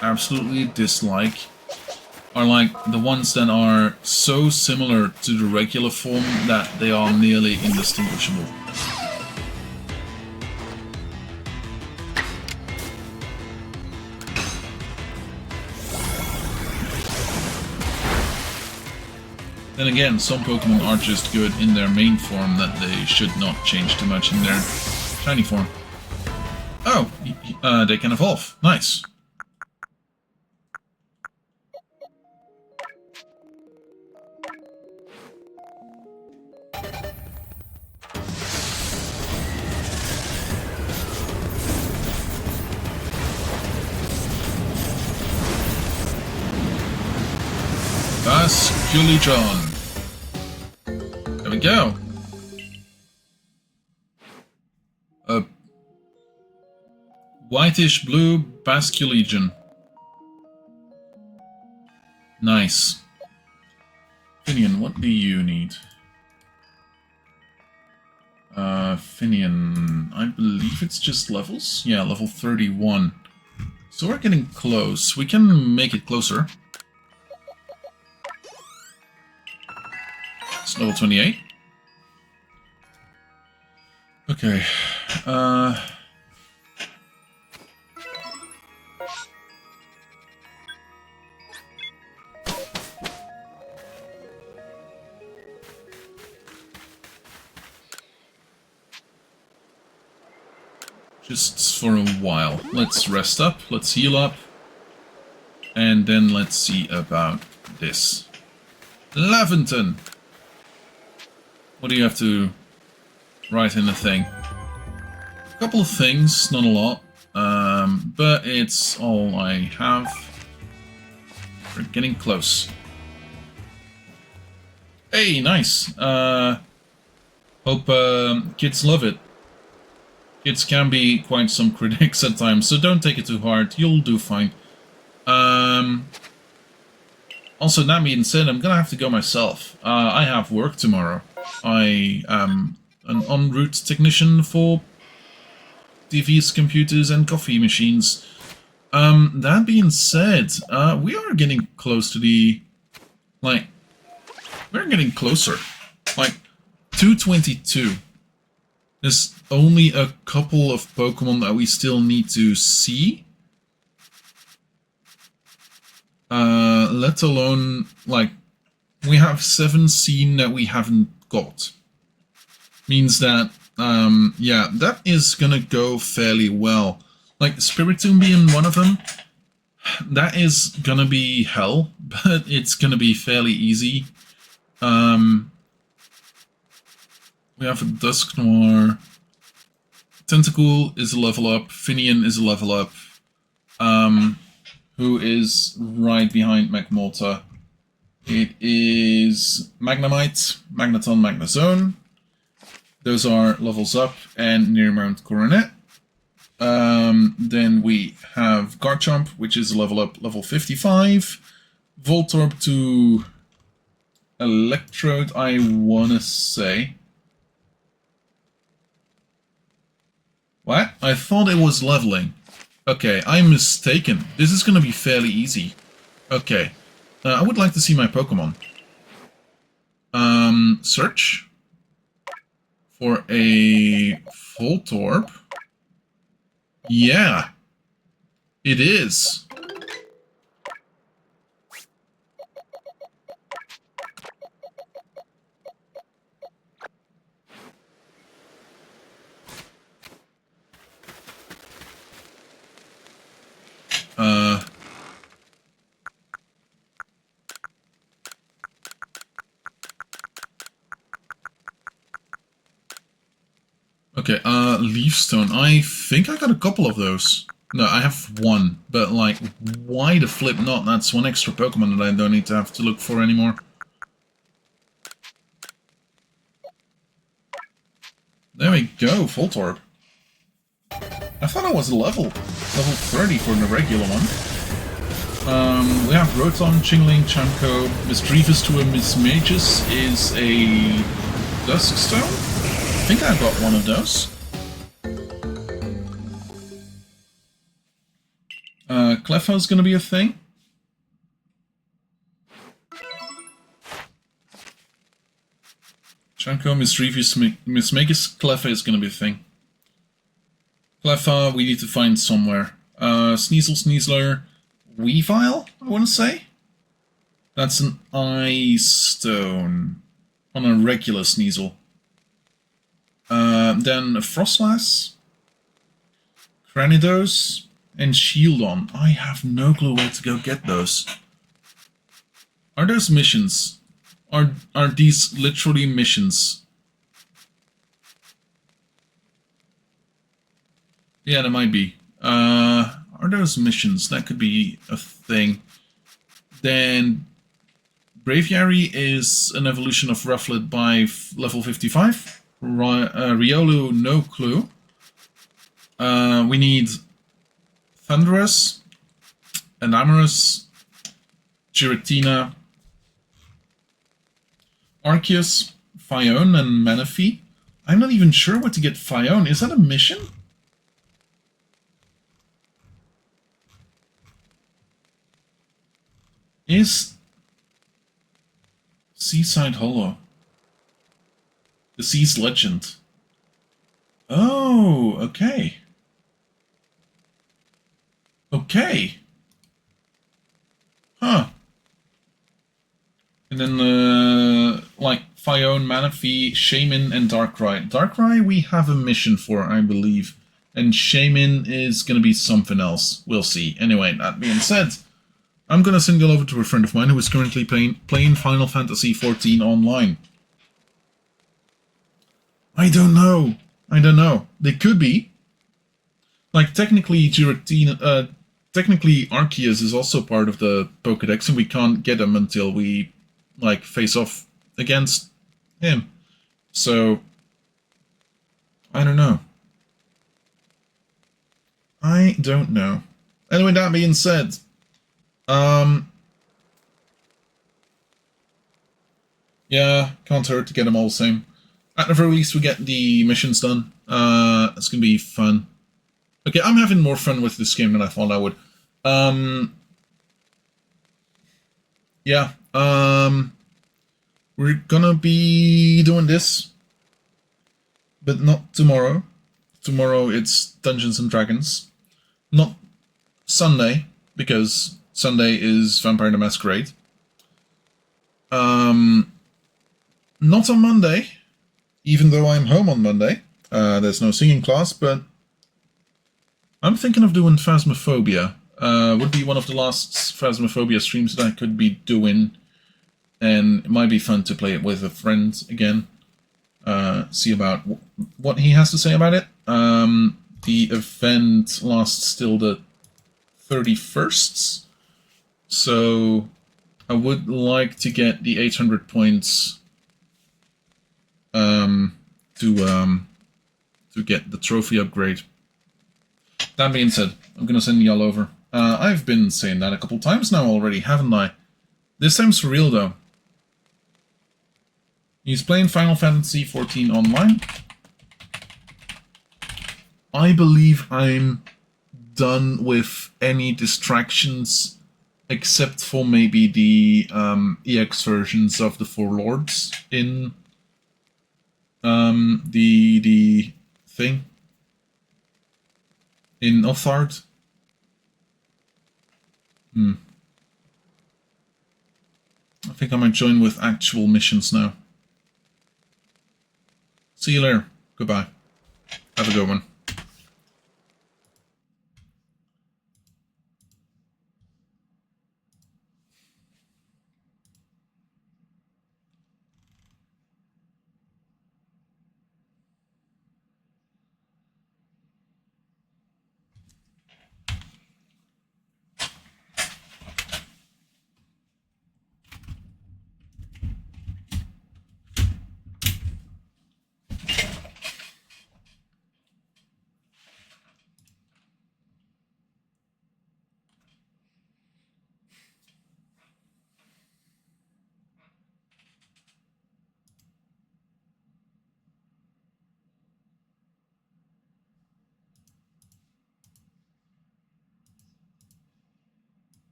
absolutely dislike are like the ones that are so similar to the regular form that they are nearly indistinguishable. Then again, some Pokemon are just good in their main form that they should not change too much in their shiny form. Oh, they can evolve. Nice. Basculegion. There we go. A whitish blue Basculegion. Nice. Finian, what do you need? Finian, I believe it's just levels? Yeah, level 31. So we're getting close. We can make it closer. It's level 28. Okay. Just for a while. Let's rest up, let's heal up, and then let's see about this. Laventon! What do you have to write in the thing? A couple of things, not a lot, but it's all I have. We're getting close. Hey, nice! Hope kids love it. Kids can be quite some critics at times, so don't take it too hard. You'll do fine. Also, that being said, I'm gonna have to go myself. I have work tomorrow. I am an en route technician for TVs, computers, and coffee machines. That being said, we are getting close to the... Like, we're getting closer. Like, 222. There's only a couple of Pokemon that we still need to see. Let alone, like, we have 7 seen that we haven't got. Means that, yeah, that is gonna go fairly well. Like, Spiritomb being one of them, that is gonna be hell, but it's gonna be fairly easy. We have a Dusknoir. Tentacool is a level up. Finian is a level up. Who is right behind Magmortar? It is Magnemite, Magneton, Magnezone. Those are levels up, and near Mount Coronet. Then we have Garchomp, which is a level up, level 55. Voltorb to Electrode, I wanna say. What? I thought it was leveling. Okay, I'm mistaken. This is gonna be fairly easy. Okay. I would like to see my Pokemon. Search for a Voltorb. Yeah, it is. Okay, Leafstone. I think I got a couple of those. No, I have one, but like, why the flip not? That's one extra Pokemon that I don't need to have to look for anymore. There we go, Voltorb. I thought I was level 30 for the regular one. We have Rotom, Chingling, Chanko, Misdreavus to a Mismagus is a Duskstone? I think I got one of those. Clefai's gonna be a thing. Chanko, Misdreavus, Mismagus, Clefai is gonna be a thing. Cleffa, we need to find somewhere. Sneasel, Sneasler, Weavile, I want to say? That's an Ice Stone on a regular Sneasel. Then a Frostlass, Cranidos, and Shieldon. I have no clue where to go get those. Are those missions? Are these literally missions? Yeah, there might be. Are those missions? That could be a thing. Then Braviary is an evolution of Rufflet by level 55. Riolu, no clue. We need Thundurus, Enamorus, Giratina, Arceus, Phione, and Manaphy. I'm not even sure where to get Phione. Is that a mission? Is Seaside Hollow the Sea's Legend? Oh, okay. Okay. Huh. And then, like, Phione, Manaphy, Shaman, and Darkrai. Darkrai we have a mission for, I believe. And Shaman is gonna be something else. We'll see. Anyway, that being said, I'm gonna send you over to a friend of mine who is currently playing Final Fantasy XIV online. I don't know. I don't know. They could be. Like, technically, Giratina, technically Arceus is also part of the Pokédex, and we can't get him until we, like, face off against him. So, I don't know. I don't know. Anyway, that being said, Yeah, can't hurt to get them all the same. At the very least, we get the missions done. It's gonna be fun. Okay, I'm having more fun with this game than I thought I would. Yeah. We're gonna be doing this, but not tomorrow. Tomorrow it's Dungeons and Dragons. Not Sunday, because Sunday is Vampire the Masquerade. Not on Monday, even though I'm home on Monday. There's no singing class, but I'm thinking of doing Phasmophobia. Would be one of the last Phasmophobia streams that I could be doing, and it might be fun to play it with a friend again. See about what he has to say about it. The event lasts till the 31st, so I would like to get the 800 points to get the trophy upgrade. That being said, I'm gonna send y'all over. I've been saying that a couple times now already, haven't I? This time's for real though. He's playing Final Fantasy XIV online. I believe I'm done with any distractions except for maybe the EX versions of the Four Lords in the thing in Othard. I think I might join with actual missions now. See you later. Goodbye. Have a good one.